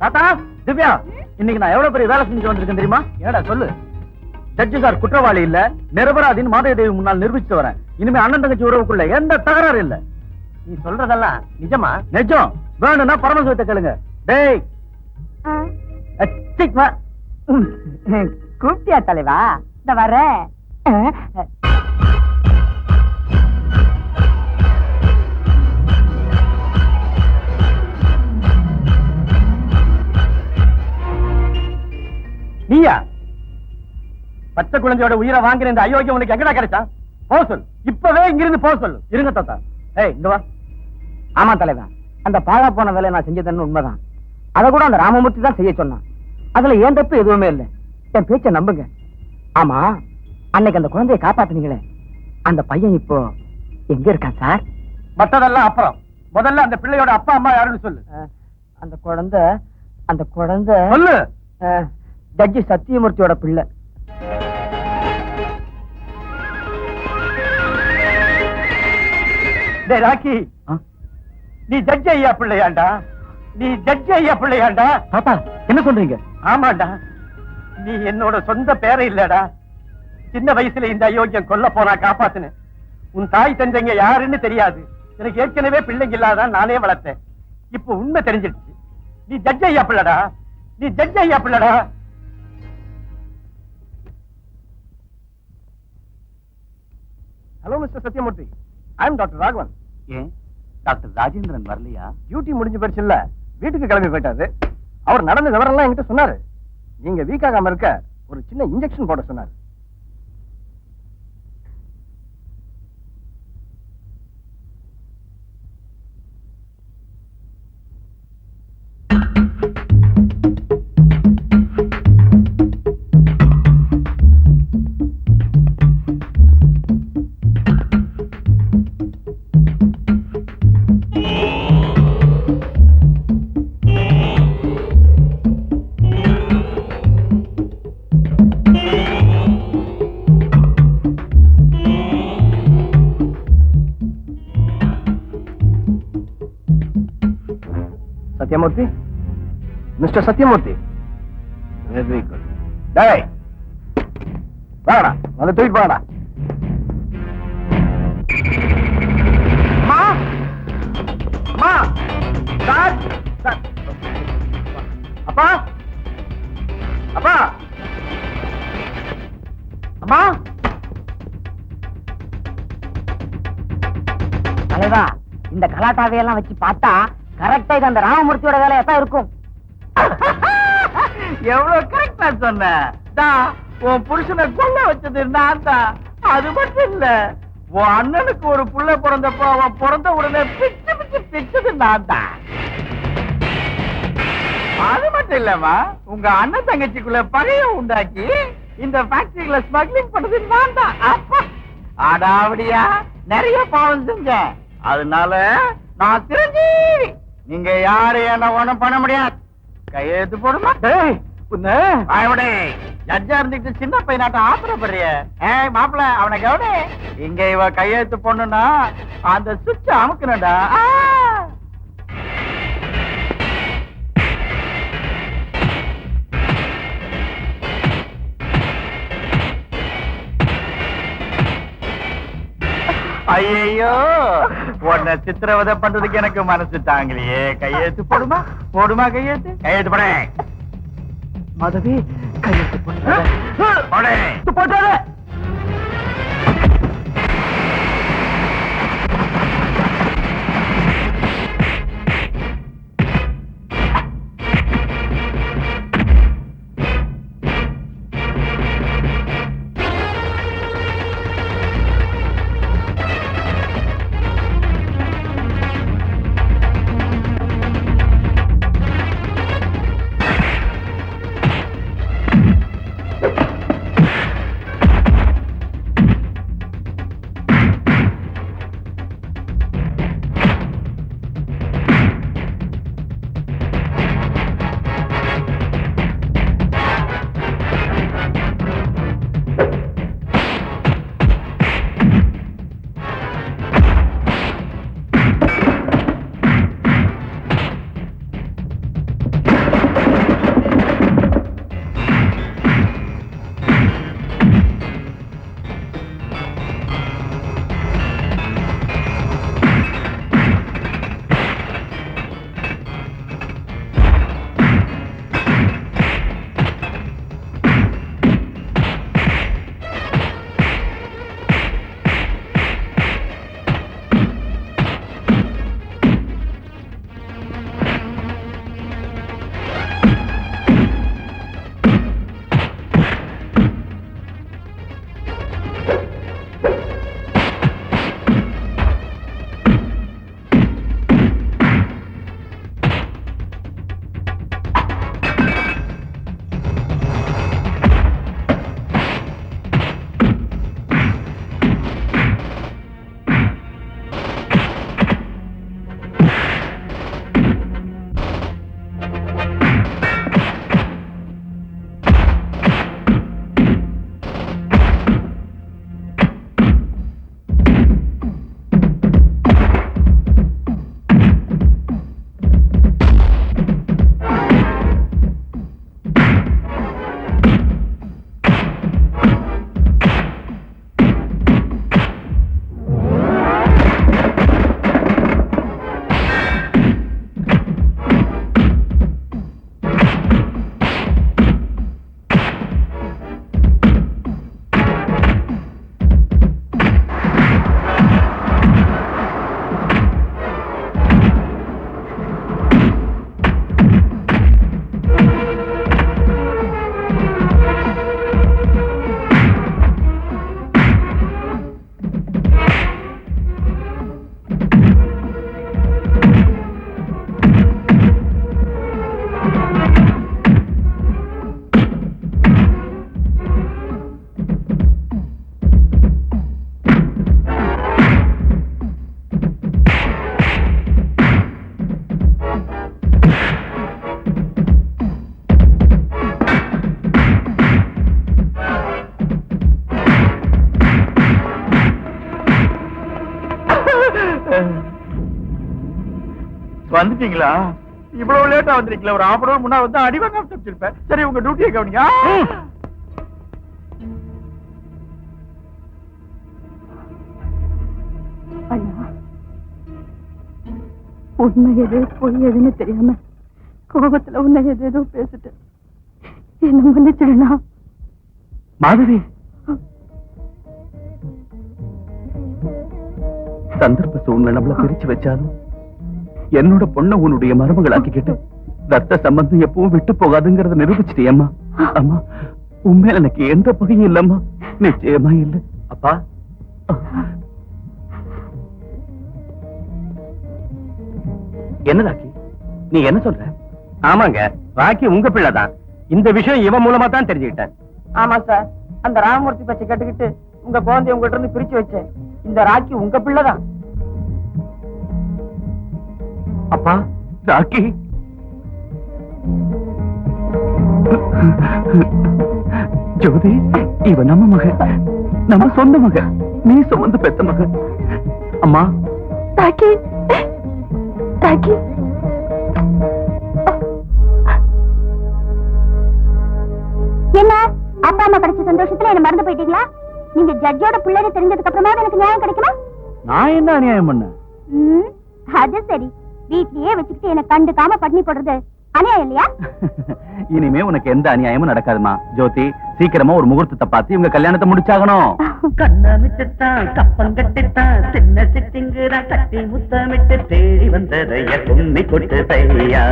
தாத்தா, திவ்யா, இன்னைக்கு நான் எவ்வளவு பெரிய வேலை செஞ்சு வந்திருக்கேன் தெரியுமா? என்னடா சொல்லு. ஜட்ஜி சார் குற்றவாளி இல்ல, நிரபராதின்னு மாதவி முன்னால் நிரூபிச்சுட்டு வரேன். இனிமே அண்ணன் தங்கச்சி உறவுக்குள்ள எந்த தகராறு இல்ல. நீ சொல்றதெல்லாம் நிஜமா? நிஜம். வேணும்னா பரமசிவத்தை கேளுங்க. டேய் கூப்பிட்டியா தலைவா? இந்த வர நீயா? பச்சை குழந்தையோட உயிரை வாங்கின இந்த அயோக்கியம் உனக்கு எங்கடா கிடைச்சா? போ சொல், இப்பவே இங்கிருந்து போ சொல்லு. இருங்க தாத்தா. ஏய் இங்க வா. ஆமா தலைவா, அந்த பாழா போன வேலை நான் செஞ்சதுன்னு உண்மைதான். அதை கூட அந்த ராமமூர்த்தி தான் செய்ய சொன்னான். அதுல ஏன் தப்பு எதுவுமே இல்லை. என் பேச்ச நம்புங்க. ஆமா, அன்னைக்கு அந்த குழந்தையை காப்பாத்துனீங்களே, அந்த பையன் இப்போ எங்க இருக்கான் சார்? மத்ததெல்லாம் அப்புறம் முதல்ல அந்த பிள்ளையோட அப்பா அம்மா யாருன்னு சொல்லு. அந்த குழந்தை சொல்லு. ஜட்ஜி சத்தியமூர்த்தியோட பிள்ளை. டேய் ராக்கி, நீ ஜட்ஜி ஐயா பிள்ளையாண்டா? நீ ஜட்ஜி ஐயா பிள்ளையாண்டா? தாத்தா என்ன சொல்றீங்க? ஆமாண்டா, நீ என்னோட சொந்த பேரை இல்லடா. சின்ன வயசுல இந்த அயோக்கியம் கொல்ல போனா காப்பாத்துன. உன் தாய் தந்தைங்க யாருன்னு தெரியாது. எனக்கு ஏற்கனவே பிள்ளைங்க இல்லாதான் நானே வளர்த்தேன். இப்ப உண்மை தெரிஞ்சிடுச்சு. நீ ஜட்ஜ் ஐயா பிள்ளடா. நீ ஜட்ஜ் ஐயா பிள்ளடா. Hello mister Sathyamoorthy, I am doctor Raghavan. ஏன் டாக்டர் ராஜேந்திரன் வரலையா? டியூட்டி முடிஞ்சு போயிடுச்சு இல்ல, வீட்டுக்கு கிளம்பி போயிட்டாரு. அவர் நடந்த விவரம்லாம் என்கிட்ட சொன்னாரு. நீங்க வீக் ஆகாம இருக்க ஒரு சின்ன இன்ஜெக்ஷன் போட சொன்னாரு. Sathyamurthy, mister Sathyamurthy, very good. டேய் வாடா, வந்து தூக்கிட்டு வாடா. அப்பா அப்பா அம்மா, தலைவா, இந்த கலாட்டாவையெல்லாம் வச்சு பார்த்தா கரெக்டா இது அந்த ராமமூர்த்தியோட வேலையா தான் இருக்கும். எவ்வளவு கரெக்டா சொன்ன. உன் புருஷனை கொல்ல வச்சது நான் தான். அது மட்டும் இல்ல, உன் அண்ணனுக்கு ஒரு புள்ள பிறந்தப்போ அவன் பிறந்த உடனே பிச்சு பிச்சு பிச்சது நான் தான். அது மட்டும் இல்லம்மா, உங்க அண்ணன் தங்கச்சிக்குள்ள பகைய உண்டாக்கி இந்த ஃபேக்டரியில ஸ்மக்லிங் பண்ணது நான் தான். அடாவடியா நிறைய பாவம் செஞ்சேன். அதனால நான் தெரிஞ்சீவி. நீங்க யாரு என்ன ஒண்ணும் பண்ண முடியாது. கையெழுத்து போடுமா? ஜட்ஜா இருந்துட்டு சின்ன பையனாட்டம் ஆத்திரப்படுறிய. மாப்பிள்ள, அவனை கவனி. இங்க இவ கையெழுத்து பொண்ணுன்னா அந்த சுவிட்ச அமுக்கணும்டா. ஐயோ, உன்னை சித்திரவதை பண்றதுக்கு எனக்கு மனசு தாங்கலையே. கையெழுத்து போடுமா? போடுமா கையெழுத்து? கையெழுத்து போட மாதவி, கையெழுத்து போட்டாரு. வந்துட்டீங்களா? இவ்வளவு லேட்டா வந்திருக்கீங்களா? ஒரு half an hour முன்னாடி வந்து அடி வாங்க தப்பிச்சிருப்பேன். சரி, உங்க டியூட்டியை கவனிங்க. அண்ணா, உண்மை எது பொய் எதுன்னு தெரியாம கோபத்துல உன்னை எதேதோ பேசிட்டு என்ன மன்னிச்சிடுனா. மாதவி, சந்தர்ப்ப சூழ்நிலை நம்மள பிரிச்சு வச்சாலும் என்னோட பொண்ணை உன்னுடைய மருமகளாக்கிக்கிட்டு ரத்த சம்பந்தம் எப்பவும் விட்டு போகாதுங்கிறத நிரூபிச்சிட்டியம்மா. அம்மா, உண்மையில எனக்கு எந்த பகையும் இல்லம்மா, நிச்சயமா இல்ல. அப்பா, என்ன ராக்கி, நீ என்ன சொல்ற? ஆமாங்க, ராக்கி உங்க பிள்ளைதான். இந்த விஷயம் இவன் மூலமா தான் தெரிஞ்சுக்கிட்டேன். ஆமா சார், அந்த ராமமூர்த்தி பச்சை கேட்டுக்கிட்டு உங்க குழந்தைய உங்ககிட்ட இருந்து பிரிச்சு வச்சேன். இந்த ராக்கி உங்க பிள்ளைதான். அப்பா, ராக்கி ஜோதி, இவ நம்ம மக, நம்ம சொந்த மக, நீ சுமந்து பெத்த மக. அம்மா, ராக்கி, ராக்கி. என்ன அப்பா அம்மா கிடைச்ச சந்தோஷத்துல என்ன மறந்து போயிட்டீங்களா? நீங்க ஜட்ஜோட பிள்ளைன்னு தெரிஞ்சதுக்கு அப்புறமா எனக்கு நியாயம் கிடைக்குமா? நான் என்ன அநியாயம் பண்ண? அது சரி, வீட்லயே வச்சுக்கிட்டு என்ன கண்டுக்காம பட்னி போடுறது அநியாயம் இல்லையா? இனிமே உனக்கு எந்த அநியாயமும் நடக்காதுமா. ஜோதி, சீக்கிரமா ஒரு முகூர்த்தத்தை பார்த்து இவங்க கல்யாணத்தை முடிச்சாகணும். கண்ணமிட்டுத்தான் கப்பங்கட்டித்தான் சின்ன சிட்டிங்குறா கட்டி முத்தமிட்டு தேடி வந்ததைய கும்மி கொட்டு தையா.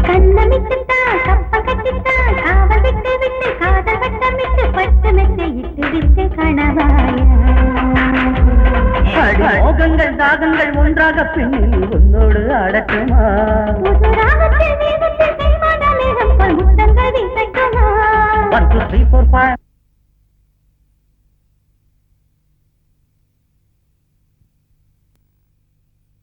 கண்ணமிட்டுத்தான் கப்பங்கட்டித்தான் காவல் விட்டு விட்டு காதல் வட்டமிட்டு பட்டு மெட்டு இட்டு விட்டு கணவாயா. மோகங்கள் தாகங்கள் ஒன்றாக பின்னி உன்னோடு அடக்குமா. புது ராகத்தில் மேகத்தில் செய்மான மேகம் போல் முத்தங்கள் வீசைக்குமா. 1 2 3 4 5